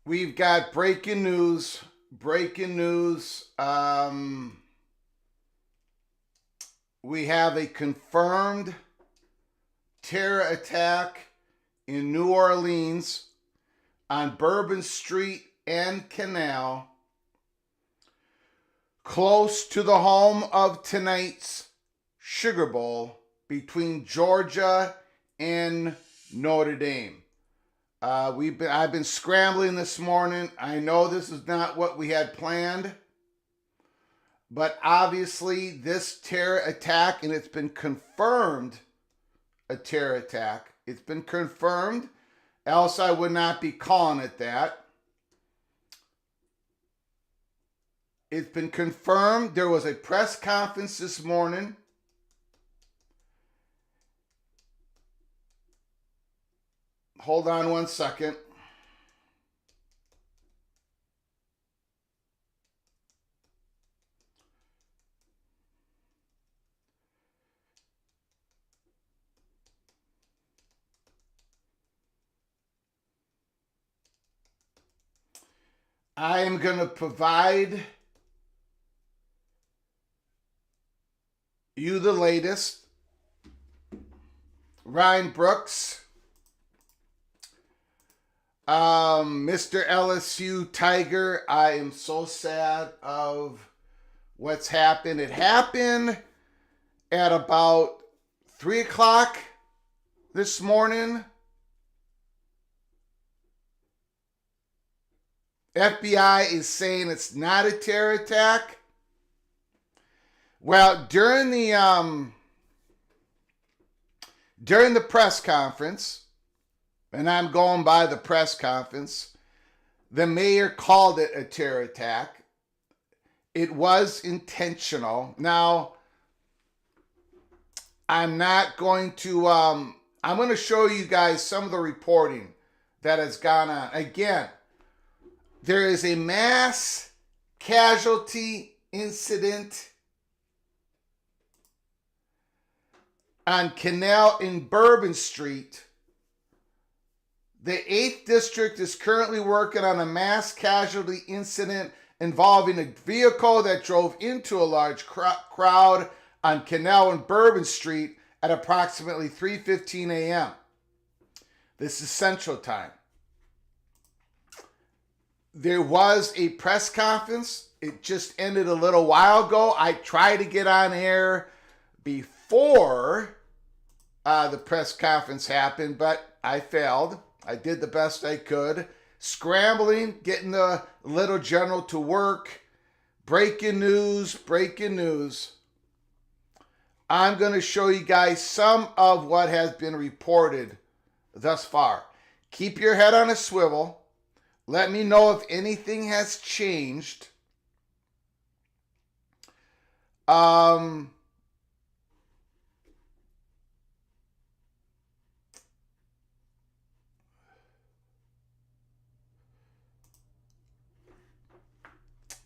We've got breaking news. Breaking news. We have a confirmed terror attack in New Orleans on Bourbon Street and Canal, close to the home of tonight's Sugar Bowl between Georgia and Notre Dame. I've been scrambling this morning. I know this is not what we had planned, but obviously this terror attack, and it's been confirmed a terror attack. It's been confirmed, else I would not be calling it that. It's been confirmed. There was a press conference this morning. Hold on one second. I am going to provide you the latest. Ryan Brooks, Mr. LSU Tiger, I am so sad of what's happened. It happened at about 3 o'clock this morning. FBI is saying it's not a terror attack. Well, during the press conference, and I'm going by the press conference, the mayor called it a terror attack. It was intentional. Now, I'm going to show you guys some of the reporting that has gone on. Again, there is a mass casualty incident on Canal in Bourbon Street. The 8th District is currently working on a mass casualty incident involving a vehicle that drove into a large crowd on Canal and Bourbon Street at approximately 3:15 a.m. This is Central Time. There was a press conference. It just ended a little while ago. I tried to get on air before the press conference happened, but I failed. I did the best I could. Scrambling, getting the little general to work. Breaking news, breaking news. I'm going to show you guys some of what has been reported thus far. Keep your head on a swivel. Let me know if anything has changed.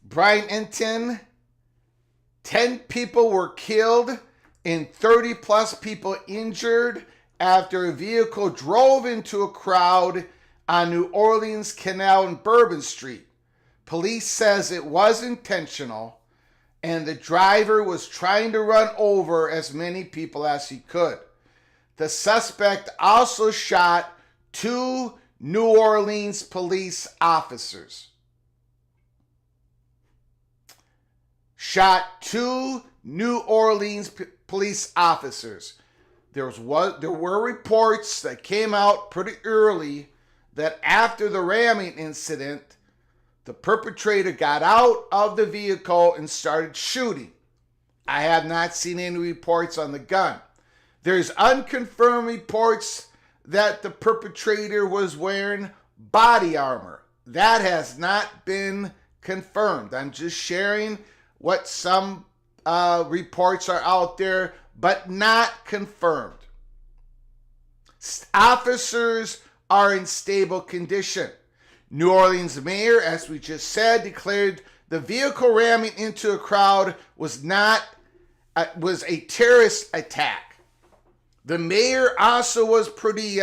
Brian Enton, 10 people were killed and 30 plus people injured after a vehicle drove into a crowd on New Orleans Canal and Bourbon Street. Police says it was intentional and the driver was trying to run over as many people as he could. The suspect also shot 2 New Orleans police officers. Police officers. There were reports that came out pretty early that after the ramming incident, the perpetrator got out of the vehicle and started shooting. I have not seen any reports on the gun. There's unconfirmed reports that the perpetrator was wearing body armor. That has not been confirmed. I'm just sharing what some reports are out there, but not confirmed. Officers are in stable condition. New Orleans mayor, as we just said, declared the vehicle ramming into a crowd was a terrorist attack. The mayor also was pretty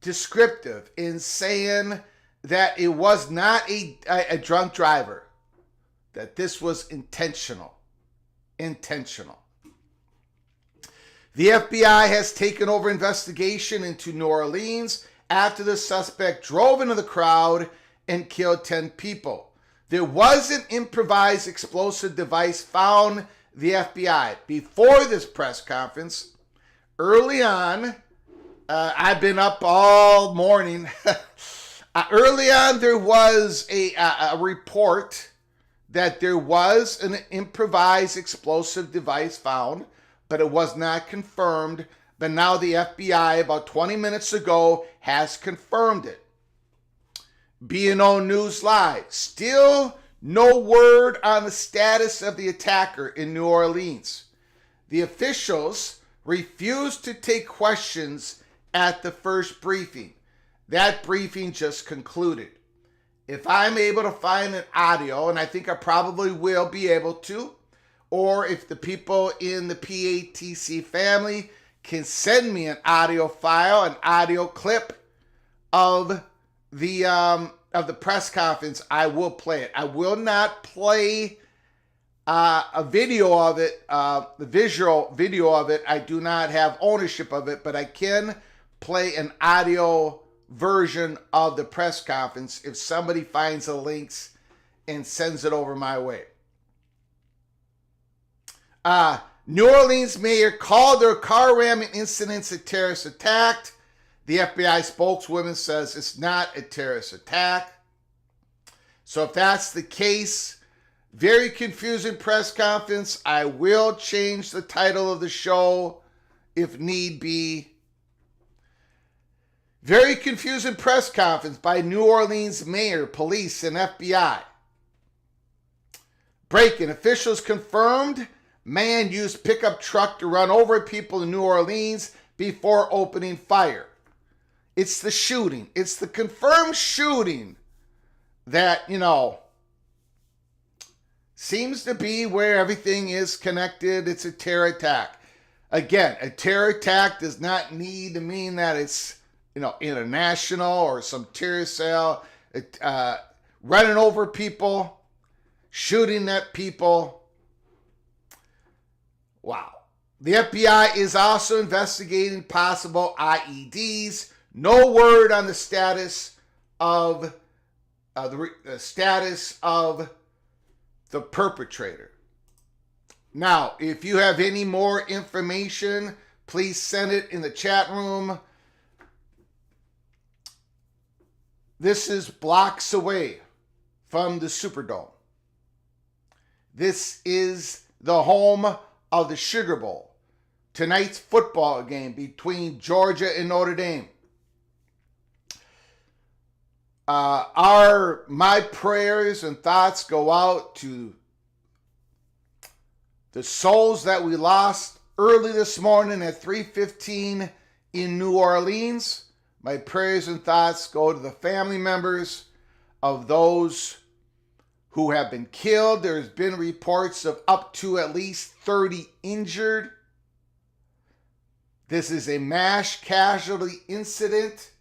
descriptive in saying that it was not a drunk driver, that this was intentional. Intentional. The FBI has taken over investigation into New Orleans after the suspect drove into the crowd and killed 10 people. There was an improvised explosive device found, the FBI. Before this press conference, early on, I've been up all morning. Early on, there was a report that there was an improvised explosive device found, but it was not confirmed. But now the FBI, about 20 minutes ago, has confirmed it. B&O News Live. Still no word on the status of the attacker in New Orleans. The officials refused to take questions at the first briefing. That briefing just concluded. If I'm able to find an audio, and I think I probably will be able to, or if the people in the PATC family can send me an audio file, an audio clip of the press conference, I will play it. I will not play a video of it, the visual video of it. I do not have ownership of it, but I can play an audio version of the press conference if somebody finds the links and sends it over my way. New Orleans mayor called their car ramming incidents a terrorist attack. The FBI spokeswoman says it's not a terrorist attack. So if that's the case, very confusing press conference. I will change the title of the show if need be. Very confusing press conference by New Orleans mayor, police, and FBI. Breaking. Officials confirmed man used pickup truck to run over people in New Orleans before opening fire. It's the shooting. It's the confirmed shooting that, seems to be where everything is connected. It's a terror attack. Again, a terror attack does not need to mean that it's international or some terrorist cell running over people, shooting at people. Wow. The FBI is also investigating possible IEDs. No word on the status of the perpetrator. Now, if you have any more information, please send it in the chat room. This is blocks away from the Superdome. This is the home of the Sugar Bowl. Tonight's football game between Georgia and Notre Dame. My prayers and thoughts go out to the souls that we lost early this morning at 3:15 in New Orleans. My prayers and thoughts go to the family members of those who have been killed. There's been reports of up to at least 30 injured. This is a mass casualty incident.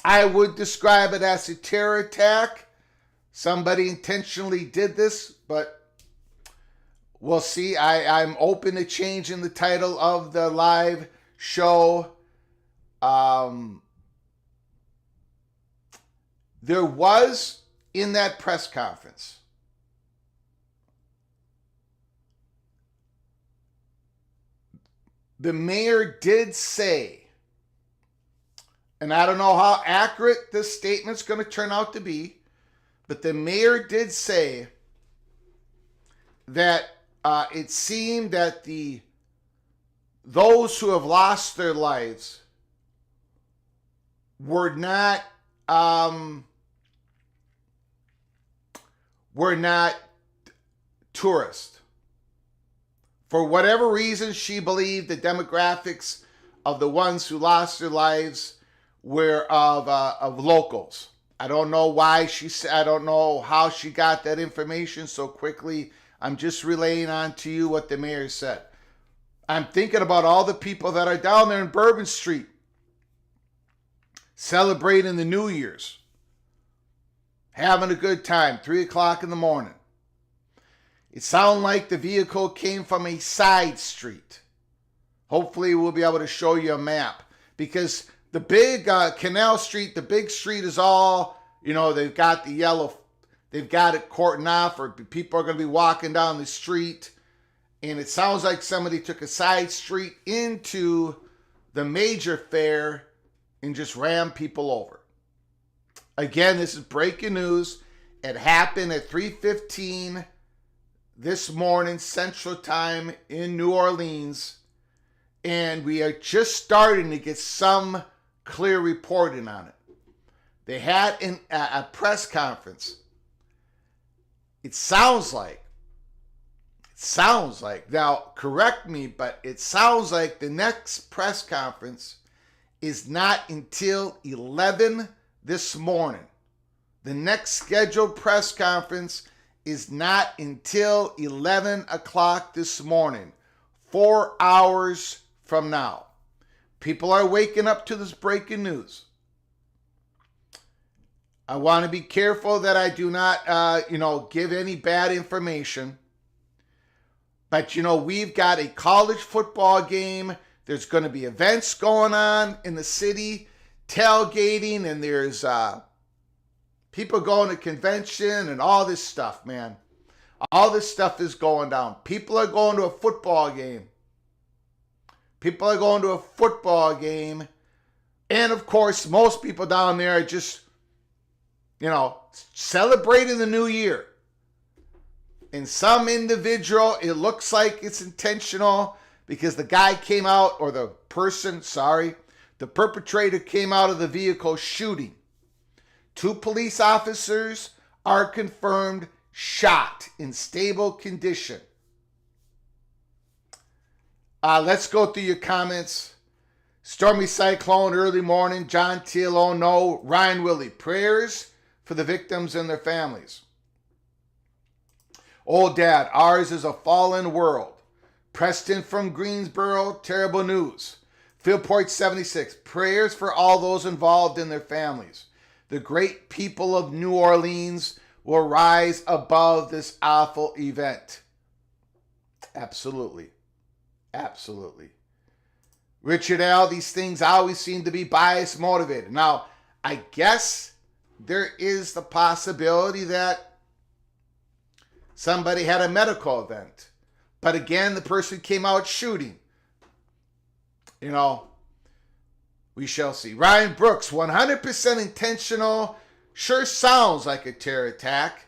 I would describe it as a terror attack. Somebody intentionally did this, but we'll see. I'm open to changing the title of the live show. There was, in that press conference, the mayor did say, and I don't know how accurate this statement's going to turn out to be, but the mayor did say that it seemed that those who have lost their lives were not tourists. For whatever reason, she believed the demographics of the ones who lost their lives were of locals. I don't know why I don't know how she got that information so quickly. I'm just relaying on to you what the mayor said. I'm thinking about all the people that are down there in Bourbon Street celebrating the New Year's, having a good time, 3 o'clock in the morning. It sounded like the vehicle came from a side street. Hopefully we'll be able to show you a map, because the big Canal Street, the big street is all, they've got the yellow, they've got it cordoned off, or people are going to be walking down the street. And it sounds like somebody took a side street into the major fair and just ran people over. Again, this is breaking news. It happened at 3:15 this morning, Central Time in New Orleans. And we are just starting to get some clear reporting on it. They had a press conference. It sounds like, now correct me, but it sounds like the next press conference is not until 11 this morning. The next scheduled press conference is not until 11 o'clock this morning, 4 hours from now. People are waking up to this breaking news. I want to be careful that I do not, give any bad information. But, we've got a college football game. There's going to be events going on in the city, tailgating, and there's people going to convention and all this stuff, man. All this stuff is going down. People are going to a football game. And, of course, most people down there are just, celebrating the new year. And some individual, it looks like it's intentional because the guy came out, or the perpetrator came out of the vehicle shooting. 2 police officers are confirmed shot in stable condition. Let's go through your comments. Stormy cyclone, early morning. John Teal, oh no. Ryan Willie, prayers for the victims and their families. Old Dad, ours is a fallen world. Preston from Greensboro, terrible news. Philport 76, prayers for all those involved and their families. The great people of New Orleans will rise above this awful event. Absolutely. Richard L., these things always seem to be bias motivated. Now, I guess there is the possibility that somebody had a medical event. But again, the person came out shooting. We shall see. Ryan Brooks, 100% intentional. Sure sounds like a terror attack.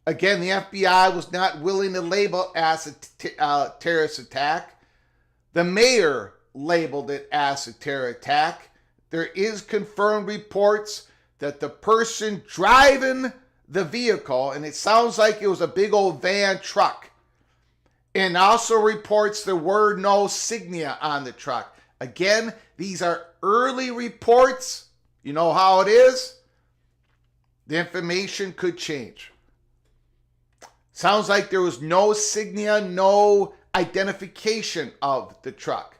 Again, the FBI was not willing to label it as a terrorist attack. The mayor labeled it as a terror attack. There is confirmed reports that the person driving the vehicle, and it sounds like it was a big old van truck, and also reports there were no signia on the truck. Again, these are early reports. You know how it is. The information could change. Sounds like there was no signia, no identification of the truck.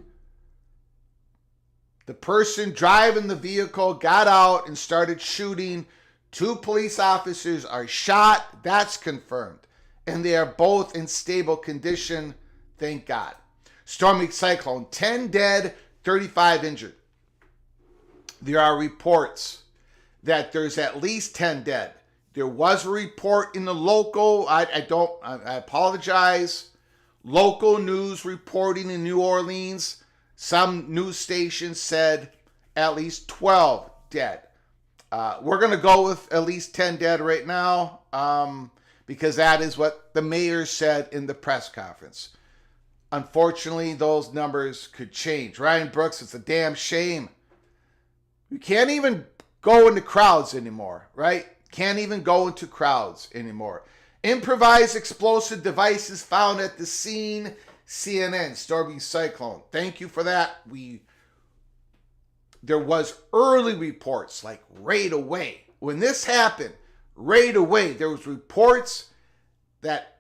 The person driving the vehicle got out and started shooting. 2 police officers are shot. That's confirmed. And they are both in stable condition. Thank God. Stormy cyclone, 10 dead, 35 injured. There are reports that there's at least 10 dead. There was a report in the local, I apologize, local news reporting in New Orleans. Some news stations said at least 12 dead. We're going to go with at least 10 dead right now because that is what the mayor said in the press conference. Unfortunately, those numbers could change. Ryan Brooks, it's a damn shame. You can't even go into crowds anymore, right? Can't even go into crowds anymore. Improvised explosive devices found at the scene. CNN, stormy cyclone. Thank you for that. There was early reports, like right away. When this happened, right away, there was reports that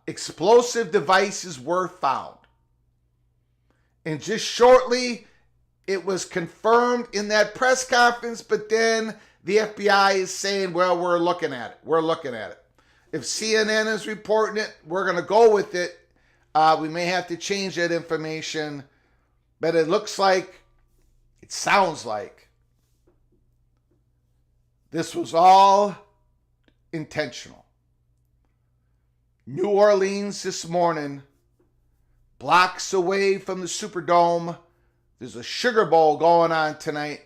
explosive devices were found. And just shortly, it was confirmed in that press conference, but then the FBI is saying, well, we're looking at it. We're looking at it. If CNN is reporting it, we're going to go with it. We may have to change that information, but it looks like, it sounds like, this was all intentional. New Orleans this morning, blocks away from the Superdome. There's a Sugar Bowl going on tonight.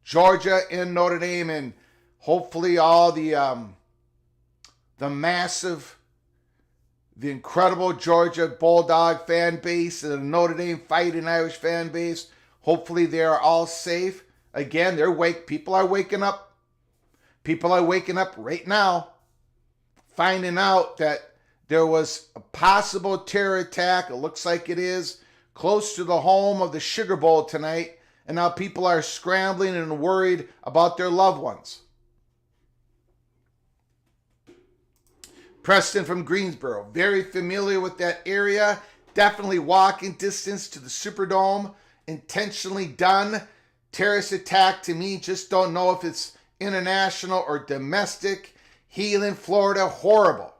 Georgia and Notre Dame, and hopefully all the massive, the incredible Georgia Bulldog fan base and the Notre Dame Fighting Irish fan base. Hopefully they are all safe. Again, people are waking up. People are waking up right now, finding out that there was a possible terror attack. It looks like it is close to the home of the Sugar Bowl tonight. And now people are scrambling and worried about their loved ones. Preston from Greensboro, very familiar with that area. Definitely walking distance to the Superdome. Intentionally done. Terrorist attack to me, just don't know if it's international or domestic. Healing, Florida, horrible.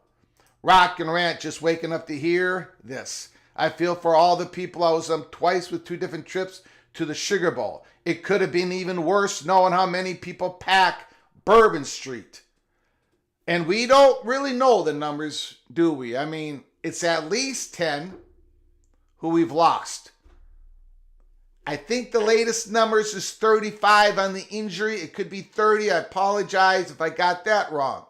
Rock and Rant, just waking up to hear this. I feel for all the people. I was on twice with 2 different trips to the Sugar Bowl. It could have been even worse knowing how many people pack Bourbon Street. And we don't really know the numbers, do we? I mean, it's at least 10 who we've lost. I think the latest numbers is 35 on the injury. It could be 30. I apologize if I got that wrong.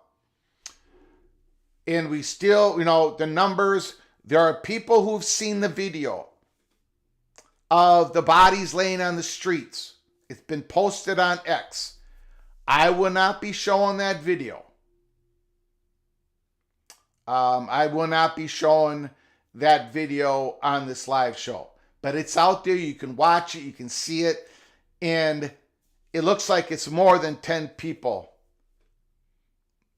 And we still, the numbers, there are people who've seen the video of the bodies laying on the streets. It's been posted on X. I will not be showing that video. I will not be showing that video on this live show. But it's out there. You can watch it. You can see it. And it looks like it's more than 10 people.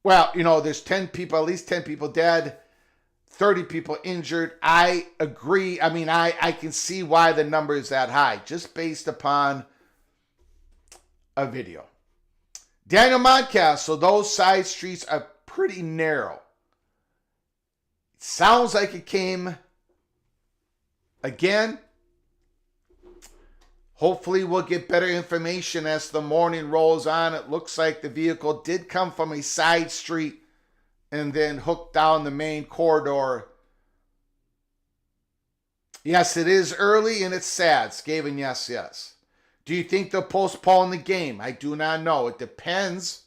Well, there's 10 people, at least 10 people dead, 30 people injured. I agree. I mean, I can see why the number is that high, just based upon a video. Daniel Montcastle, those side streets are pretty narrow. It sounds like it came again. Hopefully we'll get better information as the morning rolls on. It looks like the vehicle did come from a side street and then hooked down the main corridor. Yes, it is early and it's sad. Skaven, yes. Do you think they'll postpone the game? I do not know. It depends.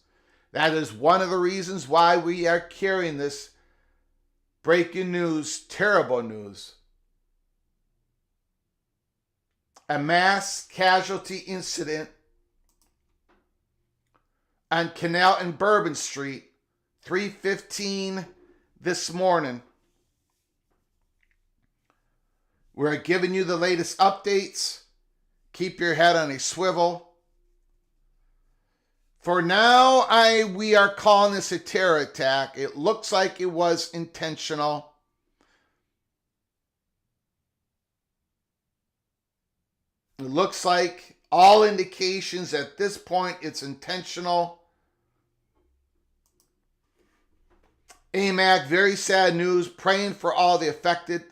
That is one of the reasons why we are carrying this breaking news, terrible news. A mass casualty incident on Canal and Bourbon Street, 3:15 this morning. We're giving you the latest updates. Keep your head on a swivel. For now, we are calling this a terror attack. It looks like it was intentional. It looks like all indications at this point it's intentional. AMAC, very sad news. Praying for all the affected.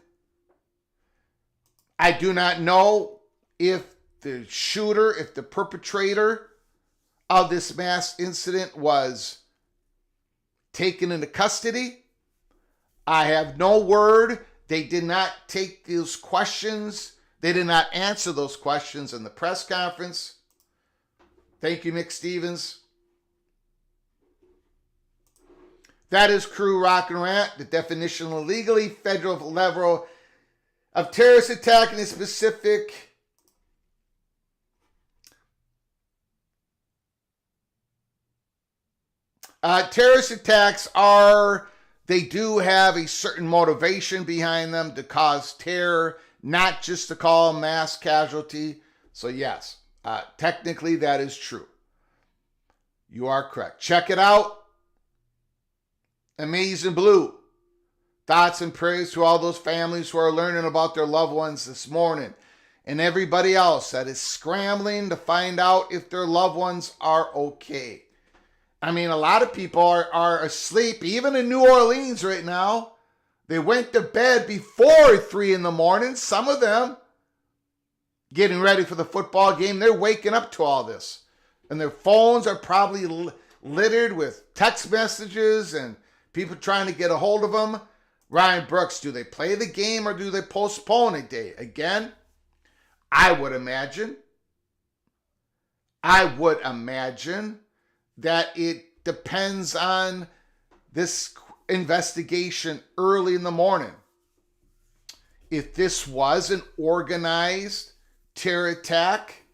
I do not know if the shooter, if the perpetrator of this mass incident was taken into custody. I have no word. They did not take those questions. They did not answer those questions in the press conference. Thank you, Mick Stevens. That is Crew Rock and Rant. The definition of legally federal level of terrorist attack in a specific terrorist attacks they do have a certain motivation behind them to cause terror, not just to call mass casualty. So yes, technically that is true. You are correct. Check it out. Amazing Blue. Thoughts and prayers to all those families who are learning about their loved ones this morning. and everybody else that is scrambling to find out if their loved ones are okay. I mean, a lot of people are asleep, even in New Orleans right now. They went to bed before 3 in the morning. Some of them getting ready for the football game. They're waking up to all this. And their phones are probably littered with text messages and people trying to get a hold of them. Ryan Brooks, do they play the game or do they postpone a day? Again, I would imagine that it depends on this investigation early in the morning. If this was an organized terror attack,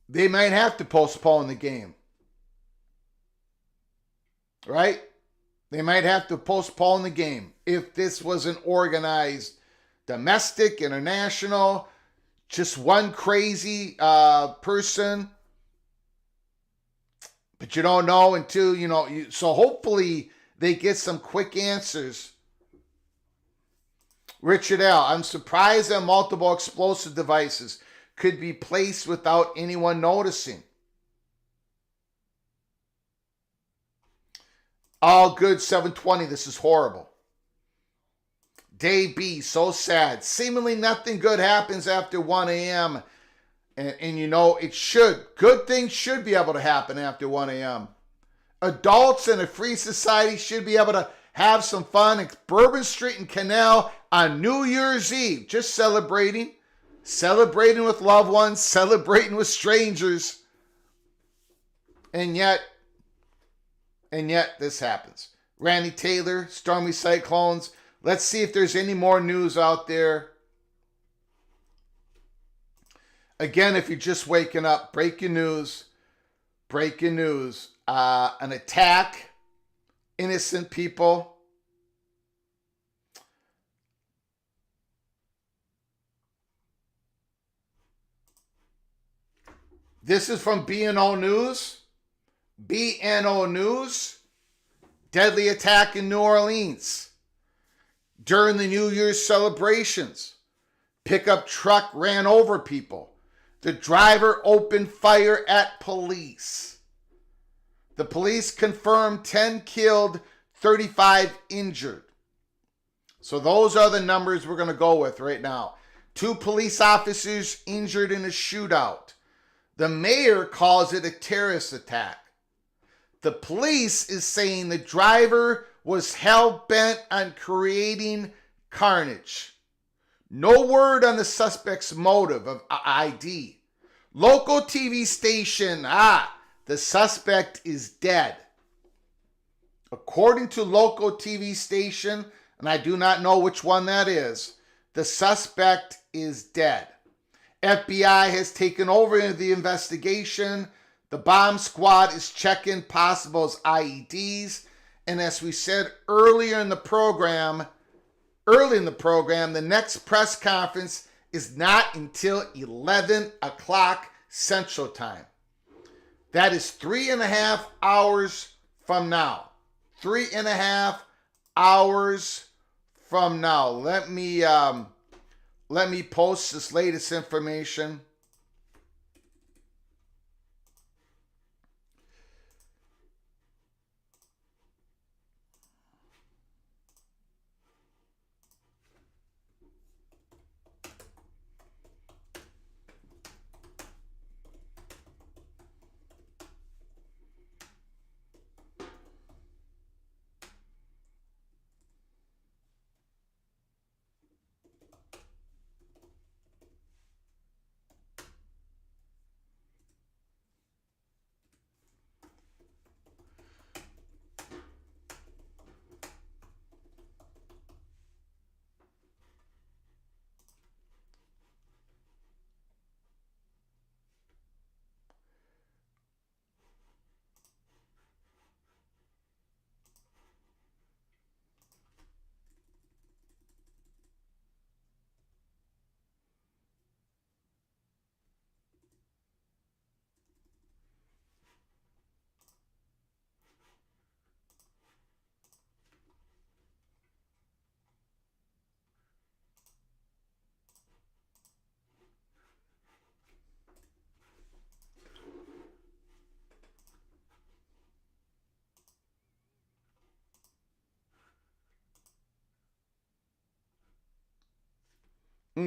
they might have to postpone the game. Right? They might have to postpone the game. If this was an organized domestic, international, just one crazy person. But you don't know until, so hopefully they get some quick answers. Richard L., I'm surprised that multiple explosive devices could be placed without anyone noticing. All good, 720, this is horrible. Dave B., so sad. Seemingly nothing good happens after 1 a.m., and it should. Good things should be able to happen after 1 a.m. Adults in a free society should be able to have some fun at Bourbon Street and Canal on New Year's Eve. Just celebrating with loved ones, celebrating with strangers. And yet this happens. Randy Taylor, stormy cyclones. Let's see if there's any more news out there. Again, if you're just waking up, breaking news. An attack, innocent people. This is from BNO News. BNO News. Deadly attack in New Orleans. During the New Year's celebrations, pickup truck ran over people. The driver opened fire at police. The police confirmed 10 killed, 35 injured. So those are the numbers we're going to go with right now. 2 police officers injured in a shootout. The mayor calls it a terrorist attack. The police is saying the driver was hell-bent on creating carnage. No word on the suspect's motive of ID. Local TV station, the suspect is dead. According to local TV station, and I do not know which one that is, the suspect is dead. FBI has taken over the investigation. The bomb squad is checking possible IEDs. And as we said early in the program, the next press conference is not until 11 o'clock Central Time. That is 3.5 hours from now. 3.5 hours from now. Let me post this latest information.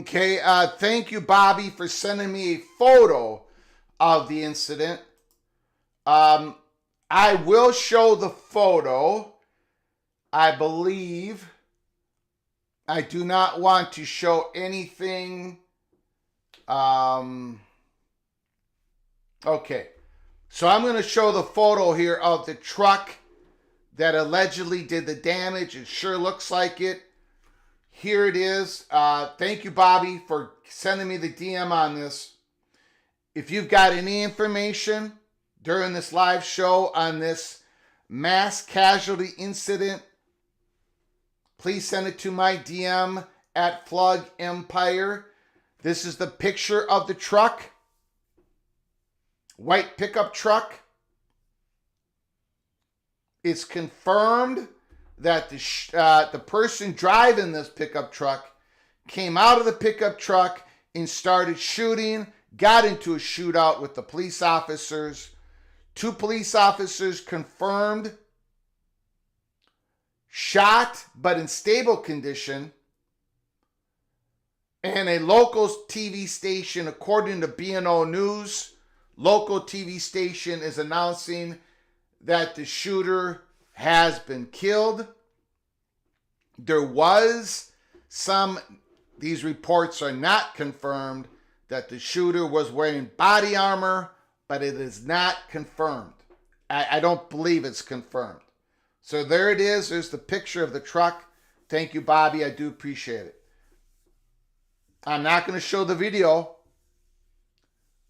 Okay, thank you, Bobby, for sending me a photo of the incident. I will show the photo. I believe I do not want to show anything. Okay, so I'm going to show the photo here of the truck that allegedly did the damage. It sure looks like it. Here it is. Thank you, Bobby, for sending me the DM on this. If you've got any information during this live show on this mass casualty incident, please send it to my DM at Flug Empire. This is the picture of the truck. White pickup truck. It's confirmed that the person driving this pickup truck came out of the pickup truck and started shooting, got into a shootout with the police officers. 2 police officers confirmed shot but in stable condition. And a local TV station, according to B&O News, local TV station is announcing that the shooter has been killed. There was these reports are not confirmed, that the shooter was wearing body armor, but it is not confirmed. I don't believe it's confirmed. So there it is. There's the picture of the truck. Thank you, Bobby. I do appreciate it. I'm not going to show the video.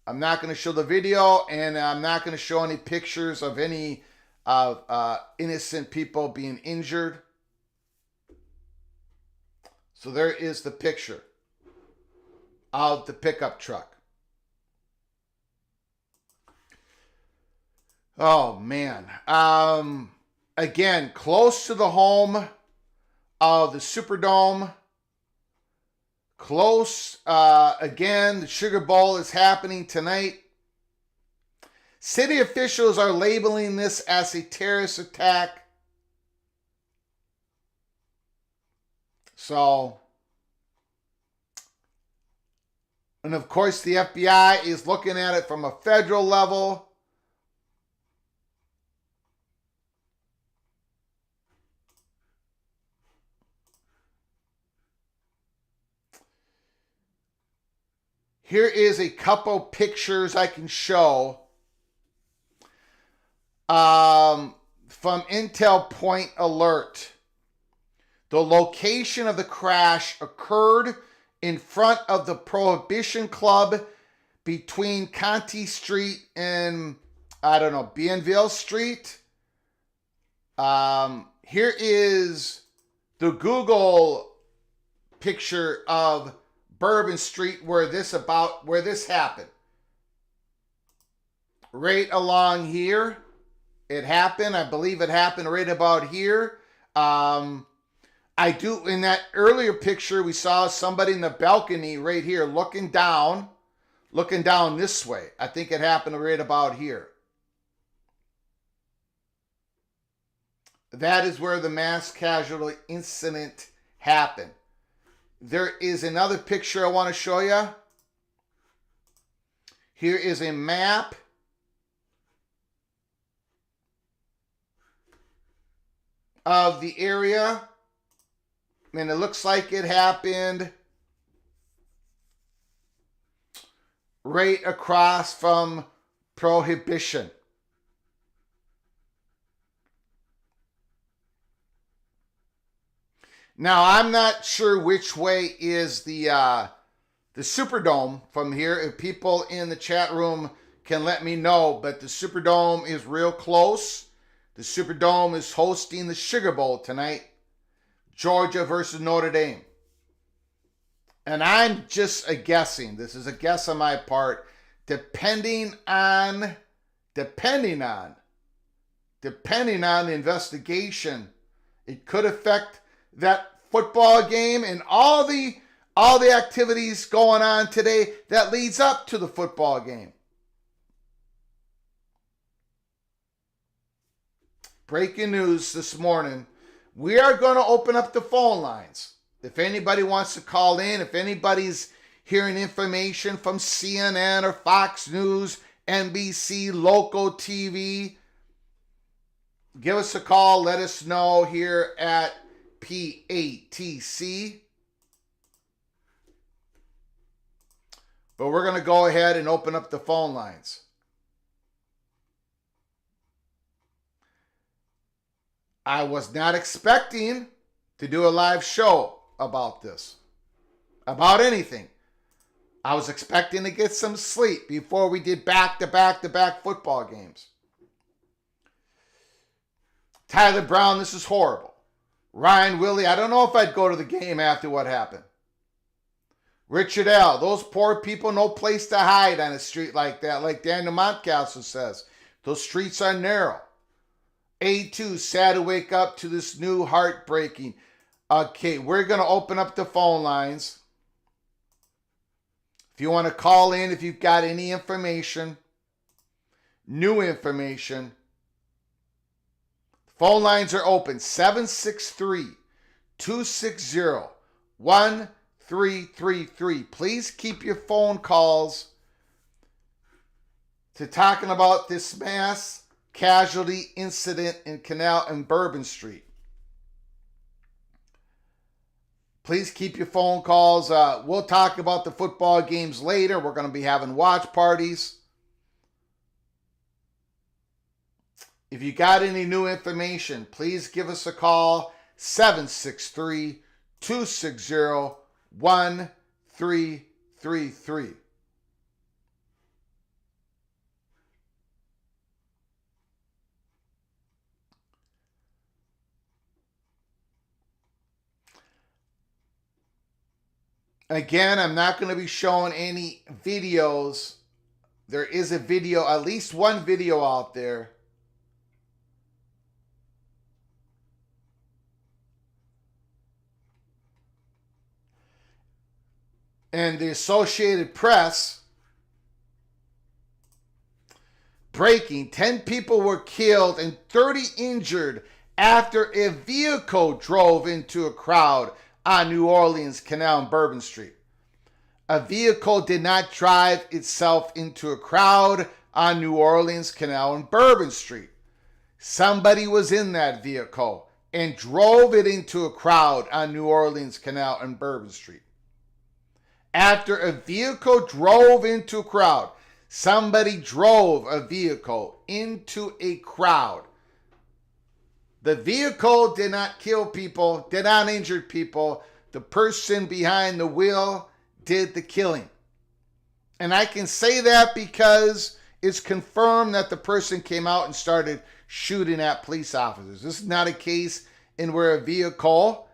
I'm not going to show the video, and I'm not going to show any pictures of any innocent people being injured. So there is the picture of the pickup truck. Oh, man. Again, close to the home of the Superdome. Close. Again, the Sugar Bowl is happening tonight. City officials are labeling this as a terrorist attack. So, and of course, the FBI is looking at it from a federal level. Here is a couple pictures I can show from Intel Point Alert. The location of the crash occurred in front of the Prohibition Club between Conti Street and, Bienville Street. Here is the Google picture of Bourbon Street where this happened. Right along here, it happened. I believe it happened right about here. In that earlier picture, we saw somebody in the balcony right here looking down this way. I think it happened right about here. That is where the mass casualty incident happened. There is another picture I want to show you. Here is a map of the area. And it looks like it happened right across from Prohibition. Now, I'm not sure which way is the Superdome from here. If people in the chat room can let me know, but the Superdome is real close. The Superdome is hosting the Sugar Bowl tonight. Georgia versus Notre Dame. And I'm just guessing. This is a guess on my part. Depending on the investigation, it could affect that football game and all the activities going on today that leads up to the football game. Breaking news this morning. We are going to open up the phone lines. If anybody wants to call in, if anybody's hearing information from CNN or Fox News, NBC, local TV, give us a call. Let us know here at PATC. But we're going to go ahead and open up the phone lines. I was not expecting to do a live show about this, about anything. I was expecting to get some sleep before we did back-to-back-to-back football games. Tyler Brown, this is horrible. Ryan Willie, I don't know if I'd go to the game after what happened. Richard L., those poor people, no place to hide on a street like that, like Daniel Montcastle says. Those streets are narrow. A2, sad to wake up to this new heartbreaking. Okay, we're going to open up the phone lines. If you want to call in, if you've got any information, new information, phone lines are open. 763-260-1333. Please keep your phone calls to talking about this mass casualty incident in Canal and Bourbon Street. Please keep your phone calls. We'll talk about the football games later. We're going to be having watch parties. If you got any new information, please give us a call. 763-260-1333. Again, I'm not going to be showing any videos. There is a video, at least one video out there. And the Associated Press, breaking, 10 people were killed and 30 injured after a vehicle drove into a crowd on New Orleans Canal and Bourbon Street. A vehicle did not drive itself into a crowd on New Orleans Canal and Bourbon Street. Somebody was in that vehicle and drove it into a crowd on New Orleans Canal and Bourbon Street. After a vehicle drove into a crowd, somebody drove a vehicle into a crowd. The vehicle did not kill people, did not injure people. The person behind the wheel did the killing. And I can say that because it's confirmed that the person came out and started shooting at police officers. This is not a case in where a vehicle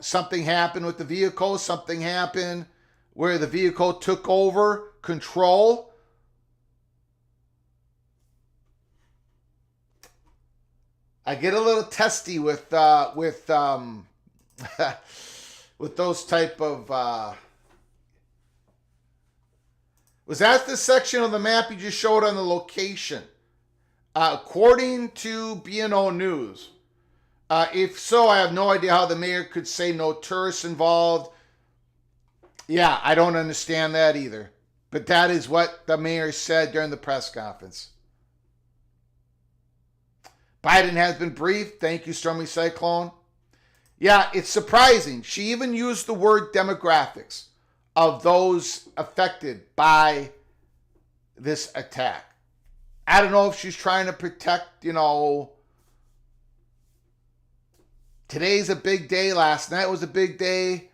something happened with the vehicle, something happened where the vehicle took over control. I get a little testy with with those type of. Was that the section of the map you just showed on the location? According to B&O News. If so, I have no idea how the mayor could say no tourists involved. Yeah, I don't understand that either. But that is what the mayor said during the press conference. Biden has been briefed. Thank you, Stormy Cyclone. Yeah, it's surprising. She even used the word demographics of those affected by this attack. I don't know if she's trying to protect, today's a big day. Last night was a big day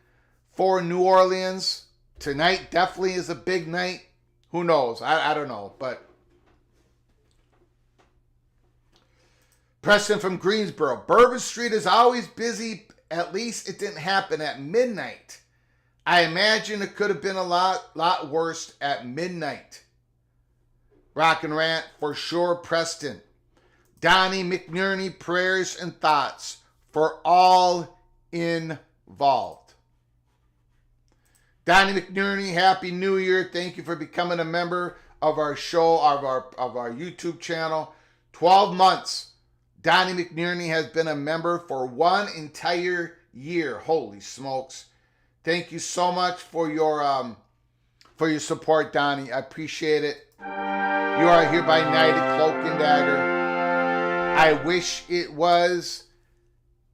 for New Orleans. Tonight definitely is a big night. Who knows? I don't know, but Preston from Greensboro. Bourbon Street is always busy. At least it didn't happen at midnight. I imagine it could have been a lot worse at midnight. Rock and Rant for sure, Preston. Donnie McNerney, prayers and thoughts for all involved. Donnie McNerney, Happy New Year. Thank you for becoming a member of our show, of our YouTube channel. 12 months. Donnie McNerney has been a member for 1 entire year. Holy smokes. Thank you so much for your support, Donnie. I appreciate it. You are hereby knighted, cloak and dagger. I wish it was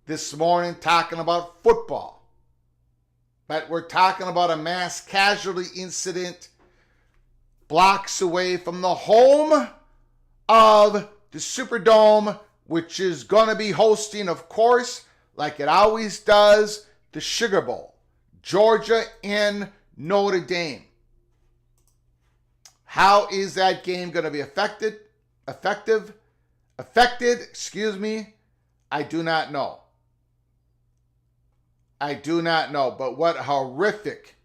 this morning talking about football. But we're talking about a mass casualty incident blocks away from the home of the Superdome, which is going to be hosting, of course, like it always does, the Sugar Bowl. Georgia and Notre Dame. How is that game going to be affected? Excuse me. I do not know. But what horrific.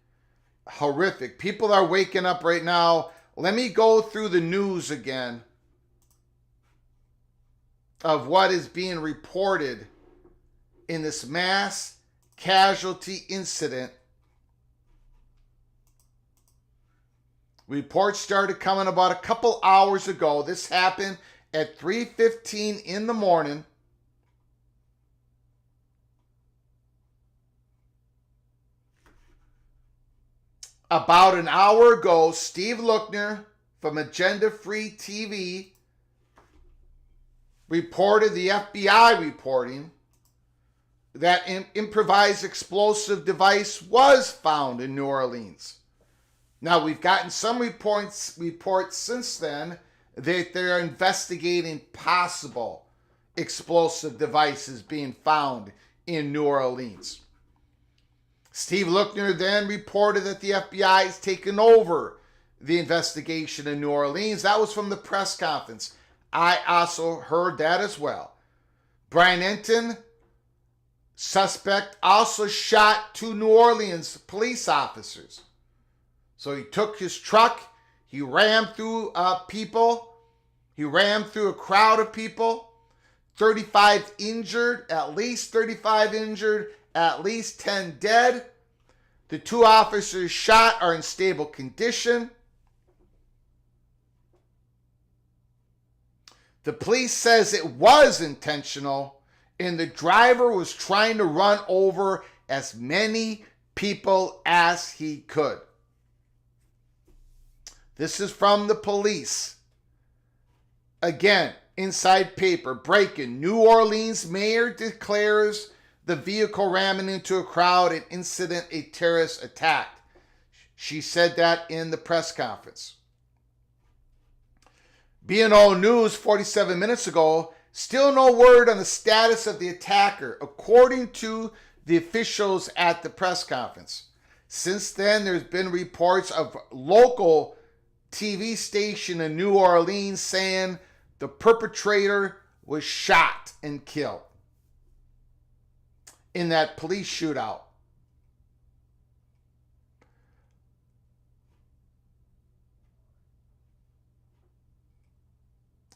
People are waking up right now. Let me go through the news again of what is being reported in this mass casualty incident. Reports started coming about a couple hours ago. This happened at 3:15 in the morning. About an hour ago, Steve Lookner from Agenda Free TV reported, the FBI reporting, that an improvised explosive device was found in New Orleans. Now, we've gotten some reports since then that they're investigating possible explosive devices being found in New Orleans. Steve Lookner then reported that the FBI has taken over the investigation in New Orleans. That was from the press conference. I also heard that as well. Brian Enton, suspect, also shot 2 New Orleans police officers. So he took his truck, he rammed through people, he rammed through a crowd of people, 35 injured, at least 35 injured, at least 10 dead. The 2 officers shot are in stable condition. The police says it was intentional and the driver was trying to run over as many people as he could. This is from the police. Again, inside paper, breaking. New Orleans mayor declares the vehicle ramming into a crowd an incident, a terrorist attack. She said that in the press conference. B&O News 47 minutes ago, still no word on the status of the attacker, according to the officials at the press conference. Since then, there's been reports of local TV station in New Orleans saying the perpetrator was shot and killed in that police shootout.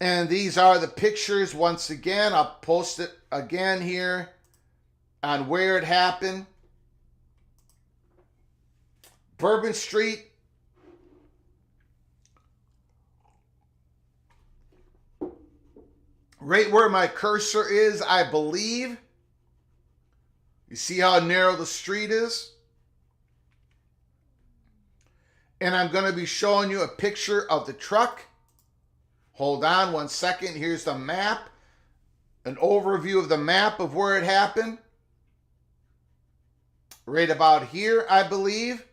And these are the pictures once again. I'll post it again here on where it happened. Bourbon Street. Right where my cursor is, I believe. You see how narrow the street is? And I'm going to be showing you a picture of the truck. Hold on one second. Here's the map. An overview of the map of where it happened. Right about here, I believe.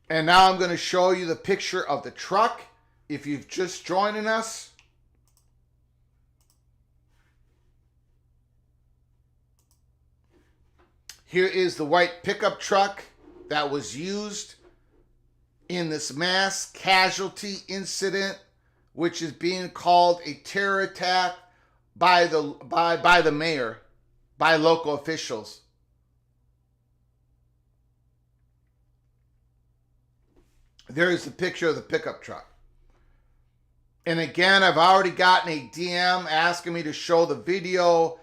And now I'm going to show you the picture of the truck. If you've just joining us. Here is the white pickup truck that was used in this mass casualty incident, which is being called a terror attack by the mayor, by local officials. There is the picture of the pickup truck. And again, I've already gotten a DM asking me to show the video.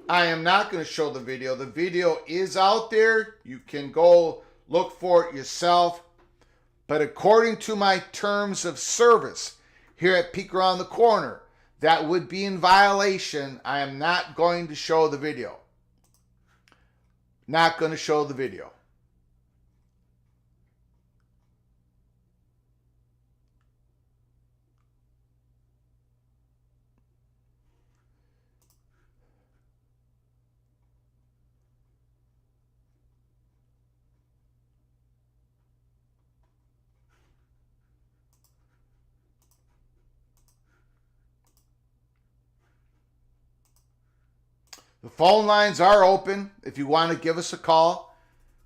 I am not going to show the video. The video is out there. You can go look for it yourself. But according to my terms of service, here at Peek Around the Corner that would be in violation, I am not going to show the video. Not going to show the video. The phone lines are open if you want to give us a call.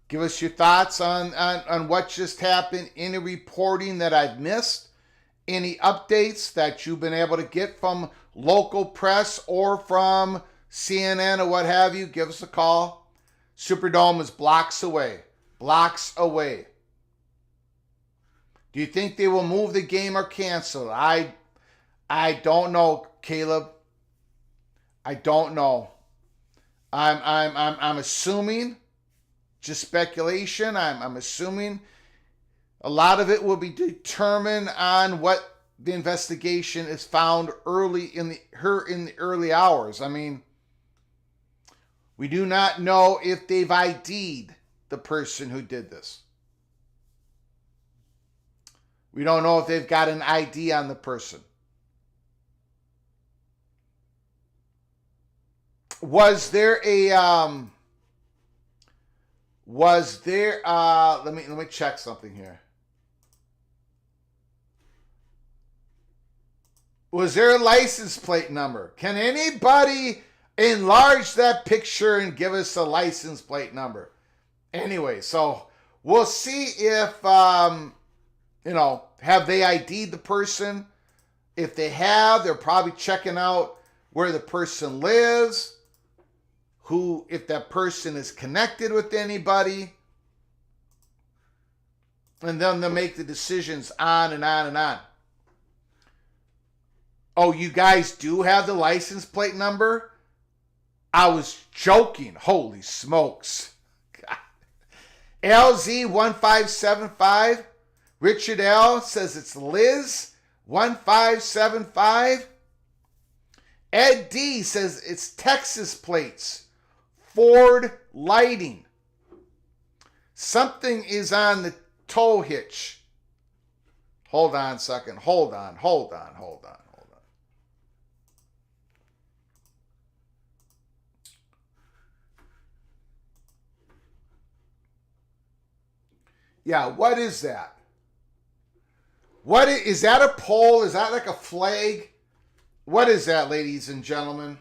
Give us your thoughts on what just happened, any reporting that I've missed, any updates that you've been able to get from local press or from CNN or what have you. Give us a call. Superdome is blocks away. Blocks away. Do you think they will move the game or cancel it? I don't know, Caleb. I don't know. I'm assuming, just speculation. I'm assuming a lot of it will be determined on what the investigation is found early in the early hours. I mean, we do not know if they've ID'd the person who did this. We don't know if they've got an ID on the person. Was there a let me check something here. Was there a license plate number? Can anybody enlarge that picture and give us a license plate number? Anyway, so we'll see if have they ID'd the person? If they have, they're probably checking out where the person lives. If that person is connected with anybody, and then they'll make the decisions on and on and on. Oh, you guys do have the license plate number? I was joking. Holy smokes. God. LZ1575. Richard L. says it's Liz 1575. Ed D. says it's Texas plates. Ford lighting. Something is on the tow hitch. Hold on a second. Hold on. Yeah, what is that? Is that a pole? Is that like a flag? What is that, ladies and gentlemen?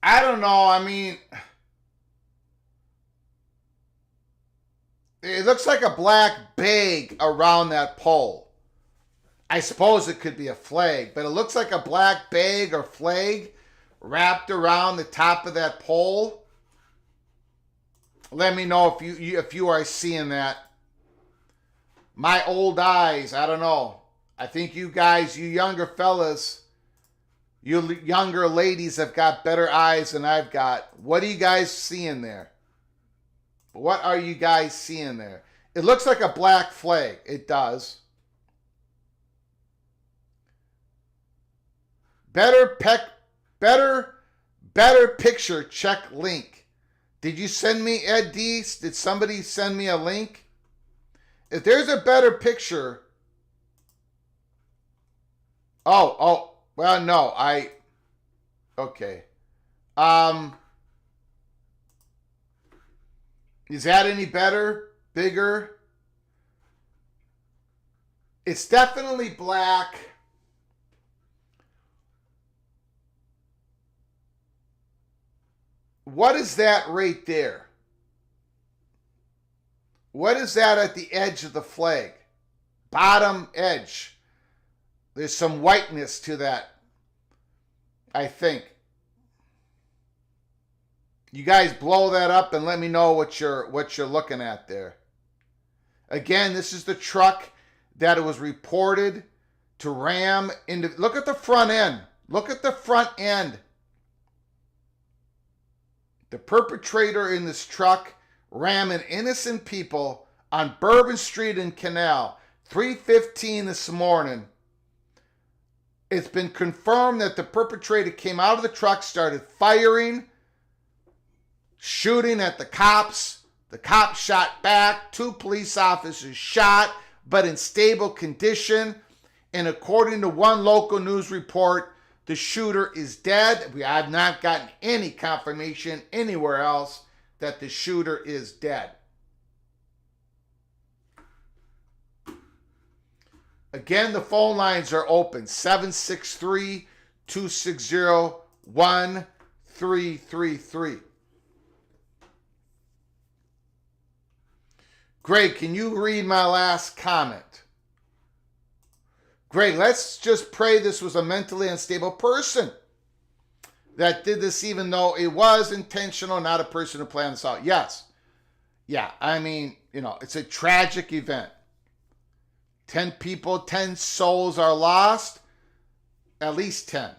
I don't know. I mean, it looks like a black bag around that pole. I suppose it could be a flag, but it looks like a black bag or flag wrapped around the top of that pole. Let me know if you are seeing that. My old eyes, I don't know. I think you guys, you younger fellas, you younger ladies have got better eyes than I've got. What are you guys seeing there? What are you guys seeing there? It looks like a black flag. It does. Better picture, check link. Did you send me, Ed D? Did somebody send me a link? If there's a better picture. Oh, well, no, okay. Is that any better? Bigger? It's definitely black. What is that right there? What is that at the edge of the flag? bottom edge. There's some whiteness to that, I think. You guys blow that up and let me know what you're looking at there. Again, this is the truck that it was reported to ram into. Look at the front end. Look at the front end. The perpetrator in this truck ramming innocent people on Bourbon Street in Canal, 3:15 this morning. It's been confirmed that the perpetrator came out of the truck, started firing, shooting at the cops. The cops shot back. 2 police officers shot, but in stable condition. And according to one local news report, the shooter is dead. We have not gotten any confirmation anywhere else that the shooter is dead. Again, the phone lines are open. 763-260-1333. Greg, can you read my last comment? Greg, let's just pray this was a mentally unstable person that did this, even though it was intentional, not a person who planned this out. Yes. Yeah, I mean, it's a tragic event. 10 people, 10 souls are lost, at least 10.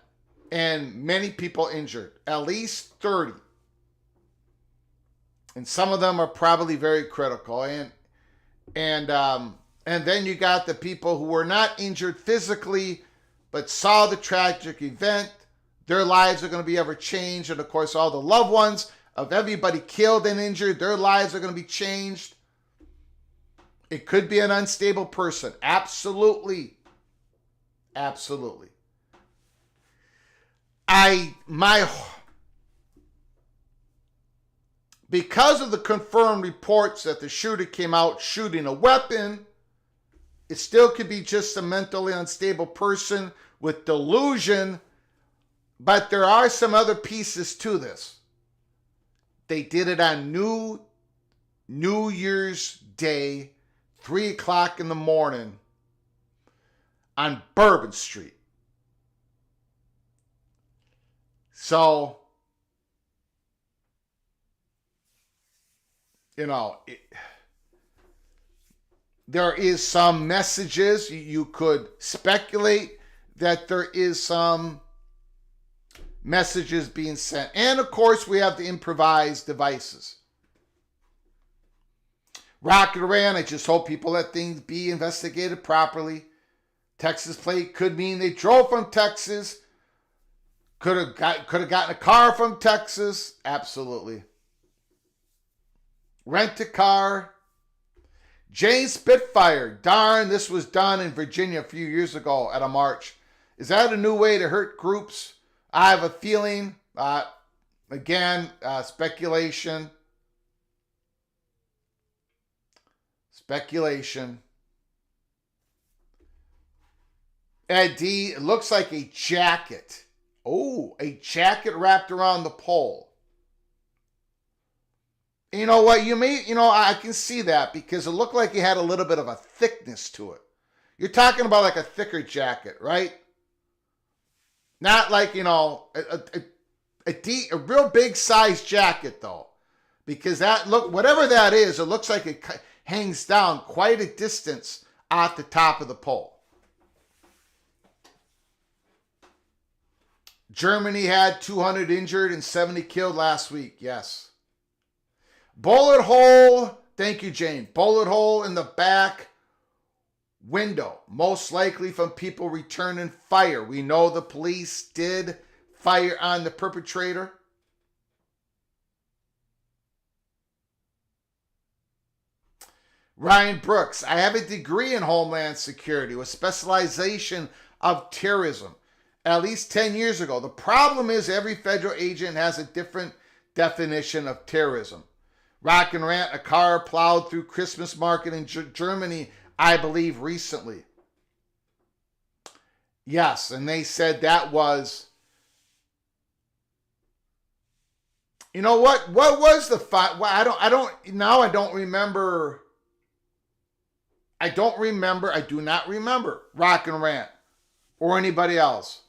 And many people injured, at least 30. And some of them are probably very critical. And then you got the people who were not injured physically, but saw the tragic event. Their lives are going to be ever changed. And of course, all the loved ones of everybody killed and injured, their lives are going to be changed. It could be an unstable person. Absolutely. Absolutely. Because of the confirmed reports that the shooter came out shooting a weapon, it still could be just a mentally unstable person with delusion, but there are some other pieces to this. They did it on New Year's Day, 3 o'clock in the morning on Bourbon Street. So, there is some messages. You could speculate that there is some messages being sent. And of course, we have the improvised devices. Rocket ran. I just hope people let things be investigated properly. Texas plate could mean they drove from Texas. Could have gotten a car from Texas. Absolutely. Rent a car. Jane Spitfire. Darn, this was done in Virginia a few years ago at a march. Is that a new way to hurt groups? I have a feeling. Again, speculation. Speculation. Ed D, it looks like a jacket. Oh, a jacket wrapped around the pole. You know what? I can see that because it looked like it had a little bit of a thickness to it. You're talking about like a thicker jacket, right? Not like, a real big size jacket though. Because whatever that is, it looks like it hangs down quite a distance at the top of the pole. Germany had 200 injured and 70 killed last week. Yes. Bullet hole. Thank you, Jane. Bullet hole in the back window. Most likely from people returning fire. We know the police did fire on the perpetrator. Ryan Brooks. I have a degree in Homeland Security with specialization of terrorism. At least 10 years ago. The problem is every federal agent has a different definition of terrorism. Rock and Rant, a car plowed through Christmas market in Germany, I believe, recently. Yes, and they said that was... You know what? What was the fight? Well, I don't remember. I don't remember. I do not remember Rock and Rant or anybody else.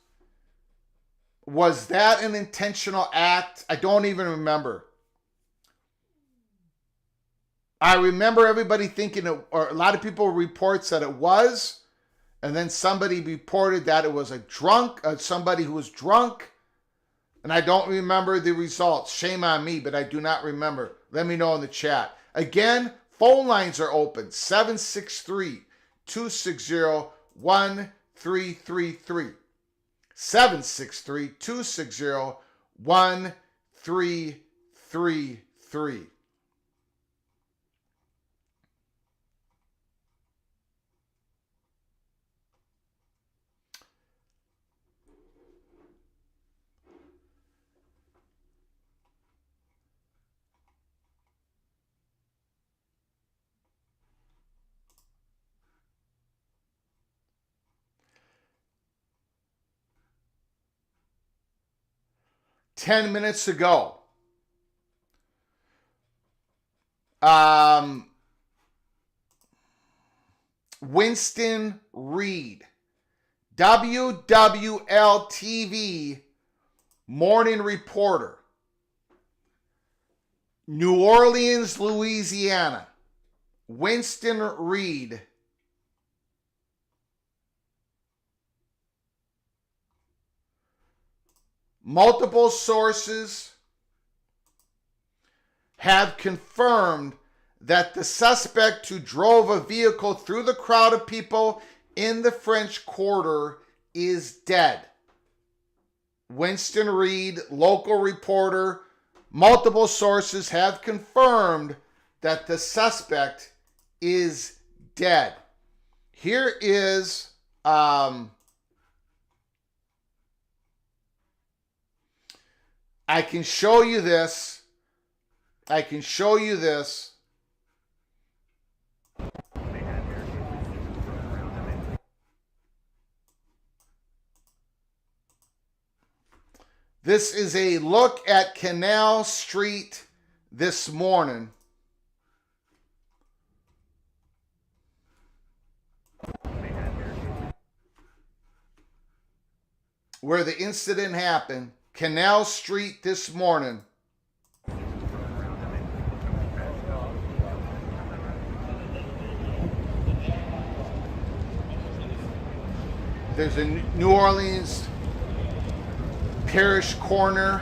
Was that an intentional act? I don't even remember. I remember everybody thinking, or a lot of people reports that it was, and then somebody reported that it was somebody who was drunk, and I don't remember the results. Shame on me, but I do not remember. Let me know in the chat. Again, phone lines are open, 763-260-1333. 763-260-1333. Ten minutes ago, Winston Reed, WWL-TV morning reporter, New Orleans, Louisiana. Winston Reed multiple sources have confirmed that the suspect who drove a vehicle through the crowd of people in the French Quarter is dead. Winston Reed, local reporter, multiple sources have confirmed that the suspect is dead. Here is I can show you this. This is a look at Canal Street this morning. Where the incident happened. Canal Street this morning. There's a New Orleans Parish corner.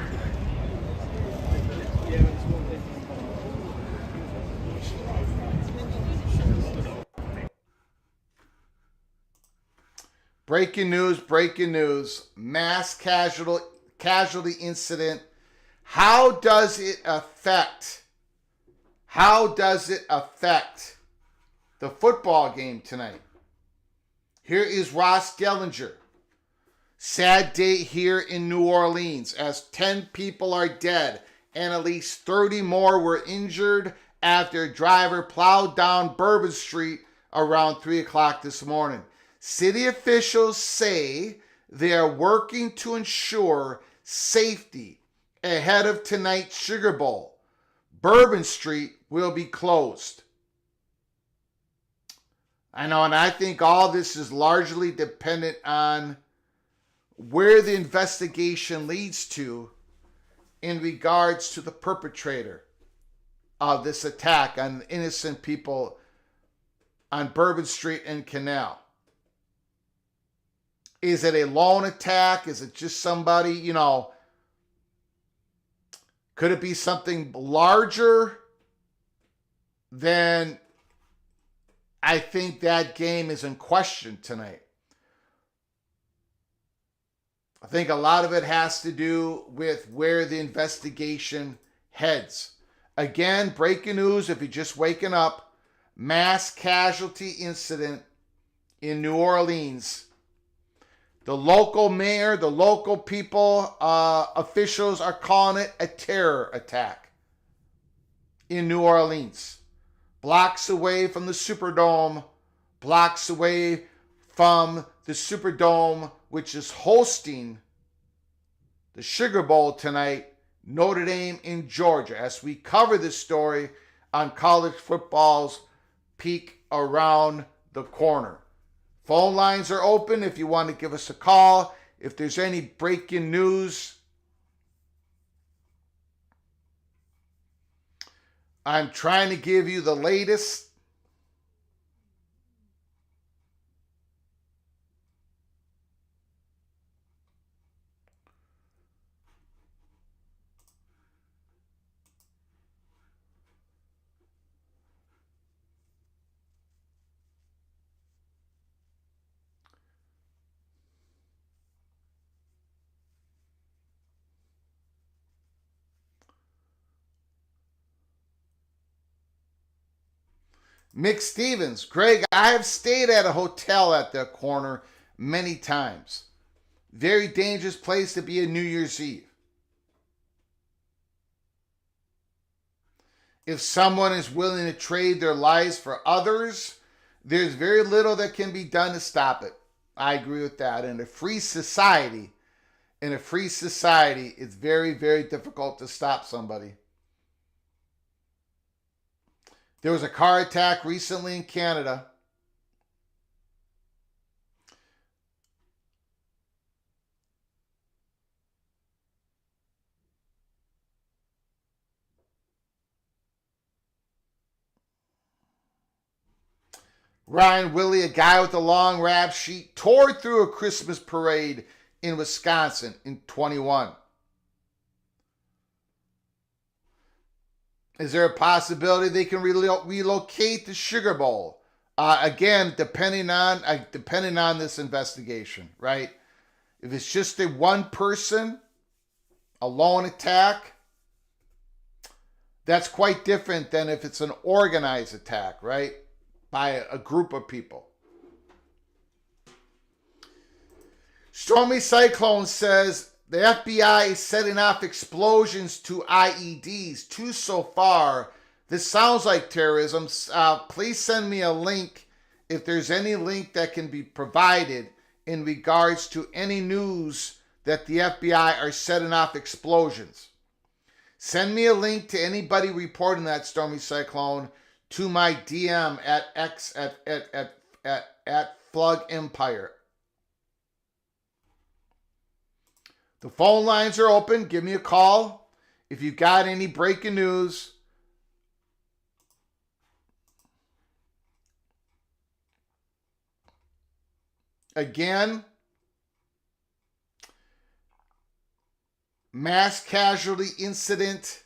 Breaking news. Mass casualty incident. How does it affect the football game tonight? Here is Ross Dellinger. Sad day here in New Orleans as 10 people are dead and at least 30 more were injured after a driver plowed down Bourbon Street around 3 o'clock this morning. City officials say they are working to ensure safety ahead of tonight's Sugar Bowl. Bourbon Street will be closed. I know, and I think all this is largely dependent on where the investigation leads to in regards to the perpetrator of this attack on innocent people on Bourbon Street and Canal. Is it a lone attack? Is it just somebody, could it be something larger? Then I think that game is in question tonight. I think a lot of it has to do with where the investigation heads. Again, breaking news, if you're just waking up, mass casualty incident in New Orleans. The local mayor, the local people, officials are calling it a terror attack in New Orleans. Blocks away from the Superdome, blocks away from the Superdome, which is hosting the Sugar Bowl tonight, Notre Dame in Georgia, as we cover this story on college football's peak around the corner. Phone lines are open if you want to give us a call. If there's any breaking news, I'm trying to give you the latest. Mick Stevens, Greg, I have stayed at a hotel at the corner many times. Very dangerous place to be a New Year's Eve. If someone is willing to trade their lives for others, there's very little that can be done to stop it. I agree with that. In a free society, it's very, very difficult to stop somebody. There was a car attack recently in Canada. Ryan Willie, a guy with a long rap sheet, tore through a Christmas parade in Wisconsin in 21. Is there a possibility they can relocate the Sugar Bowl? Again, depending on this investigation, right? If it's just a one person, a lone attack, that's quite different than if it's an organized attack, right? By a group of people. Stormy Cyclone says the FBI is setting off explosions to IEDs. 2 so far. This sounds like terrorism. Please send me a link if there's any link that can be provided in regards to any news that the FBI are setting off explosions. Send me a link to anybody reporting that, Stormy Cyclone, to my DM at X at Flug Empire. The phone lines are open. Give me a call if you've got any breaking news. Again, mass casualty incident.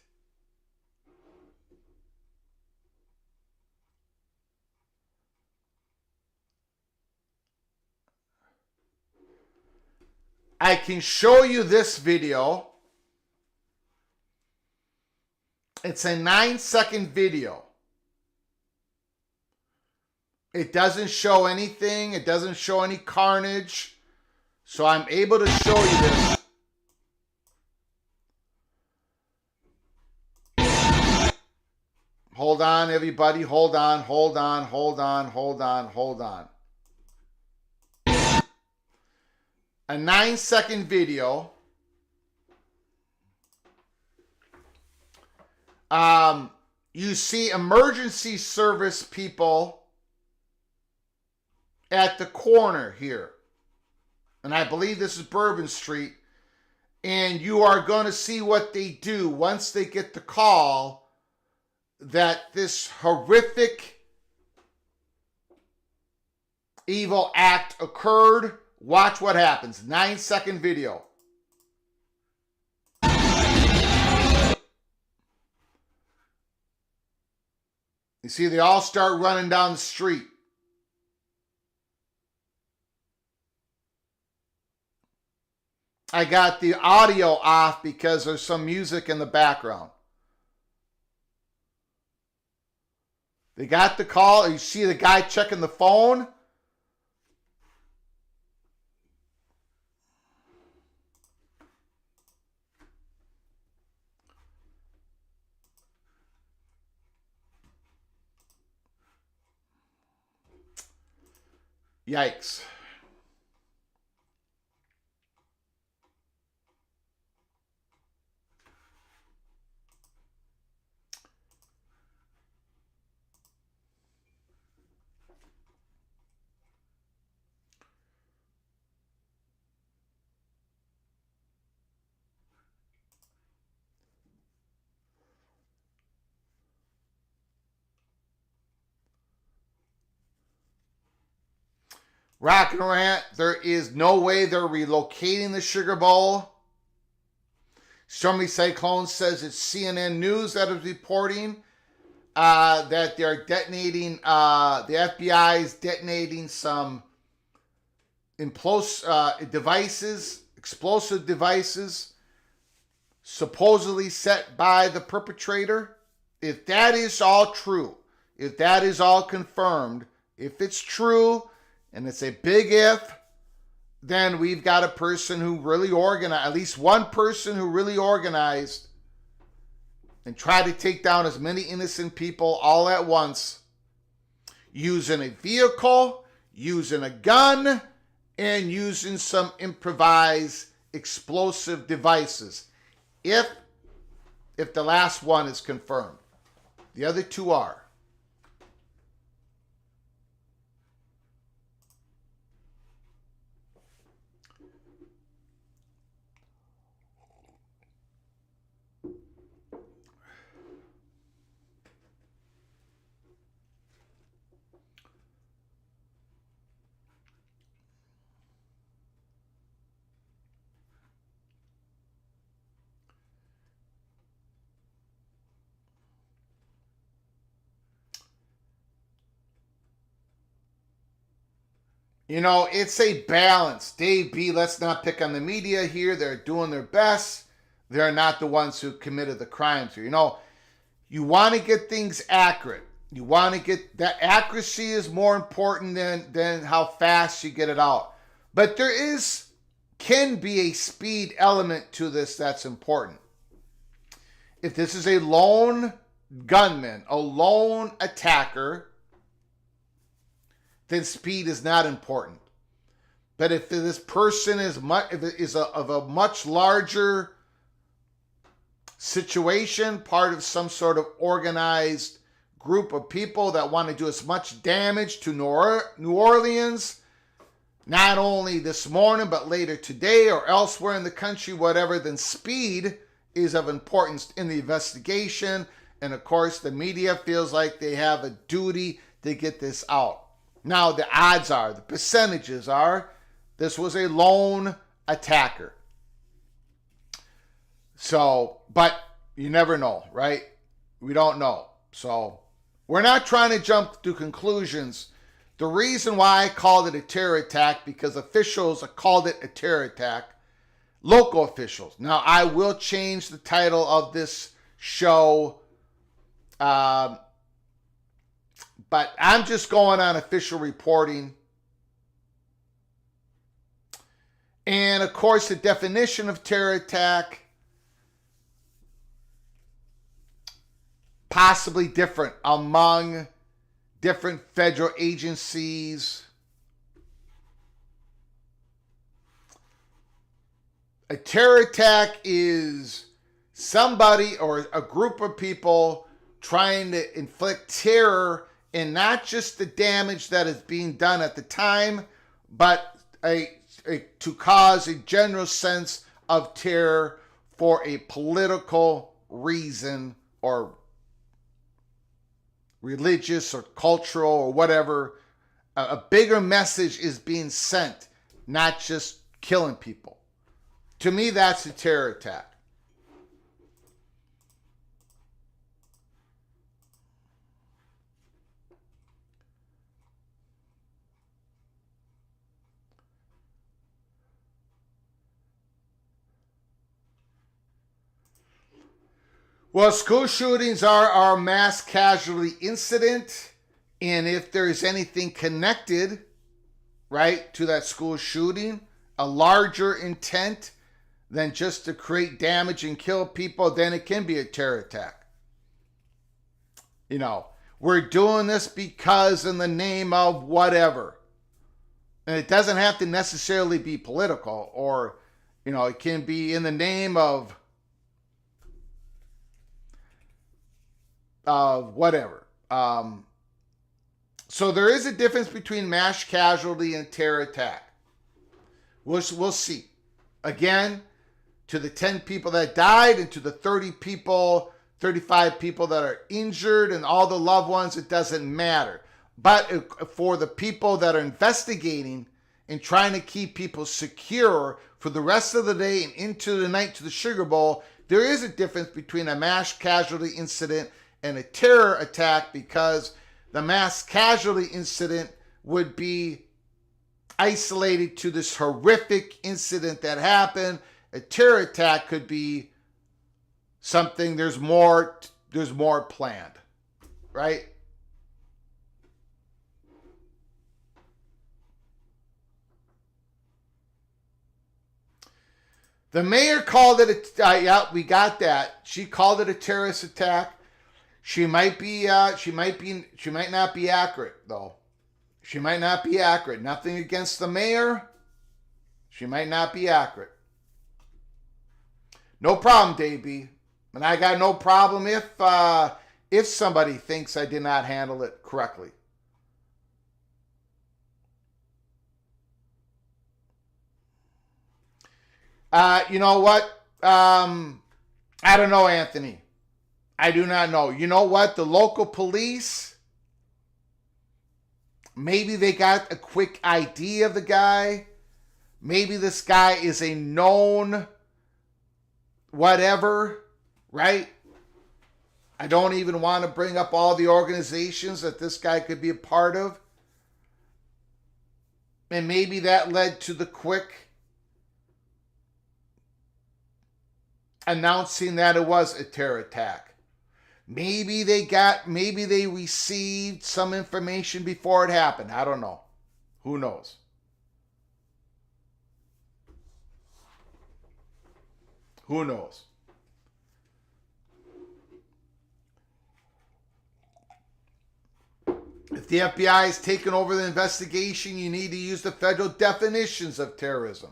I can show you this video. It's a 9-second video. It doesn't show anything. It doesn't show any carnage. So I'm able to show you this. Hold on, everybody. Hold on. A 9-second video. You see emergency service people at the corner here. And I believe this is Bourbon Street. And you are going to see what they do once they get the call that this horrific evil act occurred. Watch what happens. 9-second video. You see, they all start running down the street. I got the audio off because there's some music in the background. They got the call. You see the guy checking the phone. Yikes. Rock and Rant, there is no way they're relocating the Sugar Bowl. Stormy Cyclone says it's CNN News that is reporting that they're detonating, the FBI is detonating some explosive devices, supposedly set by the perpetrator. If that is all true, if that is all confirmed, if it's true, and it's a big if, then we've got a person who really organized, at least one person who really organized and tried to take down as many innocent people all at once, using a vehicle, using a gun, and using some improvised explosive devices. If the last one is confirmed. The other two are. You know, it's a balance. Dave B, let's not pick on the media here. They're doing their best. They're not the ones who committed the crimes here. You know, you want to get things accurate. You want to get that accuracy is more important than how fast you get it out. But there can be a speed element to this that's important. If this is a lone gunman, a lone attacker, then speed is not important. But if this person is of a much larger situation, part of some sort of organized group of people that want to do as much damage to New Orleans, not only this morning, but later today or elsewhere in the country, whatever, then speed is of importance in the investigation. And of course, the media feels like they have a duty to get this out. Now, the odds are, the percentages are, this was a lone attacker. So, but you never know, right? We don't know. So, we're not trying to jump to conclusions. The reason why I called it a terror attack, because officials called it a terror attack, local officials. Now, I will change the title of this show, but I'm just going on official reporting. And of course, the definition of terror attack, possibly different among different federal agencies. A terror attack is somebody or a group of people trying to inflict terror, and not just the damage that is being done at the time, but to cause a general sense of terror for a political reason or religious or cultural or whatever. A bigger message is being sent, not just killing people. To me, that's a terror attack. Well, school shootings are our mass casualty incident, and if there is anything connected, right, to that school shooting, a larger intent than just to create damage and kill people, then it can be a terror attack. You know, we're doing this because in the name of whatever. And it doesn't have to necessarily be political, or, you know, it can be in the name of whatever. So there is a difference between mass casualty and terror attack. We'll see. Again, to the 10 people that died and to the 35 people that are injured and all the loved ones, it doesn't matter. But for the people that are investigating and trying to keep people secure for the rest of the day and into the night to the Sugar Bowl, there is a difference between a mass casualty incident and a terror attack, because the mass casualty incident would be isolated to this horrific incident that happened. A terror attack could be something, there's more planned, right? The mayor called it yeah, we got that. She called it a terrorist attack. She might not be accurate though. She might not be accurate. Nothing against the mayor. She might not be accurate. No problem, Davey. And I got no problem if somebody thinks I did not handle it correctly. You know what? I don't know, Anthony. I do not know. You know what? The local police, maybe they got a quick ID of the guy. Maybe this guy is a known whatever, right? I don't even want to bring up all the organizations that this guy could be a part of. And maybe that led to the quick announcing that it was a terror attack. Maybe they received some information before it happened. I don't know. Who knows? Who knows? If the FBI has taken over the investigation, you need to use the federal definitions of terrorism.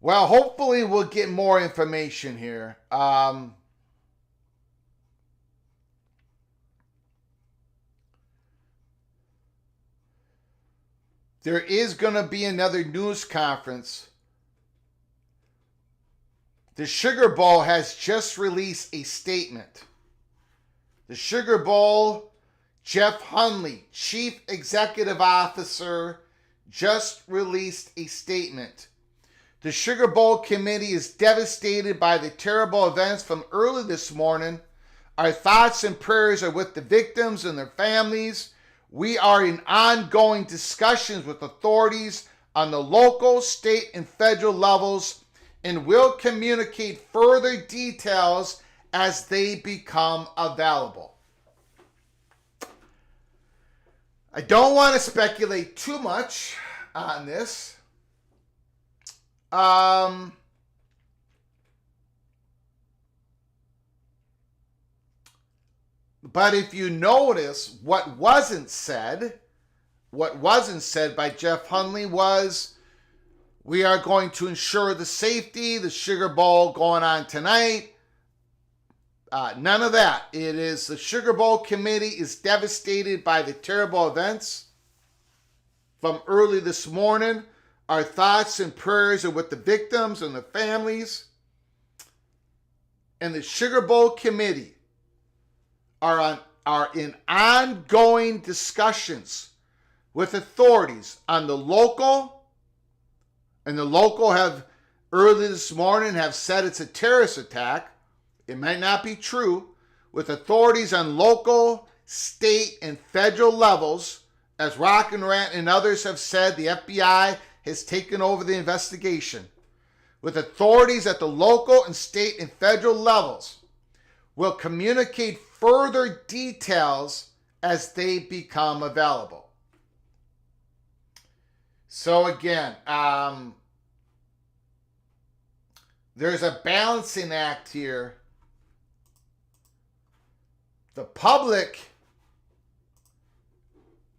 Well, hopefully we'll get more information here. There is going to be another news conference. The Sugar Bowl has just released a statement. The Sugar Bowl, Jeff Hundley, Chief Executive Officer, just released a statement. The Sugar Bowl committee is devastated by the terrible events from early this morning. Our thoughts and prayers are with the victims and their families. We are in ongoing discussions with authorities on the local, state, and federal levels, and will communicate further details as they become available. I don't want to speculate too much on this. But if you notice, what wasn't said by Jeff Hundley was, we are going to ensure the safety, the Sugar Bowl going on tonight. None of that. It is the Sugar Bowl committee is devastated by the terrible events from early this morning. Our thoughts and prayers are with the victims and the families. And the Sugar Bowl committee are in ongoing discussions with authorities on the local, and the local have early this morning have said it's a terrorist attack. It might not be true. With authorities on local, state, and federal levels, as Rock and Rant and others have said, the FBI has taken over the investigation. With authorities at the local and state and federal levels, will communicate further details as they become available. So again, there's a balancing act here. The public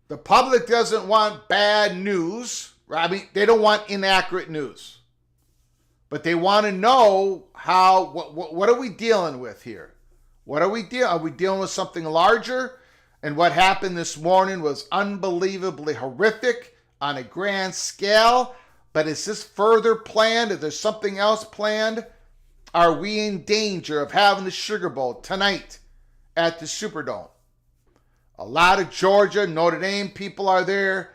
doesn't want bad news. I mean, they don't want inaccurate news. But they want to know what are we dealing with here? Are we dealing with something larger? And what happened this morning was unbelievably horrific on a grand scale. But is this further planned? Is there something else planned? Are we in danger of having the Sugar Bowl tonight at the Superdome? A lot of Georgia, Notre Dame people are there,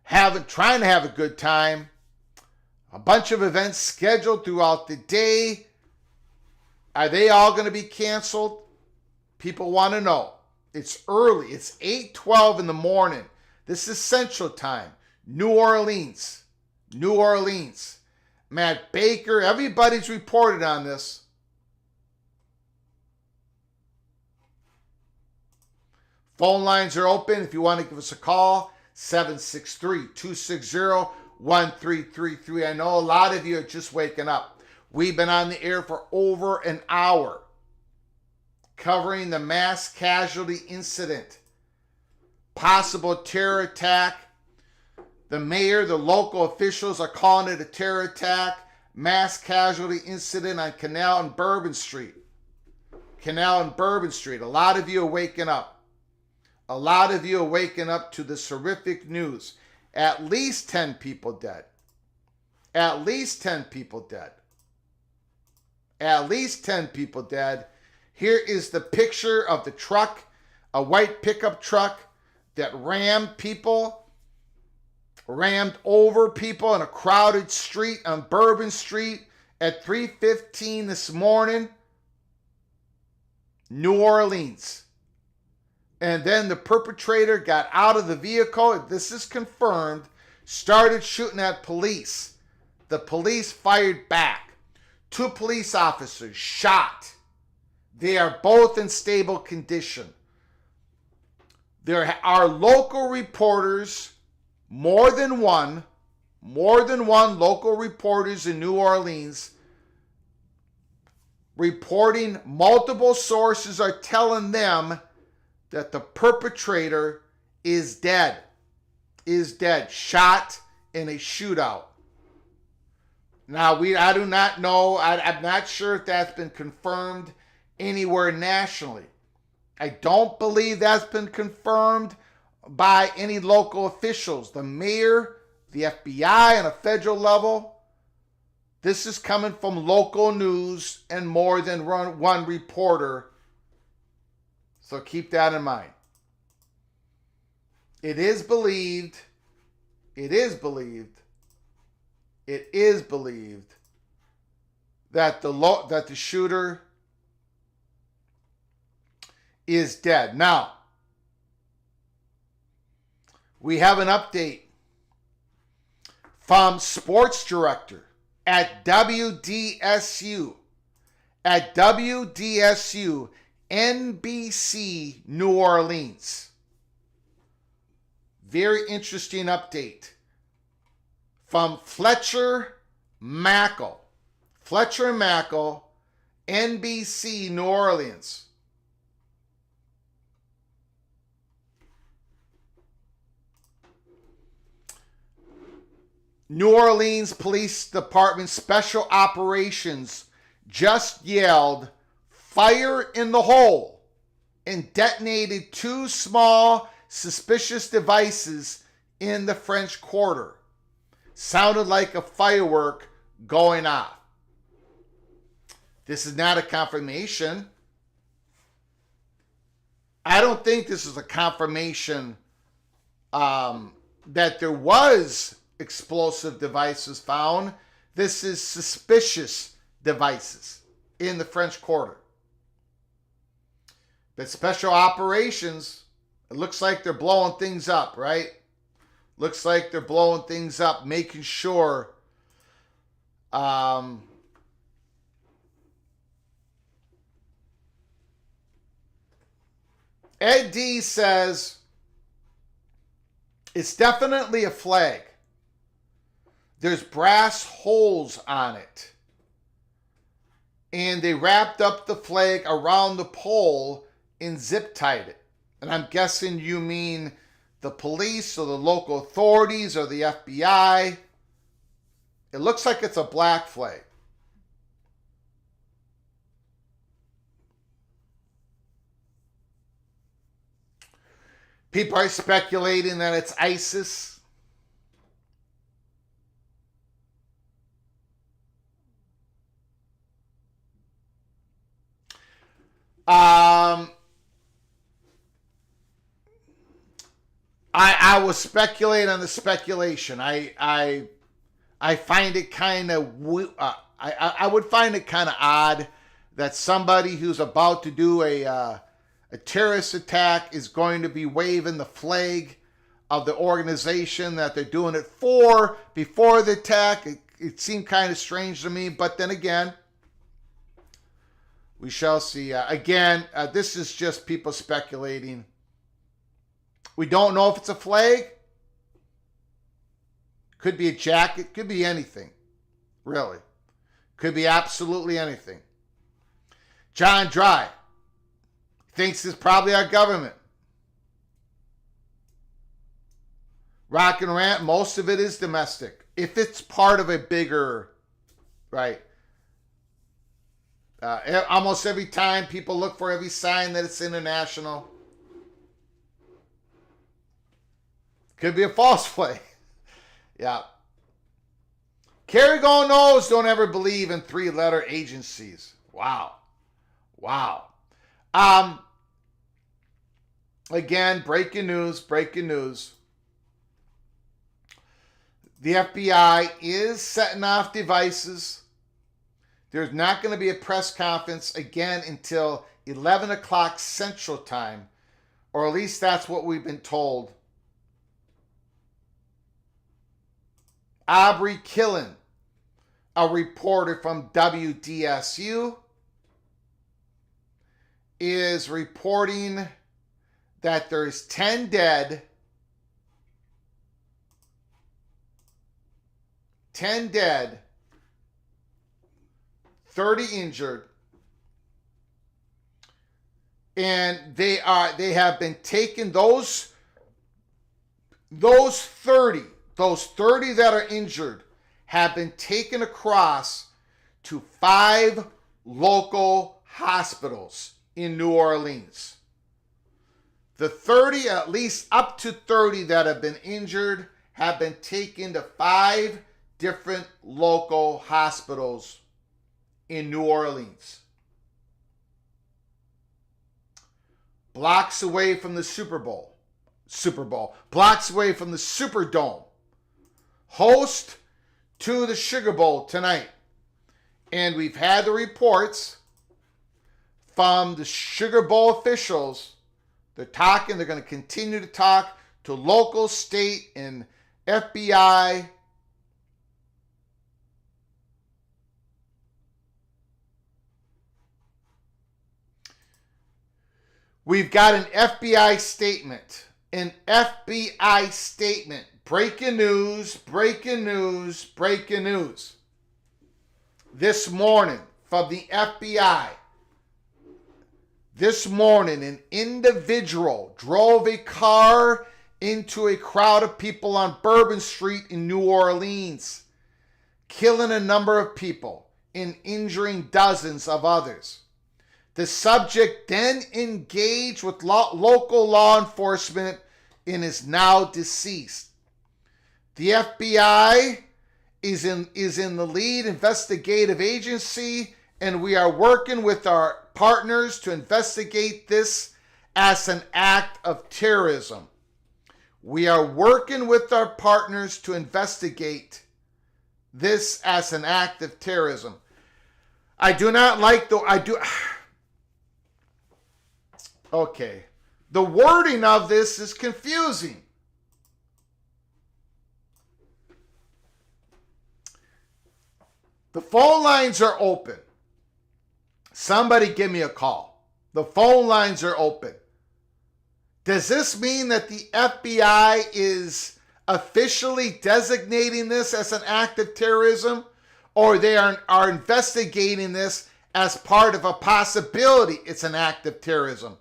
trying to have a good time. A bunch of events scheduled throughout the day. Are they all going to be canceled? People want to know. It's early. It's 8:12 in the morning. This is Central Time. New Orleans. New Orleans. Matt Baker, everybody's reported on this. Phone lines are open if you want to give us a call. 763-260-1333. I know a lot of you are just waking up. We've been on the air for over an hour covering the mass casualty incident, possible terror attack. The mayor, the local officials are calling it a terror attack, mass casualty incident on Canal and Bourbon Street. Canal and Bourbon Street. A lot of you are waking up. A lot of you are waking up to this horrific news. At least 10 people dead. At least 10 people dead. At least 10 people dead. Here is the picture of the truck, a white pickup truck that rammed over people in a crowded street on Bourbon Street at 3:15 this morning, New Orleans. And then the perpetrator got out of the vehicle, this is confirmed, started shooting at police. The police fired back. 2 police officers shot. They are both in stable condition. There are local reporters, more than one local reporters in New Orleans reporting. Multiple sources are telling them that the perpetrator is dead, shot in a shootout. Now, I do not know, I'm not sure if that's been confirmed anywhere nationally. I don't believe that's been confirmed by any local officials. The mayor, the FBI on a federal level. This is coming from local news and more than one reporter. So keep that in mind. It is believed that the shooter is dead. Now, we have an update from sports director at WDSU. At WDSU, NBC New Orleans. Very interesting update from Fletcher Mackel. Fletcher Mackel, NBC New Orleans. New Orleans Police Department Special Operations just yelled, "Fire in the hole," and detonated 2 small suspicious devices in the French Quarter. Sounded like a firework going off. This is not a confirmation. I don't think this is a confirmation that there was explosive devices found. This is suspicious devices in the French Quarter. But special operations, it looks like they're blowing things up, right? Looks like they're blowing things up, making sure Ed D says it's definitely a flag. There's brass holes on it. And they wrapped up the flag around the pole and zip tied it. And I'm guessing you mean the police or the local authorities or the FBI. It looks like it's a black flag. People are speculating that it's ISIS. I will speculate on the speculation. I find it kind of I would find it kind of odd that somebody who's about to do a terrorist attack is going to be waving the flag of the organization that they're doing it for before the attack. It seemed kind of strange to me, but then again, we shall see. This is just people speculating. We don't know if it's a flag. Could be a jacket. Could be anything. Really. Could be absolutely anything. John Dry thinks it's probably our government. Rock and Rant, most of it is domestic. If it's part of a bigger, right? Almost every time people look for every sign that it's international. Could be a false flag. Yeah. Kerrigan knows don't ever believe in three-letter agencies. Wow. Again, breaking news. The FBI is setting off devices. There's not going to be a press conference again until 11 o'clock Central Time, or at least that's what we've been told. Aubrey Killen, a reporter from WDSU, is reporting that there's 10 dead, 30 injured, and they have been taken, those 30 that are injured have been taken across to 5 local hospitals in New Orleans. The 30, at least up to 30 that have been injured, have been taken to 5 different local hospitals in New Orleans. Blocks away from the Super Bowl. Blocks away from the Superdome. Host to the Sugar Bowl tonight. And we've had the reports from the Sugar Bowl officials. They're talking, they're going to continue to talk to local, state, and FBI. We've got an FBI statement. Breaking news. This morning from the FBI. This morning, an individual drove a car into a crowd of people on Bourbon Street in New Orleans, killing a number of people and injuring dozens of others. The subject then engaged with local law enforcement and is now deceased. The FBI is in the lead investigative agency, and we are working with our partners to investigate this as an act of terrorism. We are working with our partners to investigate this as an act of terrorism. I do not like Okay. The wording of this is confusing. The phone lines are open. Somebody give me a call. The phone lines are open. Does this mean that the FBI is officially designating this as an act of terrorism, or they are investigating this as part of a possibility it's an act of terrorism?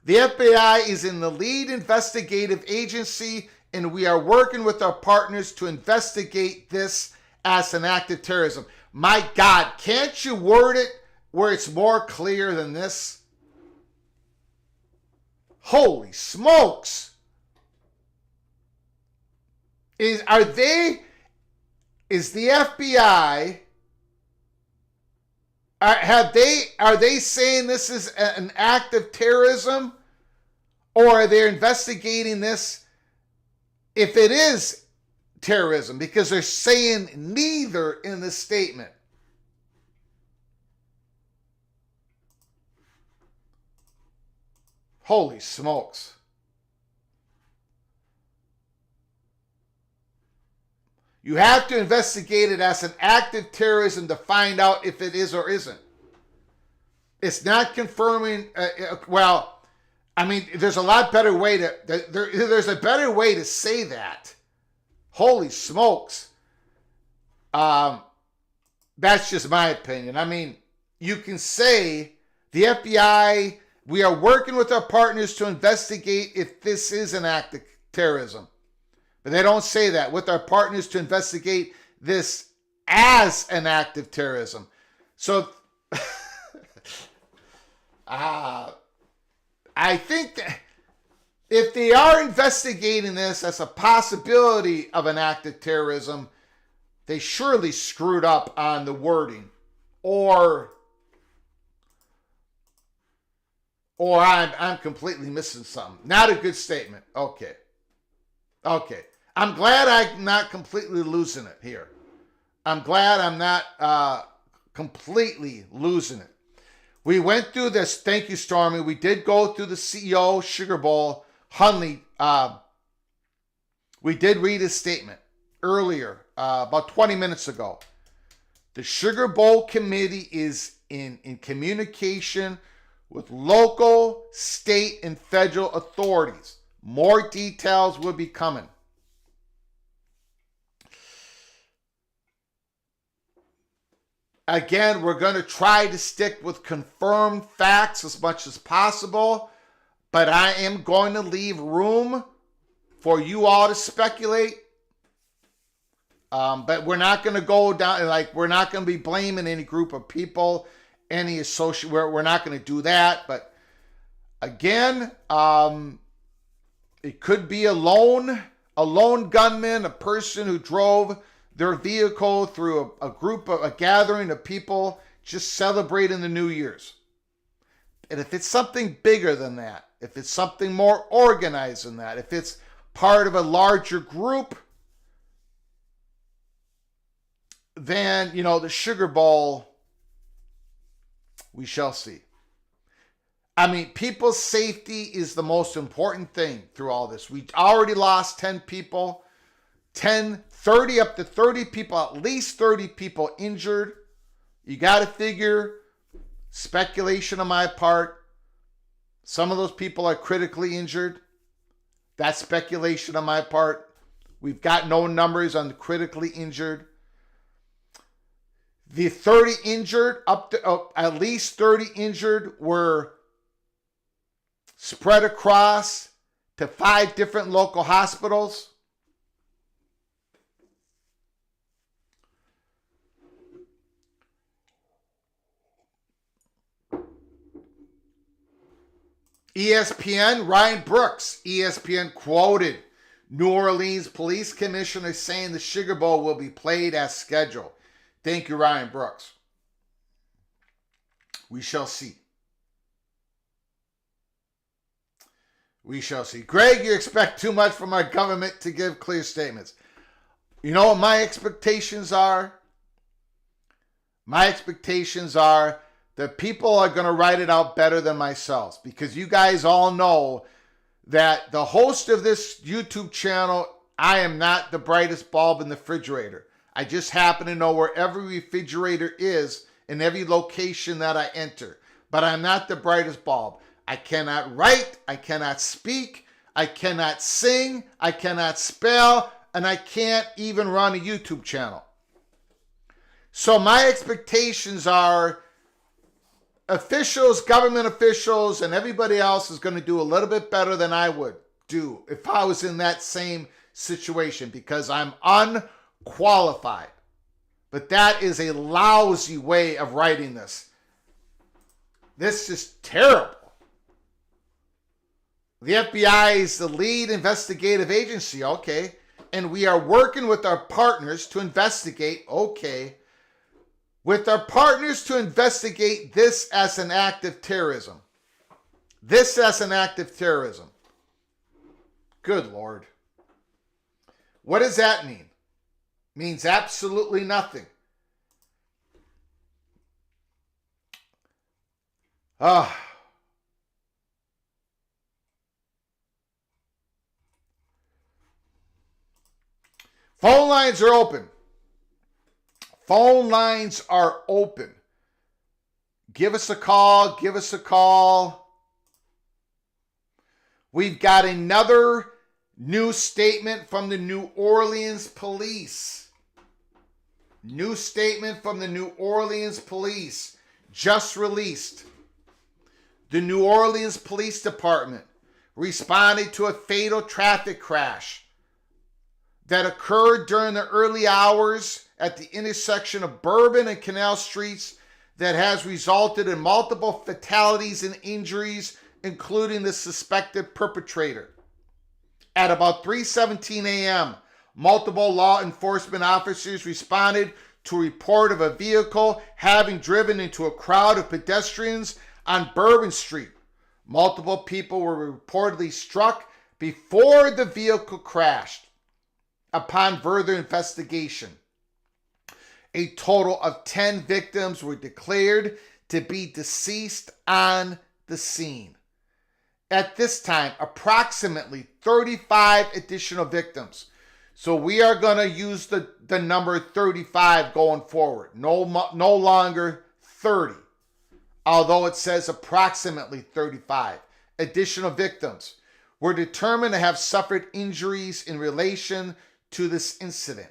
The FBI is in the lead investigative agency, and we are working with our partners to investigate this as an act of terrorism. My God, can't you word it where it's more clear than this? Holy smokes! Is the FBI, are they saying this is an act of terrorism? Or they're investigating this if it is terrorism, because they're saying neither in the statement. Holy smokes. You have to investigate it as an act of terrorism to find out if it is or isn't. It's not confirming, there's a lot better way there's a better way to say that. Holy smokes. That's just my opinion. I mean, you can say the FBI, we are working with our partners to investigate if this is an act of terrorism. But they don't say that. With our partners to investigate this as an act of terrorism. So, I think that if they are investigating this as a possibility of an act of terrorism, they surely screwed up on the wording. Or I'm completely missing something. Not a good statement. Okay. I'm glad I'm not completely losing it here. I'm glad I'm not completely losing it. We went through this. Thank you, Stormy. We did go through the CEO, Sugar Bowl, Hunley. We did read his statement earlier, about 20 minutes ago. The Sugar Bowl committee is in communication with local, state, and federal authorities. More details will be coming. Again, we're going to try to stick with confirmed facts as much as possible, but I am going to leave room for you all to speculate. But we're not going to go down, we're not going to be blaming any group of people, any associate, we're not going to do that. But again, it could be a lone gunman, a person who drove their vehicle through a gathering of people just celebrating the New Year's. And if it's something bigger than that, if it's something more organized than that, if it's part of a larger group, then, the Sugar Bowl, we shall see. I mean, people's safety is the most important thing through all this. We already lost 10 people, 10, 30, up to 30 people, at least 30 people injured. You got to figure, speculation on my part, some of those people are critically injured. That's speculation on my part. We've got no numbers on the critically injured. The 30 injured, up to at least 30 injured, were spread across to 5 different local hospitals. ESPN, Ryan Brooks, ESPN quoted New Orleans Police Commissioner saying the Sugar Bowl will be played as scheduled. Thank you, Ryan Brooks. We shall see. We shall see. Greg, you expect too much from our government to give clear statements. You know what my expectations are? My expectations are that people are going to write it out better than myself, because you guys all know that the host of this YouTube channel, I am not the brightest bulb in the refrigerator. I just happen to know where every refrigerator is in every location that I enter. But I'm not the brightest bulb. I cannot write, I cannot speak, I cannot sing, I cannot spell, and I can't even run a YouTube channel. So my expectations are officials, government officials, and everybody else is going to do a little bit better than I would do if I was in that same situation, because I'm unqualified. But that is a lousy way of writing this. This is terrible. The FBI is the lead investigative agency, okay, and we are working with our partners to investigate, okay, with our partners to investigate this as an act of terrorism. This as an act of terrorism. Good Lord. What does that mean? Means absolutely nothing. Ah. Phone lines are open. Phone lines are open. Give us a call. Give us a call. We've got another new statement from the New Orleans police. New statement from the New Orleans police just released. The New Orleans Police Department responded to a fatal traffic crash that occurred during the early hours at the intersection of Bourbon and Canal streets that has resulted in multiple fatalities and injuries, including the suspected perpetrator. At about 3:17 a.m., multiple law enforcement officers responded to a report of a vehicle having driven into a crowd of pedestrians on Bourbon Street. Multiple people were reportedly struck before the vehicle crashed. Upon further investigation, a total of 10 victims were declared to be deceased on the scene. At this time, approximately 35 additional victims. So we are going to use the number 35 going forward. No longer 30. Although it says approximately 35 additional victims were determined to have suffered injuries in relation to this incident.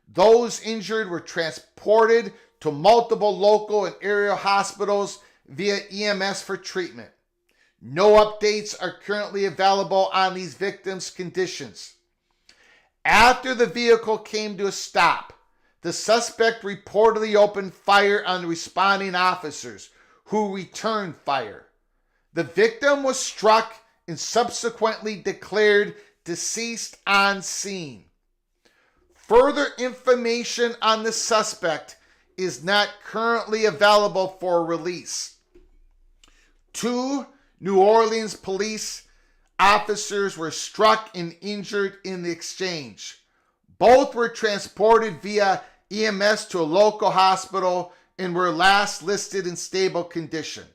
Those injured were transported to multiple local and area hospitals via EMS for treatment. No updates are currently available on these victims' conditions. After the vehicle came to a stop, the suspect reportedly opened fire on the responding officers, who returned fire. The victim was struck and subsequently declared deceased on scene. Further information on the suspect is not currently available for release. 2 New Orleans police officers were struck and injured in the exchange. Both were transported via EMS to a local hospital and were last listed in stable condition.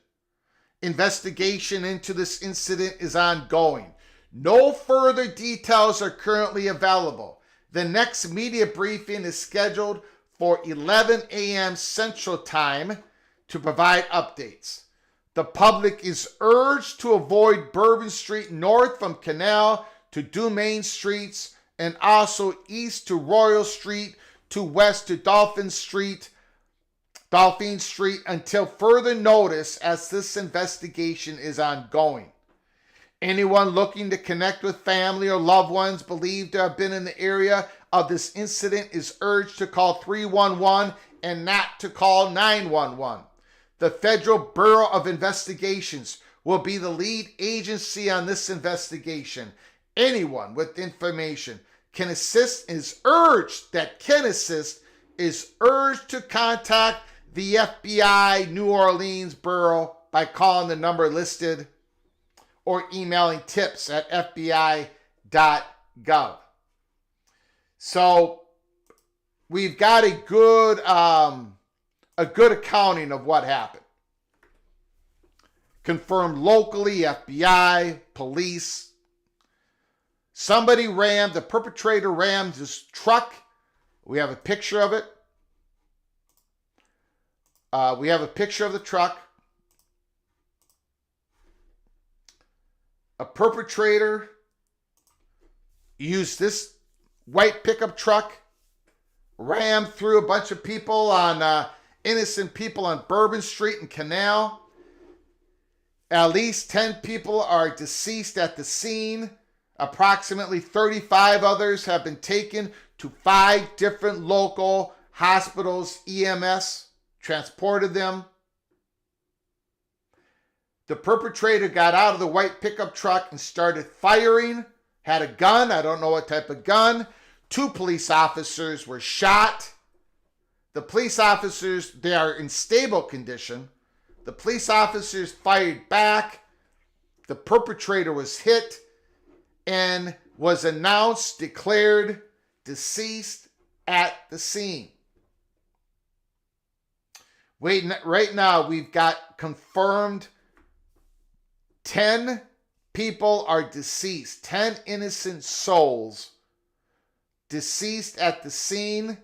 Investigation into this incident is ongoing. No further details are currently available. The next media briefing is scheduled for 11 a.m. Central Time to provide updates. The public is urged to avoid Bourbon Street north from Canal to Dumaine Streets and also east to Royal Street to west to Dauphine Street until further notice, as this investigation is ongoing. Anyone looking to connect with family or loved ones believed to have been in the area of this incident is urged to call 311 and not to call 911. The Federal Bureau of Investigations will be the lead agency on this investigation. Anyone with information can assist is urged to contact the FBI New Orleans Bureau by calling the number listed or emailing tips@fbi.gov. So we've got a good accounting of what happened. Confirmed locally, FBI, police. The perpetrator rammed his truck. We have a picture of it. We have a picture of the truck. A perpetrator used this white pickup truck, rammed through a bunch of people innocent people on Bourbon Street and Canal. At least 10 people are deceased at the scene. Approximately 35 others have been taken to 5 different local hospitals. EMS transported them. The perpetrator got out of the white pickup truck and started firing. Had a gun. I don't know what type of gun. 2 police officers were shot. The police officers, they are in stable condition. The police officers fired back. The perpetrator was hit. And was announced, declared deceased at the scene. Right now, we've got confirmed 10 people are deceased. 10 innocent souls deceased at the scene.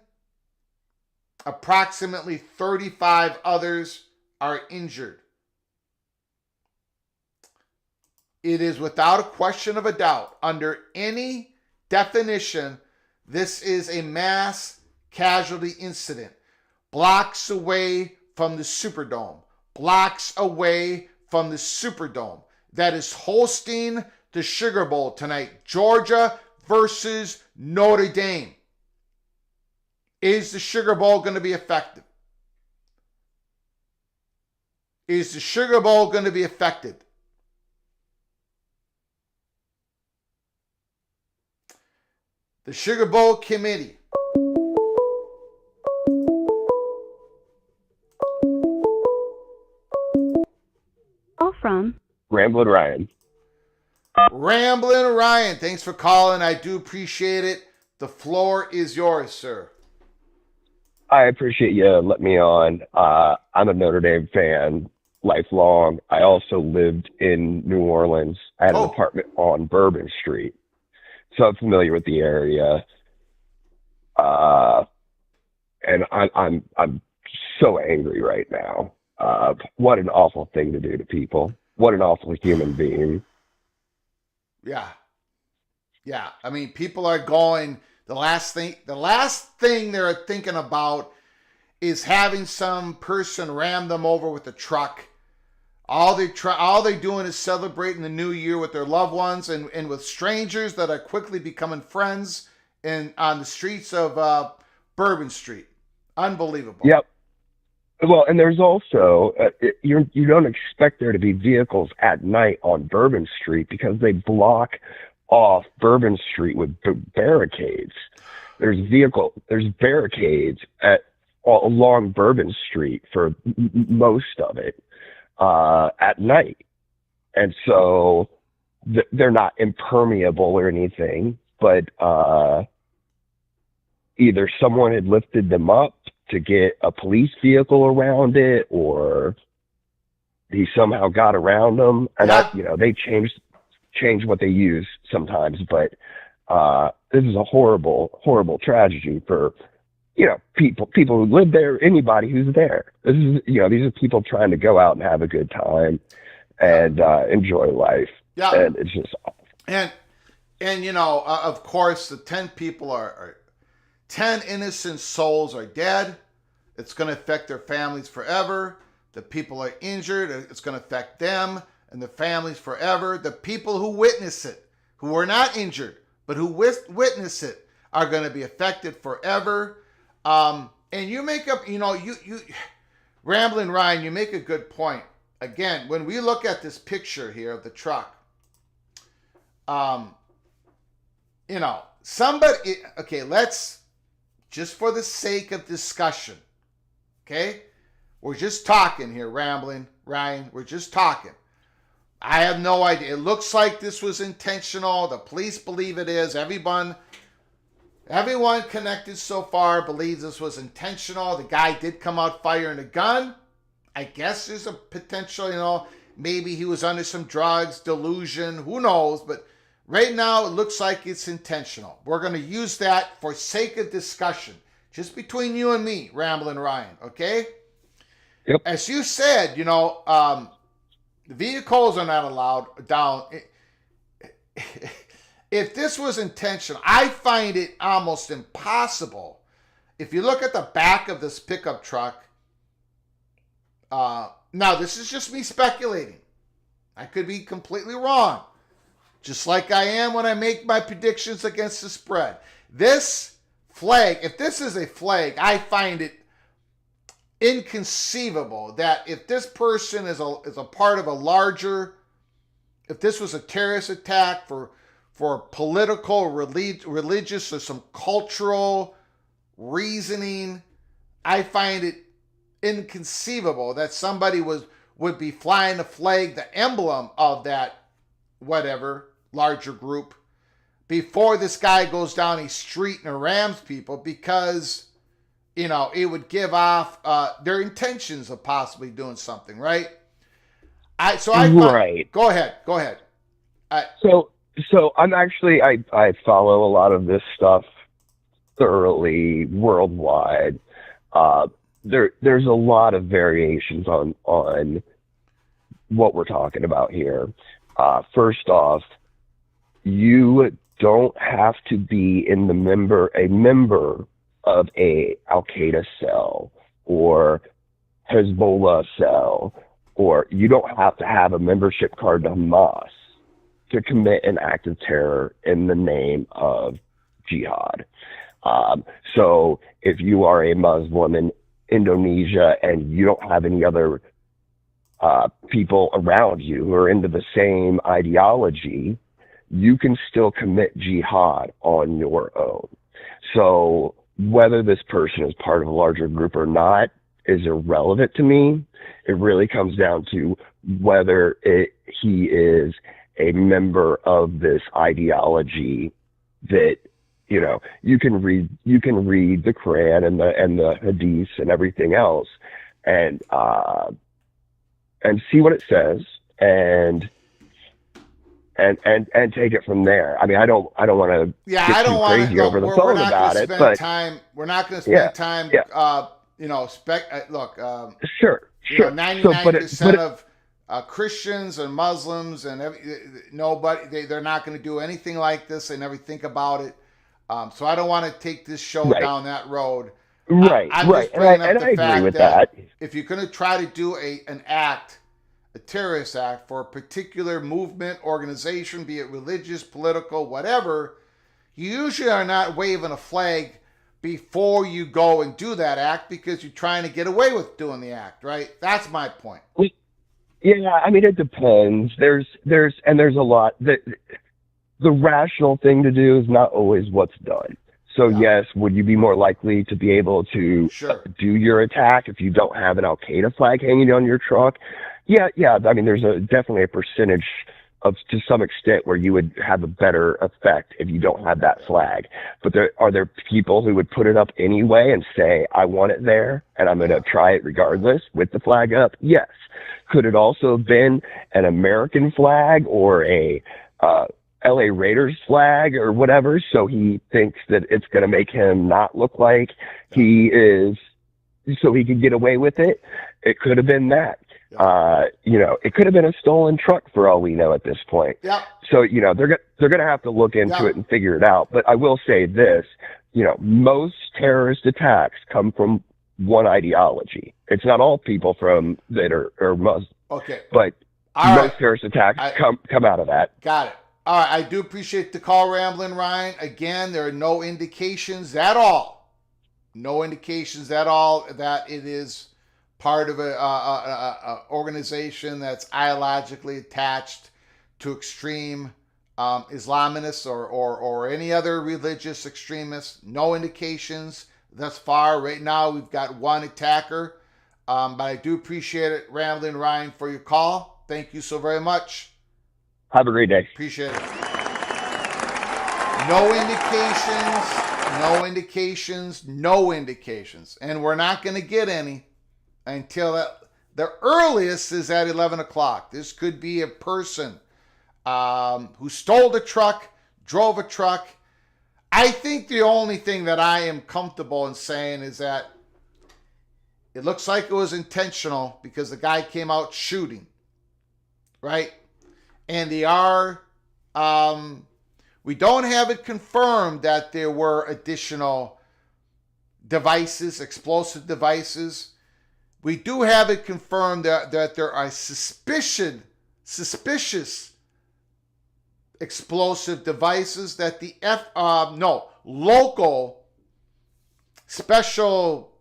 Approximately 35 others are injured. It is without a question of a doubt, under any definition, this is a mass casualty incident. Blocks away from the Superdome. Blocks away from the Superdome that is hosting the Sugar Bowl tonight. Georgia versus Notre Dame. Is the Sugar Bowl going to be effective? Is the Sugar Bowl going to be affected? The Sugar Bowl Committee. Call from Ramblin' Ryan. Ramblin' Ryan, thanks for calling. I do appreciate it. The floor is yours, sir. I appreciate you letting me on. I'm a Notre Dame fan, lifelong. I also lived in New Orleans. I had an apartment on Bourbon Street, so I'm familiar with the area. And I'm so angry right now. What an awful thing to do to people. What an awful human being. Yeah. I mean, people are going. The last thing they're thinking about is having some person ram them over with a truck. All they're doing is celebrating the new year with their loved ones and with strangers that are quickly becoming friends on the streets of Bourbon Street. Unbelievable. Yep. Well, and there's also, you don't expect there to be vehicles at night on Bourbon Street because they block off Bourbon Street with barricades. There's barricades along Bourbon Street for most of it at night. And so they're not impermeable or anything, but either someone had lifted them up to get a police vehicle around it, or he somehow got around them. And they change what they use sometimes, but this is a horrible, horrible tragedy for, people who live there, anybody who's there. This is, these are people trying to go out and have a good time and enjoy life. Yeah. And it's just awful. And of course, the 10 people are 10 innocent souls are dead. It's going to affect their families forever. The people are injured. It's going to affect them and the families forever. The people who witness it, who are not injured, but who witness it, are going to be affected forever. And you make up, you Ramblin' Ryan, you make a good point. Again, when we look at this picture here of the truck, somebody, okay, let's, just for the sake of discussion, okay? We're just talking here, Ramblin' Ryan. We're just talking. I have no idea. It looks like this was intentional. The police believe it is. Everyone connected so far believes this was intentional. The guy did come out firing a gun. I guess there's a potential, maybe he was under some drugs, delusion, who knows, but right now, it looks like it's intentional. We're going to use that for sake of discussion, just between you and me, Ramblin' Ryan, okay? Yep. As you said, the vehicles are not allowed down. If this was intentional, I find it almost impossible. If you look at the back of this pickup truck, now this is just me speculating. I could be completely wrong. Just like I am when I make my predictions against the spread. This flag, if this is a flag, I find it inconceivable that if this person is a part of a larger, if this was a terrorist attack for political, religious, or some cultural reasoning, I find it inconceivable that somebody would be flying a flag, the emblem of that whatever larger group. before this guy goes down a street and rams people, because, you know, it would give off their intentions of possibly doing something, right? Right. Go ahead. So I'm actually, I follow a lot of this stuff thoroughly worldwide. There's a lot of variations on what we're talking about here. First off, you don't have to be a member of a Al Qaeda cell or Hezbollah cell, or you don't have to have a membership card to Hamas to commit an act of terror in the name of jihad. So if you are a Muslim in Indonesia and you don't have any other people around you who are into the same ideology, you can still commit jihad on your own. So whether this person is part of a larger group or not is irrelevant to me. It really comes down to whether he is a member of this ideology that, you know, you can read the Quran and the Hadiths and everything else and see what it says and take it from there. I mean, I don't want to get too crazy over the phone about it, but we're not going to spend time. You know, sure. 99% of Christians and Muslims and nobody, they're not going to do anything like this. They never think about it. So I don't want to take this show down that road. Right. I'm just bringing up the I fact agree with that that. if you're going to try to do a terrorist act for a particular movement, organization, be it religious, political, whatever, you usually are not waving a flag before you go and do that act because you're trying to get away with doing the act, right? That's my point. Yeah, I mean, it depends. There's a lot. The rational thing to do is not always what's done. So yes, would you be more likely to be able to do your attack if you don't have an Al Qaeda flag hanging on your truck? Yeah. I mean, there's definitely a percentage to some extent where you would have a better effect if you don't have that flag. But are there people who would put it up anyway and say, I want it there and I'm going to try it regardless with the flag up? Yes. Could it also have been an American flag or a LA Raiders flag or whatever? So he thinks that it's going to make him not look like he is, so he could get away with it. It could have been that. You know, it could have been a stolen truck for all we know at this point. So, you know, they're going to have to look into it and figure it out. But I will say this, you know, most terrorist attacks come from one ideology. It's not all people that are Muslim. Okay. But most terrorist attacks come out of that. Got it. All right. I do appreciate the call, Ramblin' Ryan. Again, there are no indications at all that it is part of a organization that's ideologically attached to extreme Islamists or any other religious extremists. No indications thus far. Right now, we've got one attacker. But I do appreciate it, Ramblin' Ryan, for your call. Thank you so very much. Have a great day. Appreciate it. No indications. And we're not going to get any until the earliest is at 11 o'clock. This could be a person who stole the truck, drove a truck. I think the only thing that I am comfortable in saying is that it looks like it was intentional because the guy came out shooting, right? And we don't have it confirmed that there were additional devices, explosive devices. We do have it confirmed that there are suspicious explosive devices that the local special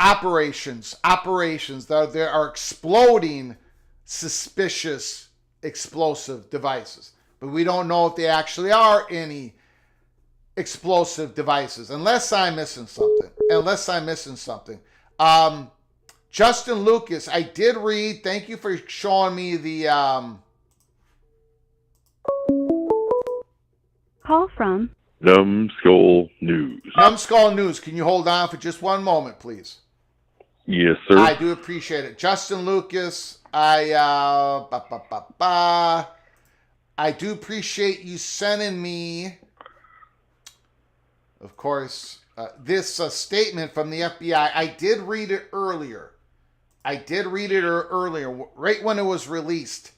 operations that there are exploding suspicious explosive devices, but we don't know if they actually are any explosive devices unless I'm missing something. Justin Lucas, I did read. Thank you for showing me the Call from Numbskull News. Numbskull News. Can you hold on for just one moment, please? Yes, sir. I do appreciate it. Justin Lucas, I do appreciate you sending me, of course, this statement from the FBI. I did read it earlier. Right when it was released.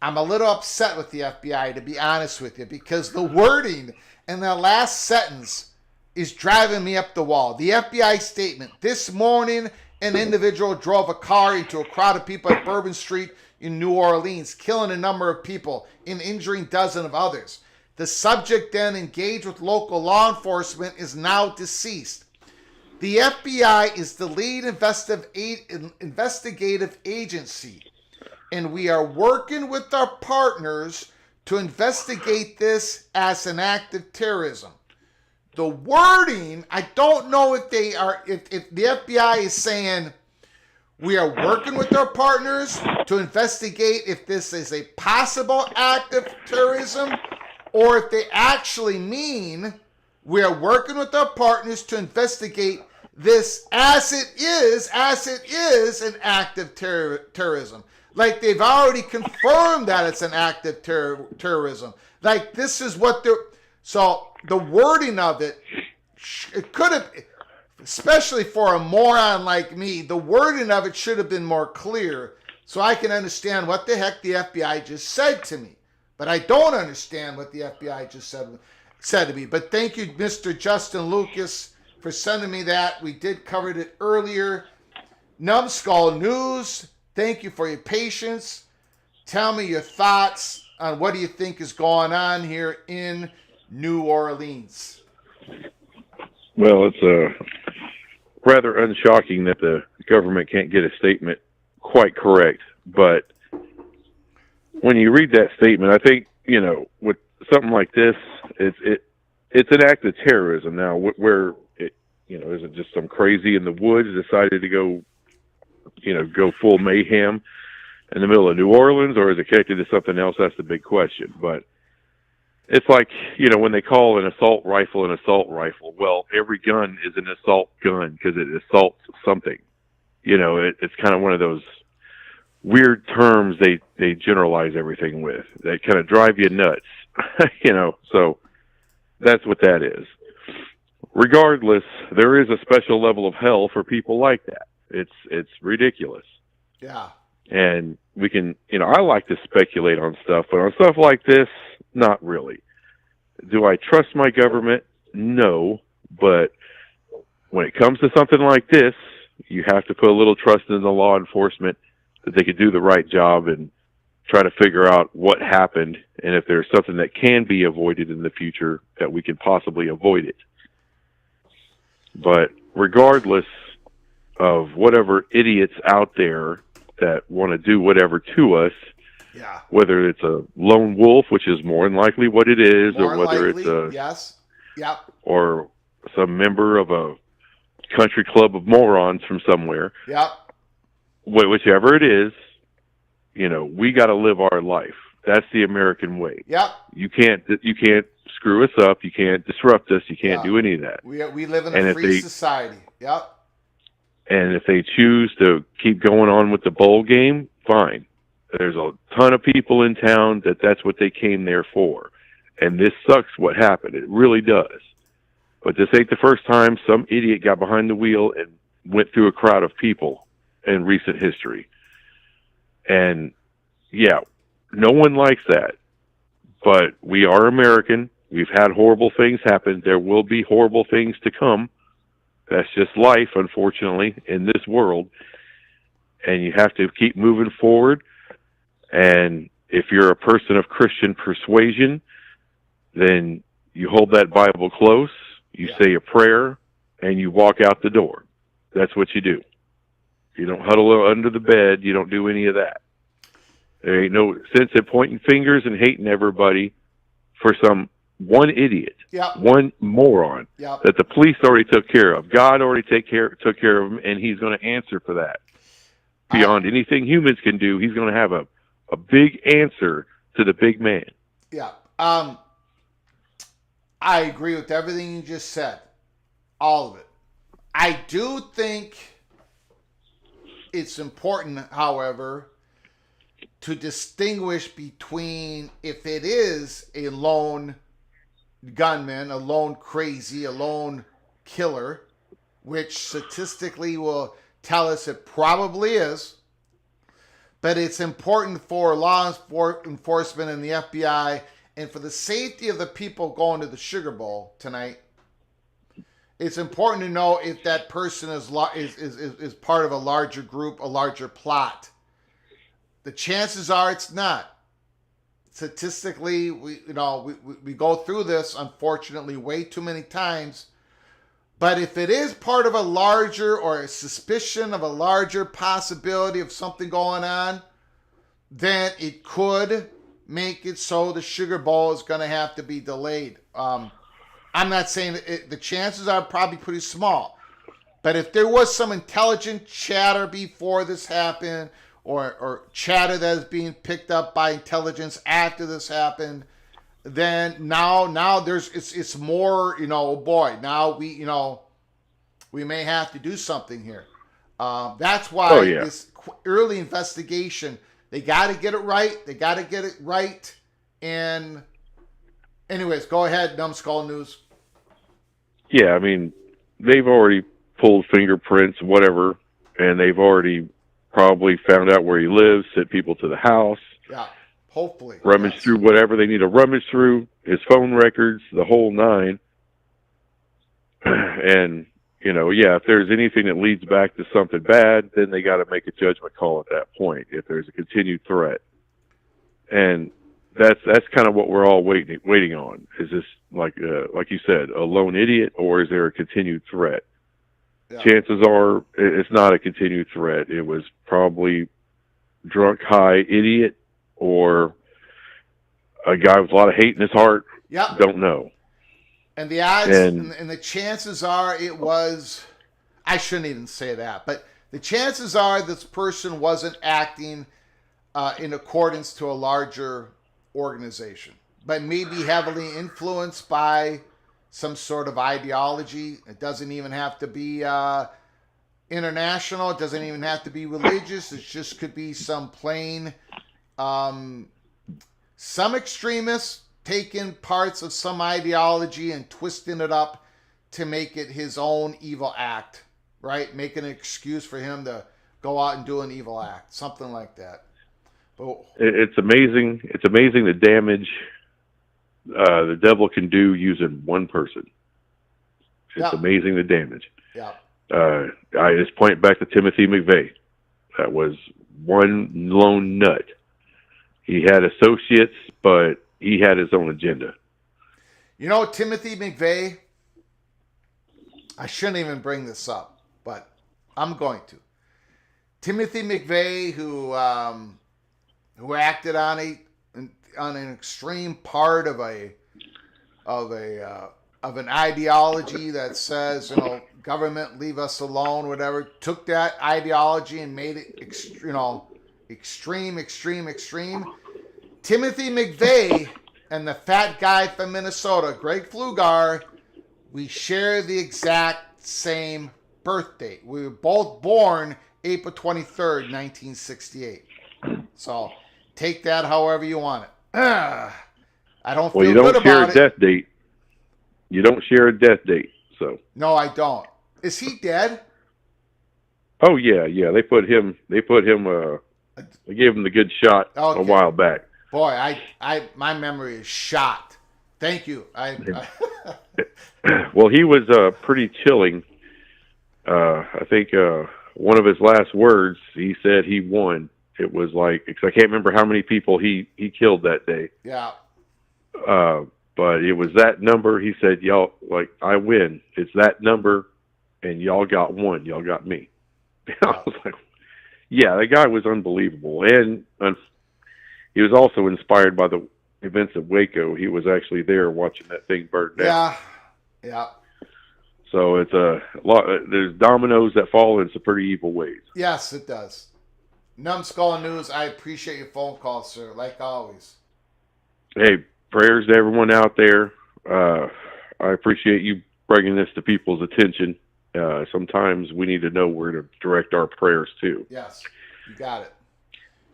I'm a little upset with the FBI, to be honest with you, because the wording in the last sentence is driving me up the wall. The FBI statement: this morning, an individual drove a car into a crowd of people at Bourbon Street in New Orleans, killing a number of people and injuring dozens of others. The subject then engaged with local law enforcement is now deceased. The FBI is the lead investigative agency, and we are working with our partners to investigate this as an act of terrorism. The wording, I don't know if they are, if the FBI is saying we are working with our partners to investigate if this is a possible act of terrorism, or if they actually mean we are working with our partners to investigate this as it is an act of terrorism. Like they've already confirmed that it's an act of terrorism. Like this is what they're... So the wording of it could have, especially for a moron like me, the wording of it should have been more clear so I can understand what the heck the FBI just said to me. But I don't understand what the FBI just said to me. But thank you, Mr. Justin Lucas, for sending me that. We did cover it earlier. Numbskull News, thank you for your patience. Tell me your thoughts on what do you think is going on here in New Orleans. Well, it's rather unshocking that the government can't get a statement quite correct. But when you read that statement, I think, you know, with something like this, it's an act of terrorism. Now, where it, you know, is it just some crazy in the woods decided to go full mayhem in the middle of New Orleans, or is it connected to something else? That's the big question. But it's like, you know, when they call an assault rifle an assault rifle, well, every gun is an assault gun because it assaults something. You know, it's kind of one of those weird terms they generalize everything with. They kind of drive you nuts, you know, so that's what that is. Regardless, there is a special level of hell for people like that. It's ridiculous. Yeah. And we can, you know, I like to speculate on stuff, but on stuff like this, not really. Do I trust my government? No. But when it comes to something like this, you have to put a little trust in the law enforcement that they could do the right job and try to figure out what happened, and if there's something that can be avoided in the future, that we can possibly avoid it. But regardless of whatever idiots out there that want to do whatever to us, yeah, whether it's a lone wolf, which is more than likely what it is, more or whether likely, it's yes, yep, or some member of a country club of morons from somewhere, yep, whichever it is, you know, we got to live our life. That's the American way. yep. You can't screw us up. You can't disrupt us. You can't do any of that. We live in a free society. Yep. And if they choose to keep going on with the bowl game, fine. There's a ton of people in town that's what they came there for. And this sucks what happened. It really does. But this ain't the first time some idiot got behind the wheel and went through a crowd of people in recent history. And, yeah, no one likes that. But we are American. We've had horrible things happen. There will be horrible things to come. That's just life, unfortunately, in this world. And you have to keep moving forward. And if you're a person of Christian persuasion, then you hold that Bible close, you say a prayer, and you walk out the door. That's what you do. You don't huddle under the bed. You don't do any of that. There ain't no sense in pointing fingers and hating everybody for some one idiot, one moron that the police already took care of. God already took care of him, and he's going to answer for that. beyond anything humans can do. He's going to have a big answer to the big man. Yeah. I agree with everything you just said. All of it. I do think it's important, however, to distinguish between if it is a lone gunman, a lone crazy, a lone killer, which statistically will tell us it probably is. But it's important for law enforcement and the FBI and for the safety of the people going to the Sugar Bowl tonight. It's important to know if that person is part of a larger group, a larger plot. The chances are it's not. Statistically, we go through this, unfortunately, way too many times. But if it is part of a larger or a suspicion of a larger possibility of something going on, then it could make it so the Sugar Bowl is going to have to be delayed. I'm not saying the chances are probably pretty small. But if there was some intelligent chatter before this happened, or chatter that is being picked up by intelligence after this happened, then now there's it's more, oh boy, now we may have to do something here. That's why this early investigation, they got to get it right. And anyways, go ahead, Numbskull News. Yeah, I mean, they've already pulled fingerprints, whatever, and they've already probably found out where he lives, sent people to the house. Yeah, hopefully. Rummage through whatever they need to rummage through, his phone records, the whole nine. And, if there's anything that leads back to something bad, then they got to make a judgment call at that point, if there's a continued threat. And that's kind of what we're all waiting on. Is this, like you said, a lone idiot, or is there a continued threat? Yeah. Chances are it's not a continued threat. It was probably drunk, high idiot, or a guy with a lot of hate in his heart. Yeah. Don't know. And the odds and the chances are it was, I shouldn't even say that, but the chances are this person wasn't acting in accordance to a larger organization, but maybe heavily influenced by some sort of ideology. It doesn't even have to be international. It doesn't even have to be religious. It just could be some plain, some extremists taking parts of some ideology and twisting it up to make it his own evil act, right? Making an excuse for him to go out and do an evil act, something like that. But it's amazing. It's amazing the damage the devil can do using one person. It's amazing the damage. Yeah. I just point back to Timothy McVeigh. That was one lone nut. He had associates, but he had his own agenda. Timothy McVeigh, I shouldn't even bring this up, but I'm going to. Timothy McVeigh, who acted on an extreme part of an ideology that says, government, leave us alone, whatever, took that ideology and made it extreme. Timothy McVeigh and the fat guy from Minnesota, Greg Flugar, we share the exact same birth date. We were both born April 23rd, 1968. So take that however you want it. I don't feel good about it. Well, you don't share a death date. You don't share a death date, so. No, I don't. Is he dead? Oh yeah. They put him. They gave him the good shot a while back. Boy, my memory is shot. Thank you. Well, he was pretty chilling. I think one of his last words, he said he won. It was like, cause I can't remember how many people he killed that day. Yeah. But it was that number. He said, y'all, I win. It's that number, and y'all got one. Y'all got me. I was like, yeah, that guy was unbelievable. And he was also inspired by the events of Waco. He was actually there watching that thing burn down. Yeah. So it's a lot. There's dominoes that fall in some pretty evil ways. Yes, it does. Numbskull News, I appreciate your phone call, sir, like always. Hey, prayers to everyone out there. I appreciate you bringing this to people's attention. Sometimes we need to know where to direct our prayers to. Yes, you got it.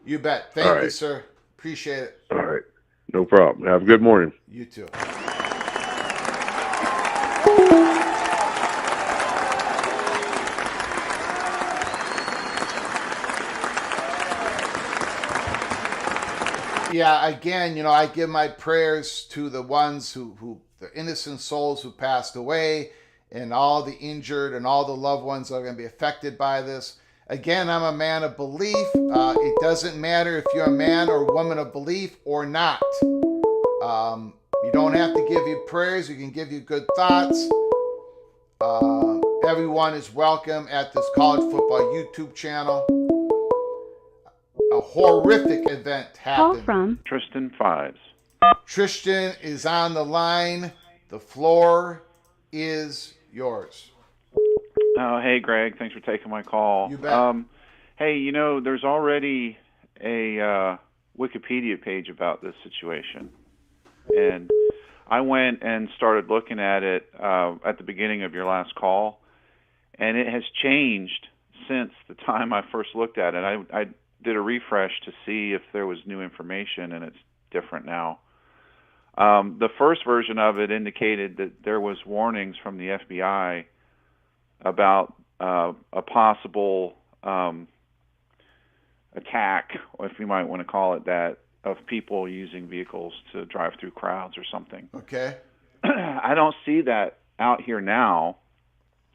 You bet. All Thank you, right. sir. Appreciate it. All right. No problem. Have a good morning. You too. Yeah, again, I give my prayers to the ones who the innocent souls who passed away, and all the injured and all the loved ones that are going to be affected by this. Again, I'm a man of belief. It doesn't matter if you're a man or woman of belief or not. You don't have to give you prayers. You can give you good thoughts. Everyone is welcome at this college football YouTube channel. A horrific event happened. Call from Tristan Fives. Tristan is on the line. The floor is yours. Oh, hey, Greg. Thanks for taking my call. You bet. Hey, there's already a Wikipedia page about this situation. And I went and started looking at it at the beginning of your last call. And it has changed since the time I first looked at it. I did a refresh to see if there was new information, and it's different now. The first version of it indicated that there was warnings from the FBI about a possible attack, or if you might want to call it that, of people using vehicles to drive through crowds or something. Okay. I don't see that out here now.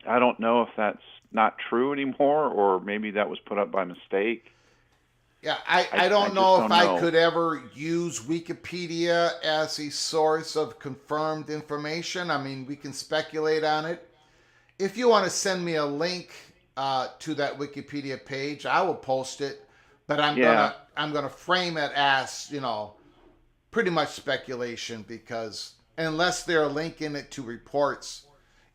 I don't know if that's not true anymore, or maybe that was put up by mistake. Yeah, I don't know if I could ever use Wikipedia as a source of confirmed information. I mean, we can speculate on it. If you want to send me a link to that Wikipedia page, I will post it. But I'm gonna frame it as, pretty much speculation, because unless they're linking it to reports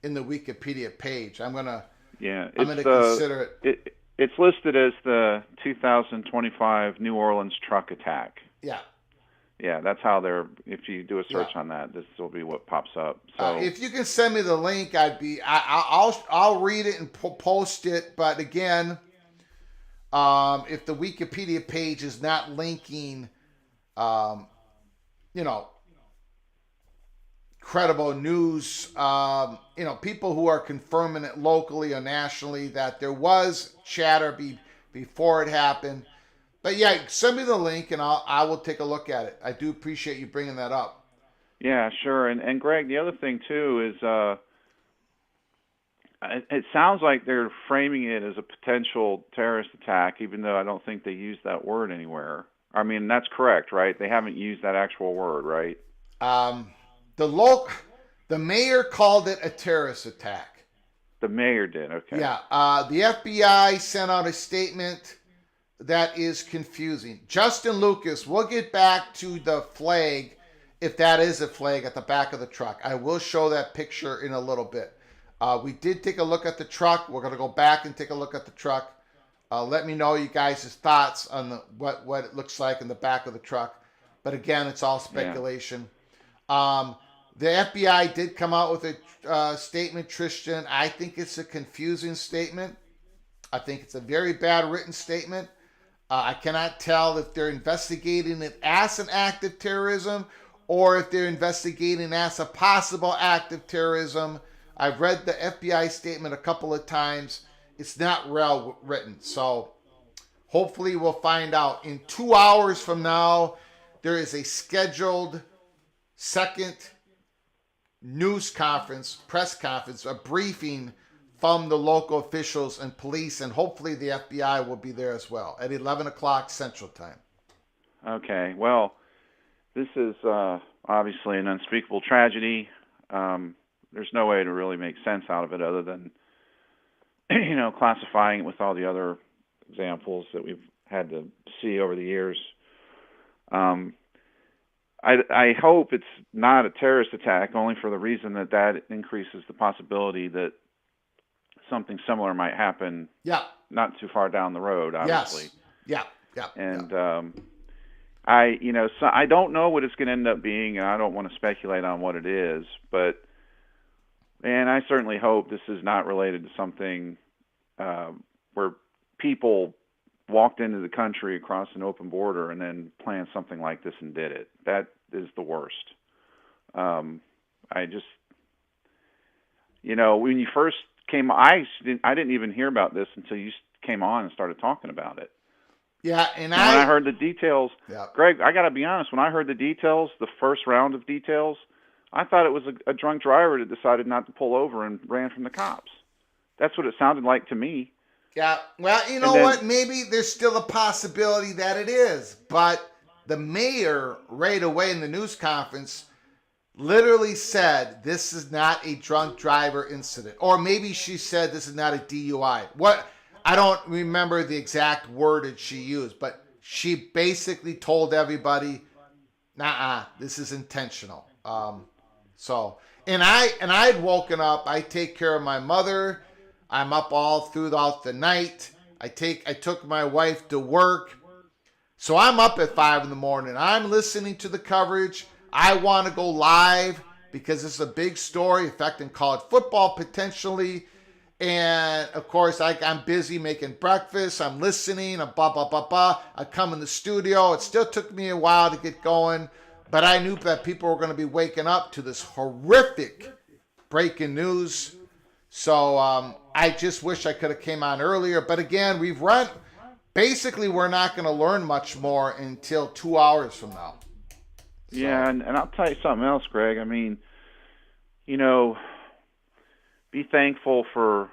in the Wikipedia page, I'm gonna consider it. It's listed as the 2025 New Orleans truck attack. Yeah. Yeah, that's how if you do a search on that, this will be what pops up. So if you can send me the link, I'll read it and post it. But again, if the Wikipedia page is not linking, credible news, people who are confirming it locally or nationally that there was chatter before it happened. But yeah, send me the link and I will take a look at it. I do appreciate you bringing that up. Yeah, sure. And Greg, the other thing too is it sounds like they're framing it as a potential terrorist attack, even though I don't think they use that word anywhere. I mean, that's correct, right? They haven't used that actual word, right? The mayor called it a terrorist attack. The mayor did, okay. Yeah, the FBI sent out a statement that is confusing. Justin Lucas, we'll get back to the flag, if that is a flag at the back of the truck. I will show that picture in a little bit. We did take a look at the truck. We're going to go back and take a look at the truck. Let me know you guys' thoughts on what it looks like in the back of the truck. But again, it's all speculation. Yeah. The FBI did come out with a statement, Tristan. I think it's a confusing statement. I think it's a very bad written statement. I cannot tell if they're investigating it as an act of terrorism or if they're investigating as a possible act of terrorism. I've read the FBI statement a couple of times. It's not well written. So hopefully we'll find out. In 2 hours from now, there is a scheduled second news conference, press conference, a briefing from the local officials and police, and hopefully the FBI will be there as well at 11 o'clock Central Time. Okay, well, this is obviously an unspeakable tragedy. There's no way to really make sense out of it other than, classifying it with all the other examples that we've had to see over the years. I hope it's not a terrorist attack, only for the reason that increases the possibility that something similar might happen. Yeah. Not too far down the road, obviously. Yeah, yeah. And so I don't know what it's going to end up being, and I don't want to speculate on what it is, but and I certainly hope this is not related to something where people walked into the country across an open border and then planned something like this and did it. That is the worst. I just, when you first came, I didn't even hear about this until you came on and started talking about it. Yeah, and when I heard the details, yeah. Greg, I got to be honest, when I heard the details, the first round of details, I thought it was a drunk driver that decided not to pull over and ran from the cops. That's what it sounded like to me. Yeah, well, you know what? Maybe there's still a possibility that it is. But the mayor, right away in the news conference, literally said this is not a drunk driver incident. Or maybe she said this is not a DUI. What? I don't remember the exact wordage she used, but she basically told everybody, nah, this is intentional. And I'd woken up. I take care of my mother. I'm up all throughout the night. I took my wife to work. So I'm up at 5 a.m. I'm listening to the coverage. I want to go live because this is a big story affecting college football potentially. And of course, I'm busy making breakfast. I'm listening. I'm blah, blah, blah, blah. I come in the studio. It still took me a while to get going. But I knew that people were going to be waking up to this horrific breaking news. So I just wish I could have came on earlier. But again, basically we're not going to learn much more until 2 hours from now. So. Yeah, and I'll tell you something else, Greg. I mean, be thankful for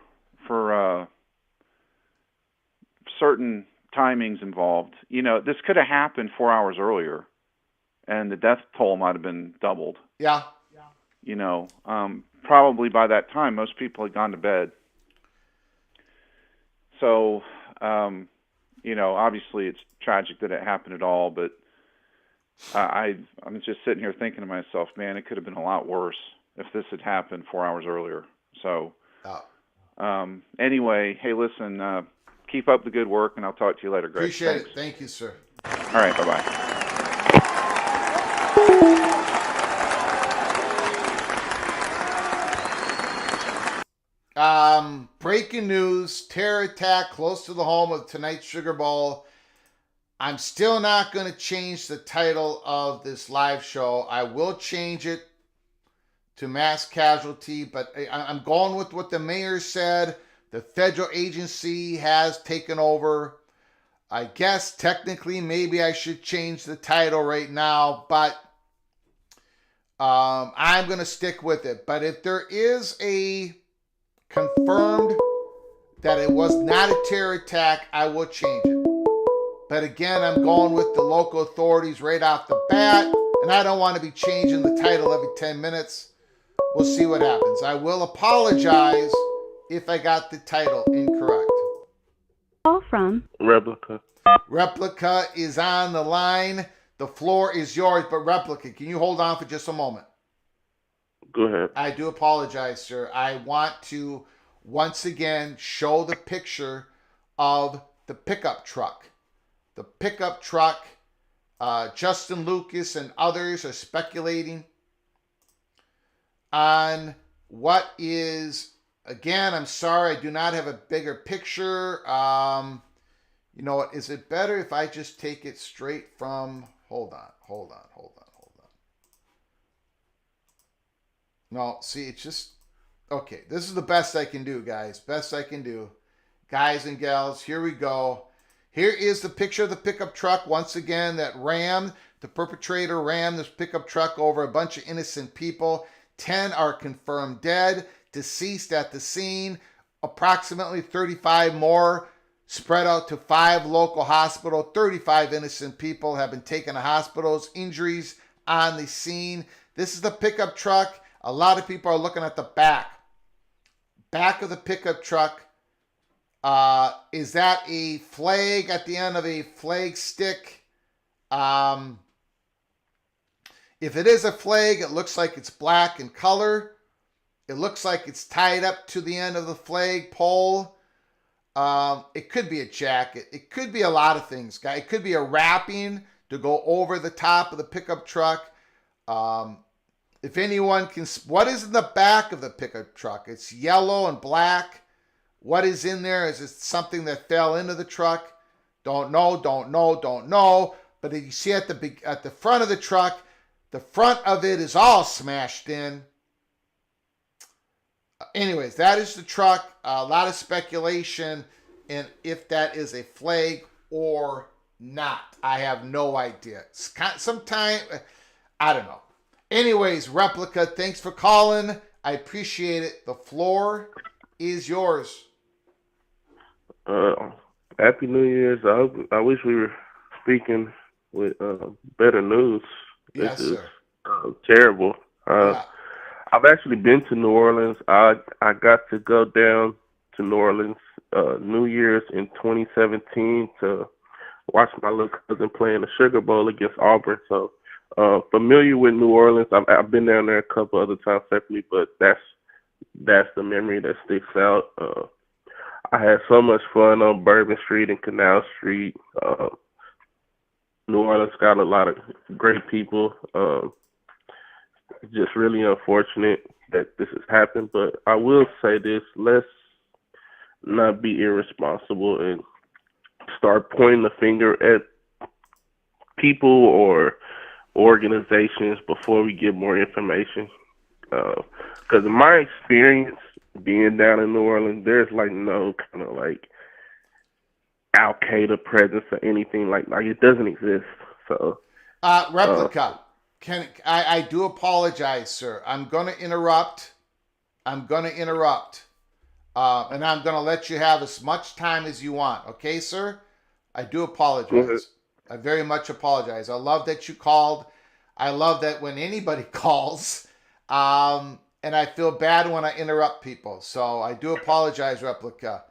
certain timings involved. This could have happened 4 hours earlier, and the death toll might have been doubled. Yeah. Probably by that time, most people had gone to bed. So, obviously it's tragic that it happened at all, but I'm just sitting here thinking to myself, man, it could have been a lot worse if this had happened 4 hours earlier. So, anyway, hey, listen, keep up the good work, and I'll talk to you later, Greg. Appreciate Thanks. it. Thank you, sir. All right, bye-bye. Breaking news, terror attack close to the home of tonight's Sugar Bowl. I'm still not going to change the title of this live show. I will change it to mass casualty, but I'm going with what the mayor said. The federal agency has taken over. I guess technically maybe I should change the title right now, but I'm going to stick with it. But if there is a confirmed that it was not a terror attack, I will change it. But again, I'm going with the local authorities right off the bat, and I don't want to be changing the title every 10 minutes. We'll see what happens. I will apologize if I got the title incorrect. Call from Replica. Replica is on the line. The floor is yours, but Replica, can you hold on for just a moment? Go ahead. I do apologize, sir. I want to once again show the picture of the pickup truck. The pickup truck, Justin Lucas and others are speculating on what is, again, I'm sorry, I do not have a bigger picture. You know what, is it better if I just take it straight from, hold on. No, see, it's just, okay, this is the best I can do, guys. Best I can do. Guys and gals, here we go. Here is the picture of the pickup truck, once again, that rammed, the perpetrator rammed this pickup truck over a bunch of innocent people. 10 are confirmed dead, deceased at the scene. Approximately 35 more spread out to 5 local hospitals. 35 innocent people have been taken to hospitals. Injuries on the scene. This is the pickup truck. A lot of people are looking at the back of the pickup truck. Is that a flag at the end of a flag stick? If it is a flag, it looks like it's black in color. It looks like it's tied up to the end of the flag pole. It could be a jacket. It could be a lot of things, guy. It could be a wrapping to go over the top of the pickup truck. If anyone can, what is in the back of the pickup truck? It's yellow and black. What is in there? Is it something that fell into the truck? Don't know. But you see at the front of the truck, the front of it is all smashed in. Anyways, that is the truck. A lot of speculation in if that is a flag or not. I have no idea. Sometime, I don't know. Anyways, Replica, thanks for calling. I appreciate it. The floor is yours. Happy New Year's. I wish we were speaking with better news. Yes, this is sir. terrible. Yeah. I've actually been to New Orleans. I got to go down to New Orleans New Year's in 2017 to watch my little cousin play in the Sugar Bowl against Auburn. So familiar with New Orleans. I've been down there a couple other times separately, but that's the memory that sticks out. I had so much fun on Bourbon Street and Canal Street. New Orleans got a lot of great people. Just really unfortunate that this has happened, but I will say this: let's not be irresponsible and start pointing the finger at people or organizations before we get more information. Because in my experience being down in New Orleans, there's like no kind of like Al Qaeda presence or anything like it doesn't exist. So Replica. I do apologize, sir. I'm going to interrupt. And I'm going to let you have as much time as you want. Okay, sir? I do apologize. I very much apologize. I love that you called. I love that when anybody calls. And I feel bad when I interrupt people. So I do apologize, Replica.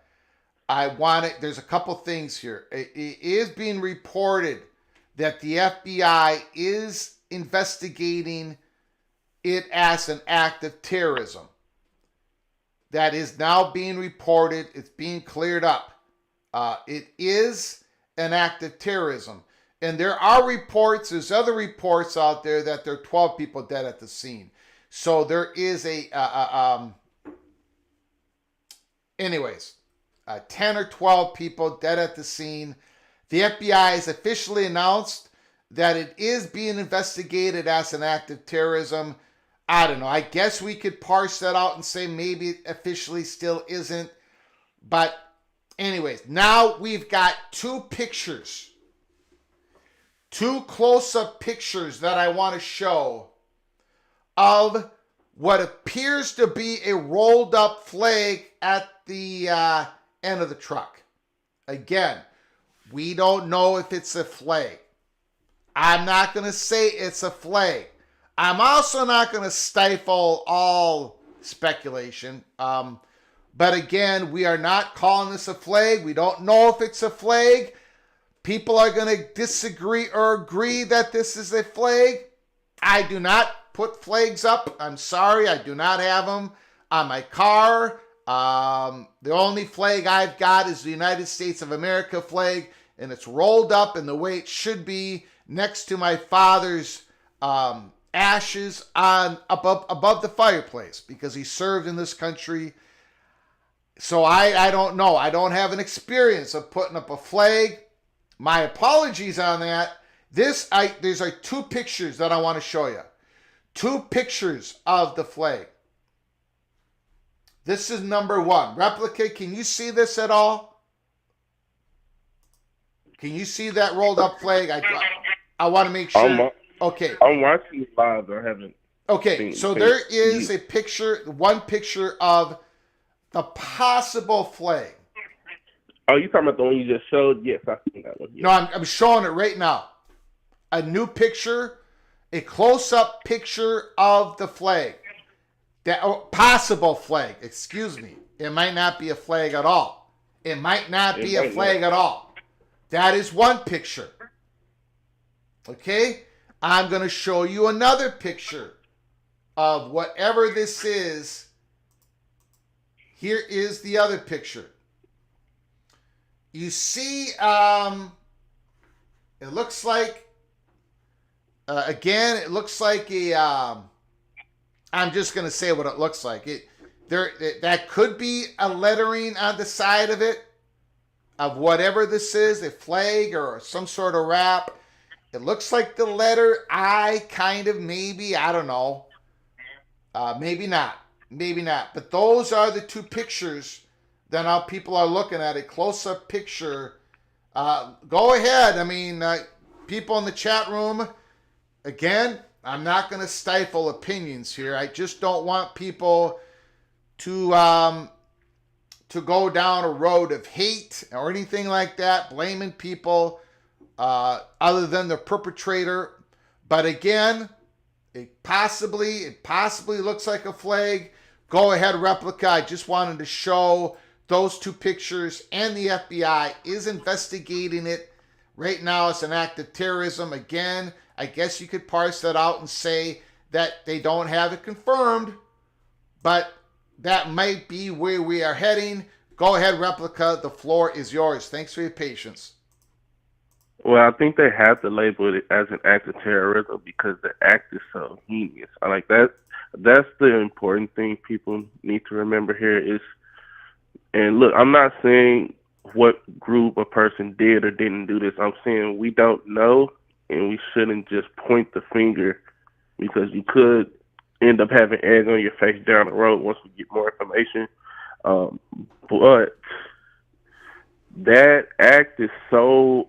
There's a couple things here. It is being reported that the FBI is investigating it as an act of terrorism. That is now being reported. It's being cleared up. It is an act of terrorism. And there are reports, there's other reports out there that there are 12 people dead at the scene. So there is 10 or 12 people dead at the scene. The FBI has officially announced that it is being investigated as an act of terrorism. I don't know. I guess we could parse that out and say maybe it officially still isn't. But anyways, now we've got two close-up pictures that I want to show of what appears to be a rolled up flag at the end of the truck. Again, we don't know if it's a flag. I'm not going to say it's a flag. I'm also not going to stifle all speculation. But again, we are not calling this a flag. We don't know if it's a flag. People are going to disagree or agree that this is a flag. I do not put flags up. I'm sorry. I do not have them on my car. The only flag I've got is the United States of America flag, and it's rolled up in the way it should be next to my father's ashes above the fireplace because he served in this country. So I don't know. I don't have an experience of putting up a flag. My apologies on that. These are two pictures that I want to show you. Two pictures of the flag. This is number one. Replica, can you see this at all? Can you see that rolled up flag? I want to make sure. Okay. I'm watching live. I haven't. Okay, so there is a picture, one picture of the possible flag. Oh, you talking about the one you just showed? Yes, I see that one. Yes. No, I'm showing it right now. A new picture, a close-up picture of the flag. That possible flag, excuse me. It might not be a flag at all. It might not be a flag at all. That is one picture. Okay? I'm going to show you another picture of whatever this is. Here is the other picture. you see, it looks like, again, it looks like I'm just going to say what it looks like. That could be a lettering on the side of it, of whatever this is, a flag or some sort of wrap. It looks like the letter I, kind of, maybe, I don't know. Maybe not. Maybe not. But those are the two pictures that now people are looking at. A close-up picture. Go ahead. I mean, people in the chat room, again, I'm not going to stifle opinions here. I just don't want people to go down a road of hate or anything like that, blaming people other than the perpetrator. But again, it possibly looks like a flag. Go ahead, Replica. I just wanted to show those two pictures, and the FBI is investigating it. Right now, it's an act of terrorism. Again, I guess you could parse that out and say that they don't have it confirmed, but that might be where we are heading. Go ahead, Replica. The floor is yours. Thanks for your patience. Well, I think they have to label it as an act of terrorism because the act is so heinous. I like that. That's the important thing people need to remember here is, and look, I'm not saying what group or person did or didn't do this. I'm saying we don't know, and we shouldn't just point the finger because you could end up having egg on your face down the road once we get more information. But that act is so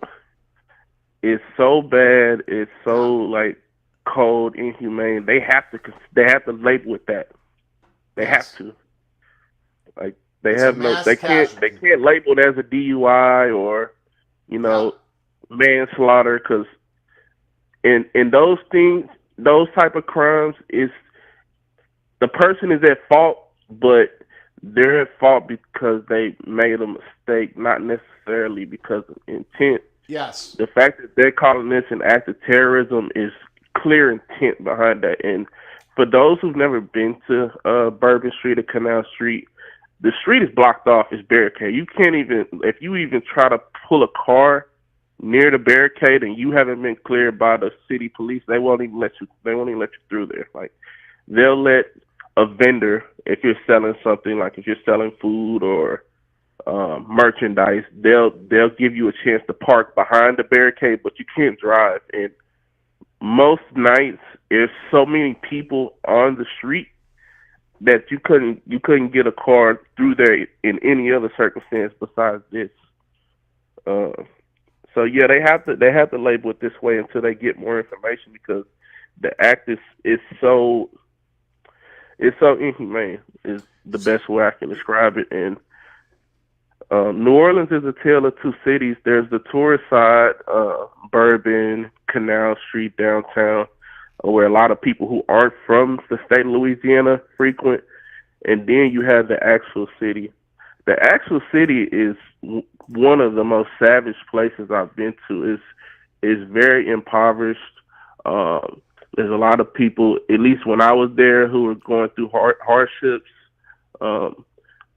bad. It's so like cold, inhumane. They have to label it that. They have to. Like they have no. They can't label it as a DUI or manslaughter because in those things, those type of crimes is the person is at fault, but they're at fault because they made a mistake, not necessarily because of intent. Yes. The fact that they're calling this an act of terrorism is clear intent behind that. And for those who've never been to Bourbon Street or Canal Street, the street is blocked off. It's barricade. You can't even, if you even try to pull a car near the barricade and you haven't been cleared by the city police, they won't even let you through there. Like they'll let a vendor, if you're selling something, like if you're selling food or merchandise, they'll give you a chance to park behind the barricade, but you can't drive. And most nights there's so many people on the street that you couldn't get a car through there in any other circumstance besides this. So yeah, they have to label it this way until they get more information because the act is so inhumane is the best way I can describe it. And New Orleans is a tale of two cities. There's the tourist side, Bourbon, Canal Street, downtown, where a lot of people who aren't from the state of Louisiana frequent. And then you have the actual city. The actual city is one of the most savage places I've been to. It's very impoverished. There's a lot of people, at least when I was there, who were going through hardships.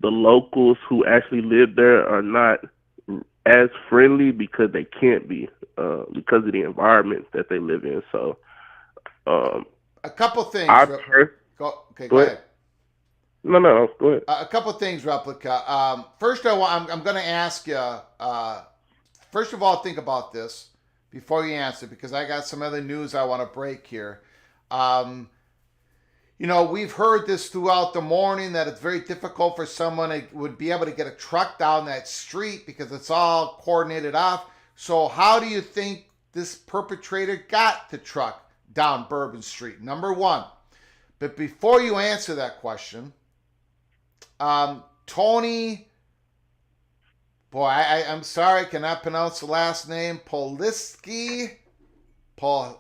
The locals who actually live there are not as friendly because they can't be because of the environment that they live in. So, a couple things. Go ahead. No, go ahead. A couple things, Replica. First, I'm going to ask you. First of all, think about this before you answer, because I got some other news I want to break here. We've heard this throughout the morning that it's very difficult for someone to would be able to get a truck down that street because it's all coordinated off. So how do you think this perpetrator got the truck down Bourbon Street? Number one. But before you answer that question, Tony, I'm sorry, I cannot pronounce the last name, Plohetsk, Plohetsk,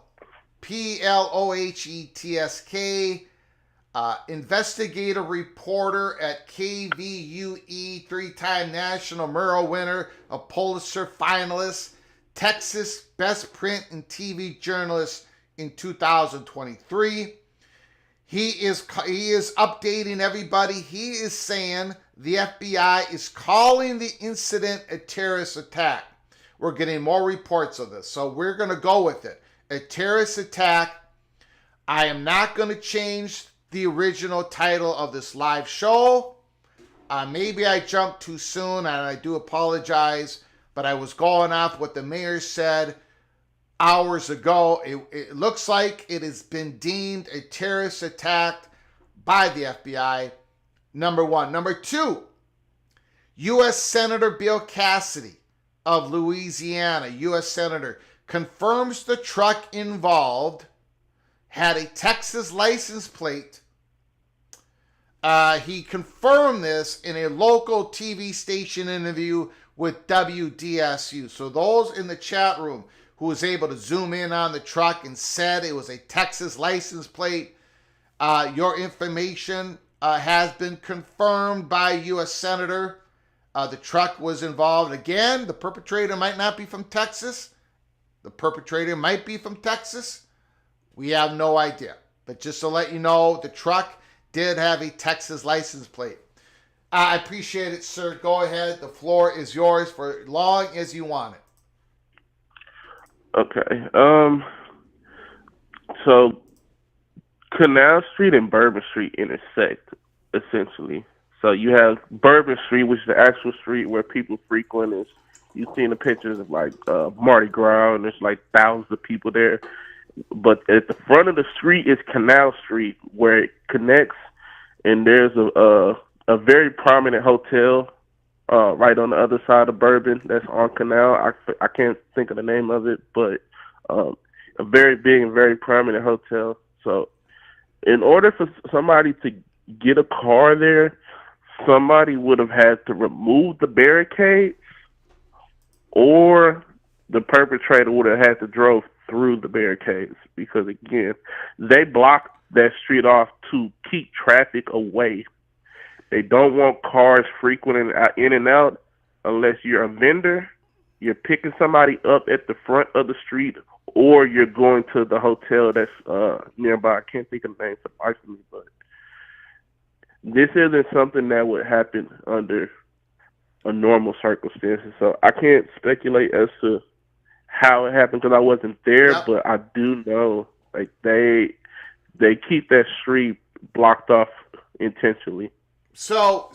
investigative reporter at KVUE, three-time National Murrow winner, a Pulitzer finalist, Texas Best Print and TV Journalist in 2023. He is updating everybody. He is saying the FBI is calling the incident a terrorist attack. We're getting more reports of this, so we're going to go with it. A terrorist attack. I am not going to change the original title of this live show. Maybe I jumped too soon, and I do apologize, but I was going off what the mayor said hours ago. It looks like it has been deemed a terrorist attack by the FBI, number one. Number two, U.S. Senator Bill Cassidy of Louisiana, U.S. Senator, confirms the truck involved had a Texas license plate. He confirmed this in a local TV station interview with WDSU. So those in the chat room who was able to zoom in on the truck and said it was a Texas license plate, your information has been confirmed by U.S. Senator. The truck was involved. Again, the perpetrator might not be from Texas. The perpetrator might be from Texas. We have no idea. But just to let you know, the truck did have a Texas license plate. I appreciate it, sir. Go ahead. The floor is yours for as long as you want it. Okay. So Canal Street and Bourbon Street intersect, essentially. So you have Bourbon Street, which is the actual street where people frequent. You've seen the pictures of like Mardi Gras, and there's like thousands of people there. But at the front of the street is Canal Street, where it connects, and there's a very prominent hotel right on the other side of Bourbon that's on Canal. I can't think of the name of it, but a very big and very prominent hotel. So in order for somebody to get a car there, somebody would have had to remove the barricades, or the perpetrator would have had to drove through the barricades, because again, they blocked that street off to keep traffic away. They don't want cars frequenting in and out unless you're a vendor, you're picking somebody up at the front of the street, or you're going to the hotel that's nearby. I can't think of the name for the life of me, but this isn't something that would happen under a normal circumstances. So I can't speculate as to how it happened because I wasn't there, Yep. but I do know like they keep that street blocked off intentionally. So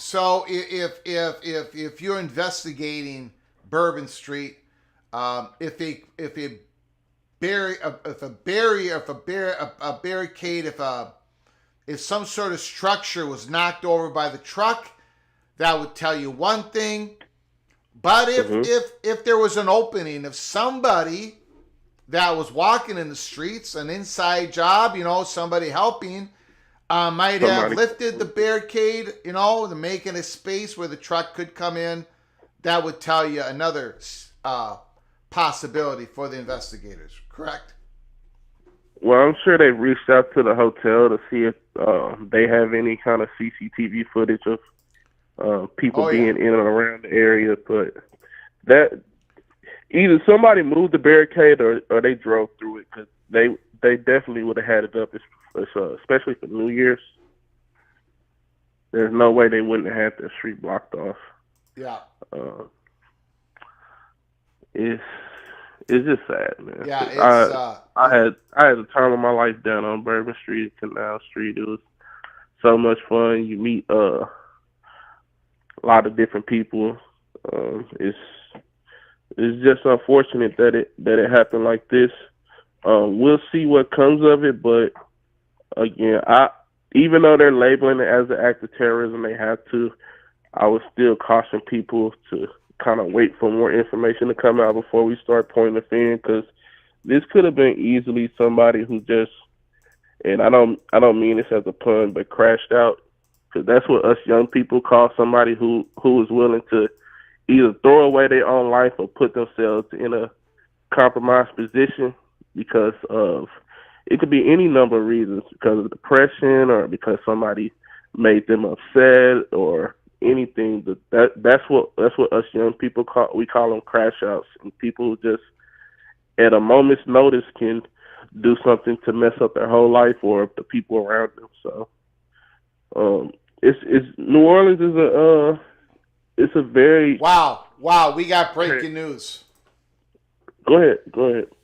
if you're investigating Bourbon Street, if a barricade, if some sort of structure was knocked over by the truck, that would tell you one thing. But if there was an opening, if somebody that was walking in the streets, an inside job, somebody helping, might have lifted the barricade, to make it a space where the truck could come in, that would tell you another possibility for the investigators, correct? Well, I'm sure they've reached out to the hotel to see if they have any kind of CCTV footage of people being in and around the area, but that either somebody moved the barricade or they drove through it, because they definitely would have had it up, especially for New Year's. There's no way they wouldn't have had the street blocked off. Yeah. It's just sad, man. Yeah, it's I had the time of my life down on Bourbon Street, Canal Street. It was so much fun. You meet a lot of different people. It's just unfortunate that it happened like this. We'll see what comes of it, but again, even though they're labeling it as an act of terrorism, they have to. I would still caution people to kind of wait for more information to come out before we start pointing the finger, because this could have been easily somebody who just, and I don't mean this as a pun, but crashed out, because that's what us young people call somebody who is willing to either throw away their own life or put themselves in a compromised position because of, it could be any number of reasons, because of depression or because somebody made them upset or anything. That's what us young people call them crash outs, and people who just at a moment's notice can do something to mess up their whole life or the people around them. So, it's New Orleans is it's a very wow. We got breaking news. Go ahead.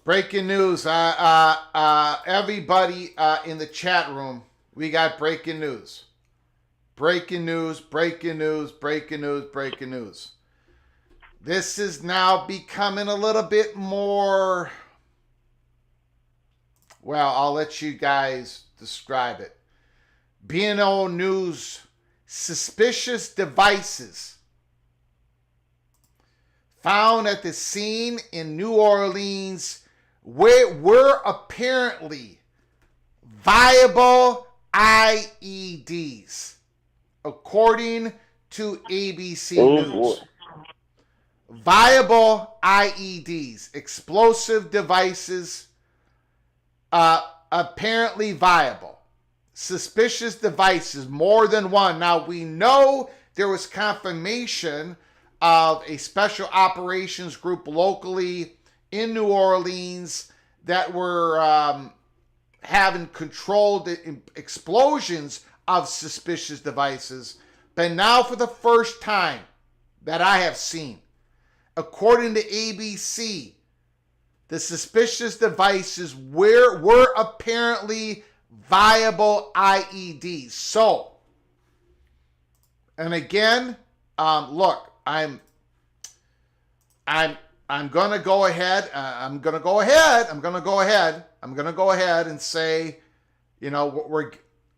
Breaking news. Everybody in the chat room, we got breaking news. Breaking news. This is now becoming a little bit more, well, I'll let you guys describe it. BNO News, suspicious devices found at the scene in New Orleans were apparently viable IEDs, according to ABC News. Boy. Viable IEDs, explosive devices, apparently viable. Suspicious devices, more than one. Now, we know there was confirmation of a special operations group locally in New Orleans that were having controlled explosions of suspicious devices. But now, for the first time that I have seen, according to ABC, the suspicious devices were apparently viable IEDs. So, and again, look, I'm gonna go ahead. I'm gonna go ahead and say, you know, we're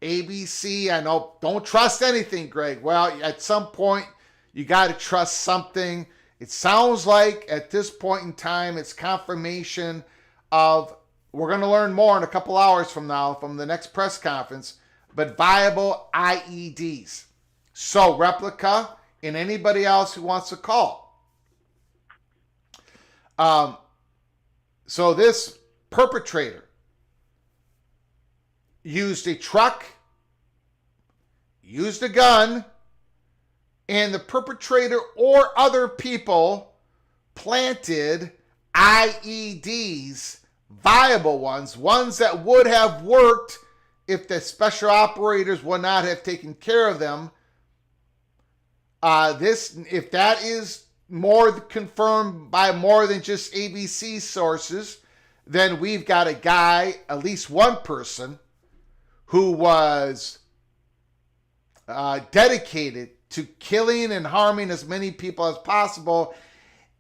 ABC. I know, don't trust anything, Greg. Well, at some point, you got to trust something. It sounds like at this point in time, it's confirmation of, we're going to learn more in a couple hours from now from the next press conference, but viable IEDs. So, Replica and anybody else who wants to call. So this perpetrator used a truck, used a gun, and the perpetrator or other people planted IEDs, viable ones that would have worked if the special operators would not have taken care of them. If that is more confirmed by more than just ABC sources, then we've got a guy, at least one person, who was dedicated to killing and harming as many people as possible.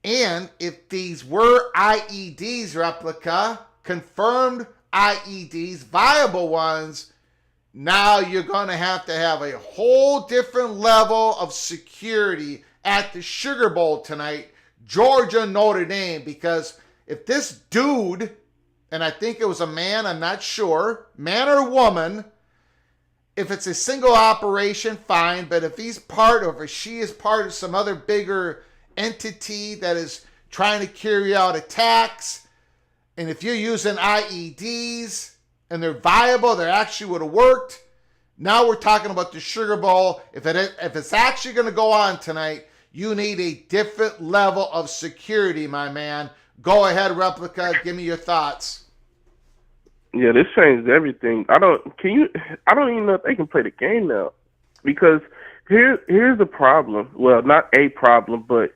And if these were IEDs, Replica, confirmed IEDs, viable ones, now you're going to have a whole different level of security at the Sugar Bowl tonight, Georgia, Notre Dame, because if this dude, and I think it was a man, I'm not sure, man or woman, if it's a single operation, fine, but if he's part of, or she is part of some other bigger entity that is trying to carry out attacks, and if you're using IEDs and they're viable, they actually would have worked, now we're talking about the Sugar Bowl. If it's actually going to go on tonight, you need a different level of security, my man. Go ahead, Replica. Give me your thoughts. Yeah, this changed everything. I don't even know if they can play the game now, because here's the problem. Well, not a problem, but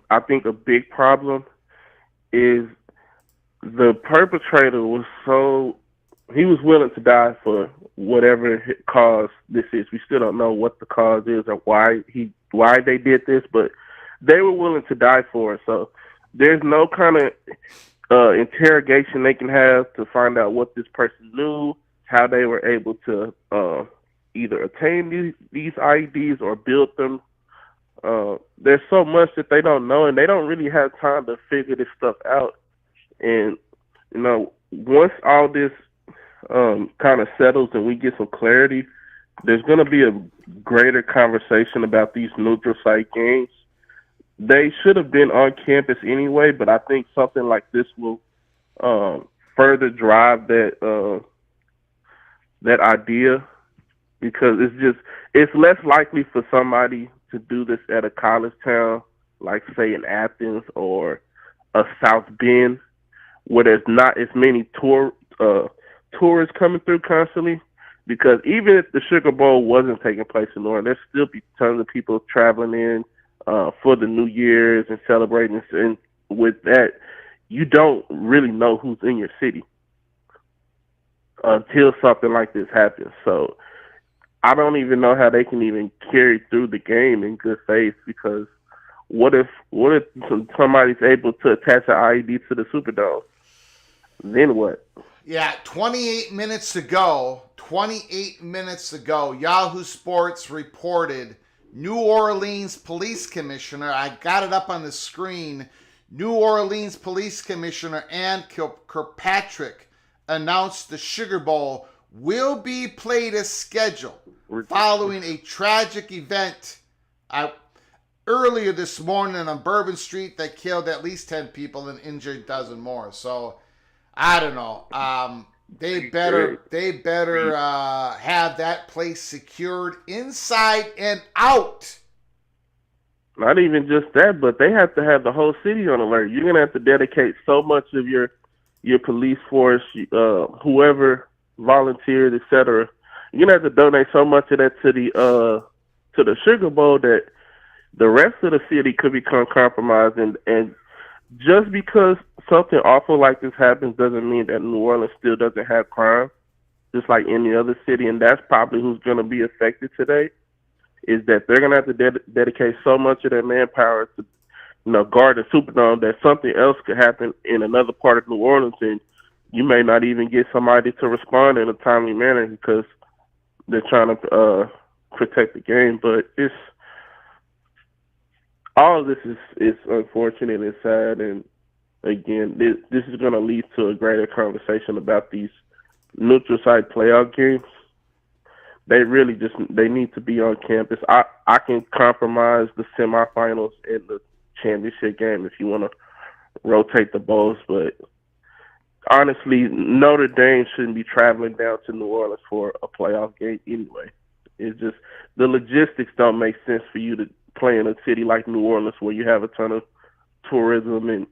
I think a big problem is the perpetrator he was willing to die for whatever cause this is. We still don't know what the cause is or why they did this, but they were willing to die for it. So there's no kind of interrogation they can have to find out what this person knew, how they were able to either attain these IEDs or build them. There's so much that they don't know, and they don't really have time to figure this stuff out. And, you know, once all this kind of settles and we get some clarity, there's going to be a greater conversation about these neutral site games. They should have been on campus anyway, but I think something like this will further drive that idea, because it's less likely for somebody to do this at a college town, like say in Athens or a South Bend, where there's not as many tourists coming through constantly. Because even if the Sugar Bowl wasn't taking place in New Orleans, there'd still be tons of people traveling in for the New Year's and celebrating. And with that, you don't really know who's in your city until something like this happens. So I don't even know how they can even carry through the game in good faith, because what if somebody's able to attach an IED to the Superdome? Then what? Yeah, 28 minutes ago, Yahoo Sports reported New Orleans Police Commissioner, I got it up on the screen, New Orleans Police Commissioner Ann Kirkpatrick announced the Sugar Bowl will be played as scheduled following a tragic event earlier this morning on Bourbon Street that killed at least 10 people and injured a dozen more. So, I don't know. They better have that place secured inside and out. Not even just that, but they have to have the whole city on alert. You're gonna have to dedicate so much of your police force, whoever volunteered, etc. You're gonna have to donate so much of that to the Sugar Bowl that the rest of the city could become compromised. And just because something awful like this happens doesn't mean that New Orleans still doesn't have crime, just like any other city. And that's probably who's going to be affected today, is that they're going to have to dedicate so much of their manpower to, guard the Superdome that something else could happen in another part of New Orleans, and you may not even get somebody to respond in a timely manner because they're trying to protect the game. But all of this is unfortunate and sad, and again, this is going to lead to a greater conversation about these neutral site playoff games. They really they need to be on campus. I can compromise the semifinals and the championship game if you want to rotate the bowls, but honestly, Notre Dame shouldn't be traveling down to New Orleans for a playoff game anyway. It's just the logistics don't make sense for you to play in a city like New Orleans where you have a ton of tourism, and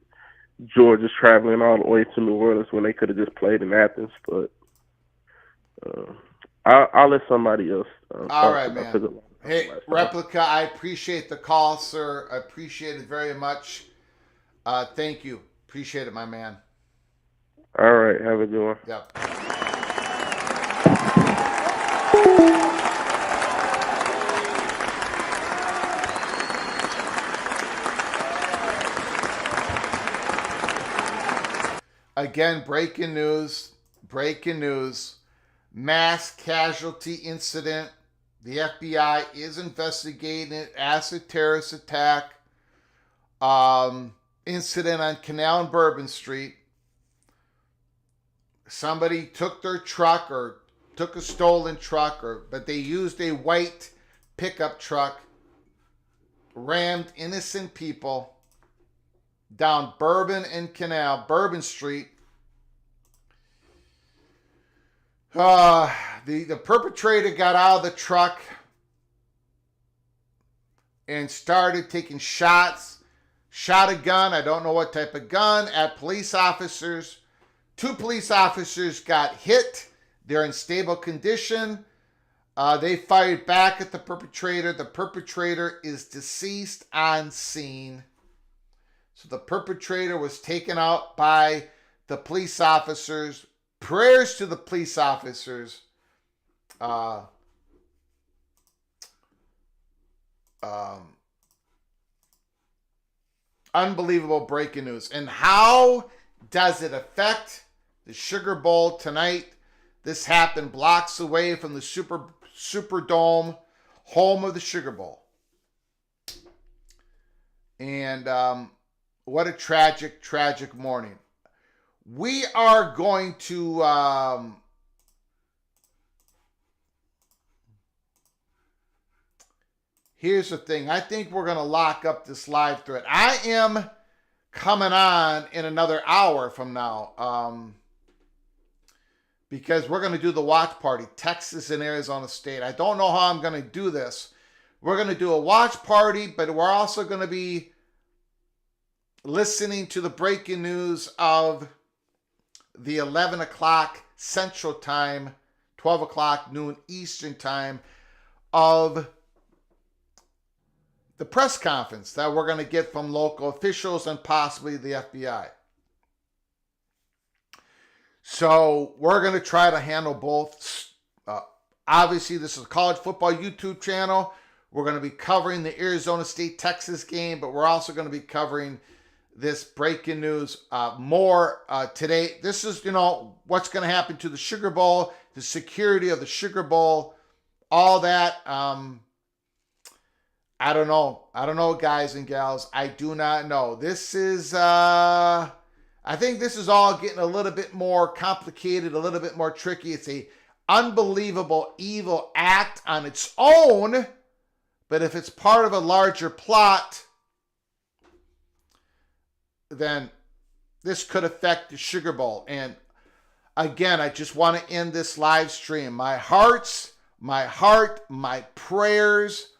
Georgia's traveling all the way to New Orleans when they could have just played in Athens. But I'll let somebody else. All right, man. Hey, Replica, I appreciate the call, sir. I appreciate it very much. Thank you. Appreciate it, my man. All right. Have a good one. Yep. Again, breaking news. Mass casualty incident. The FBI is investigating it as a terrorist attack. Incident on Canal and Bourbon Street. Somebody took their truck or took a stolen truck, but they used a white pickup truck, rammed innocent people down Bourbon and Canal, Bourbon Street. The perpetrator got out of the truck and started taking shots. Shot a gun, I don't know what type of gun, at police officers. 2 police officers got hit. They're in stable condition. They fired back at the perpetrator. The perpetrator is deceased on scene. So the perpetrator was taken out by the police officers. Prayers to the police officers. Unbelievable breaking news. And how does it affect the Sugar Bowl tonight? This happened blocks away from the Superdome, home of the Sugar Bowl. And what a tragic, tragic morning. We are going to here's the thing. I think we're going to lock up this live thread. I am coming on in another hour from now because we're going to do the watch party, Texas and Arizona State. I don't know how I'm going to do this. We're going to do a watch party, but we're also going to be listening to the breaking news of the 11 o'clock Central Time, 12 o'clock noon Eastern Time of the press conference that we're going to get from local officials and possibly the FBI. So we're going to try to handle both. Obviously, this is a college football YouTube channel. We're going to be covering the Arizona State-Texas game, but we're also going to be covering this breaking news more today. This is, what's going to happen to the Sugar Bowl, the security of the Sugar Bowl, all that. I don't know, guys and gals. I do not know. This is, I think this is all getting a little bit more complicated, a little bit more tricky. It's a unbelievable evil act on its own, but if it's part of a larger plot, then this could affect the Sugar Bowl. And again, I just want to end this live stream. My prayers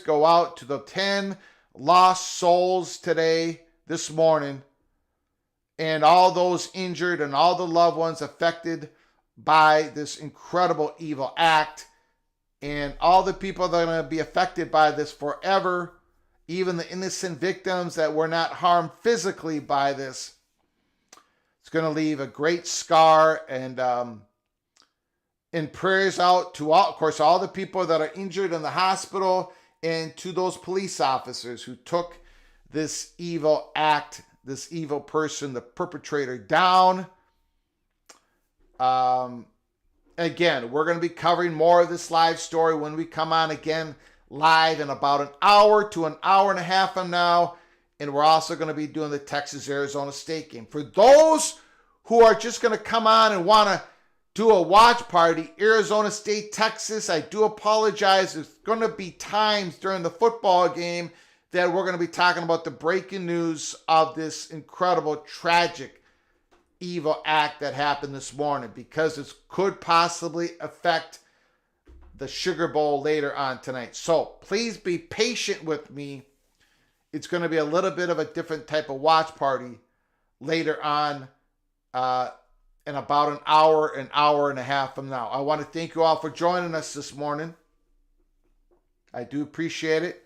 go out to the 10 lost souls this morning, and all those injured and all the loved ones affected by this incredible evil act, and all the people that are going to be affected by this forever, even the innocent victims that were not harmed physically by this. It's going to leave a great scar, and prayers out to all, of course, all the people that are injured in the hospital, and to those police officers who took this evil act, this evil person, the perpetrator, down. Again, we're going to be covering more of this live story when we come on again live in about an hour to an hour and a half from now. And we're also going to be doing the Texas-Arizona State game. For those who are just going to come on and want to do a watch party, Arizona State, Texas, I do apologize. There's going to be times during the football game that we're going to be talking about the breaking news of this incredible, tragic, evil act that happened this morning, because it could possibly affect the Sugar Bowl later on tonight. So please be patient with me. It's going to be a little bit of a different type of watch party later on in about an hour and a half from now. I want to thank you all for joining us this morning. I do appreciate it.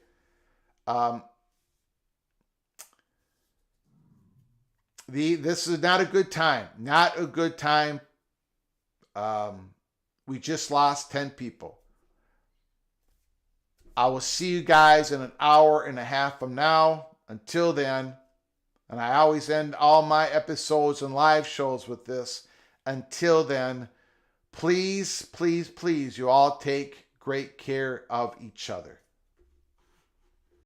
This is not a good time. Not a good time. We just lost 10 people. I will see you guys in an hour and a half from now. Until then, and I always end all my episodes and live shows with this. Until then, please, please, please, you all take great care of each other.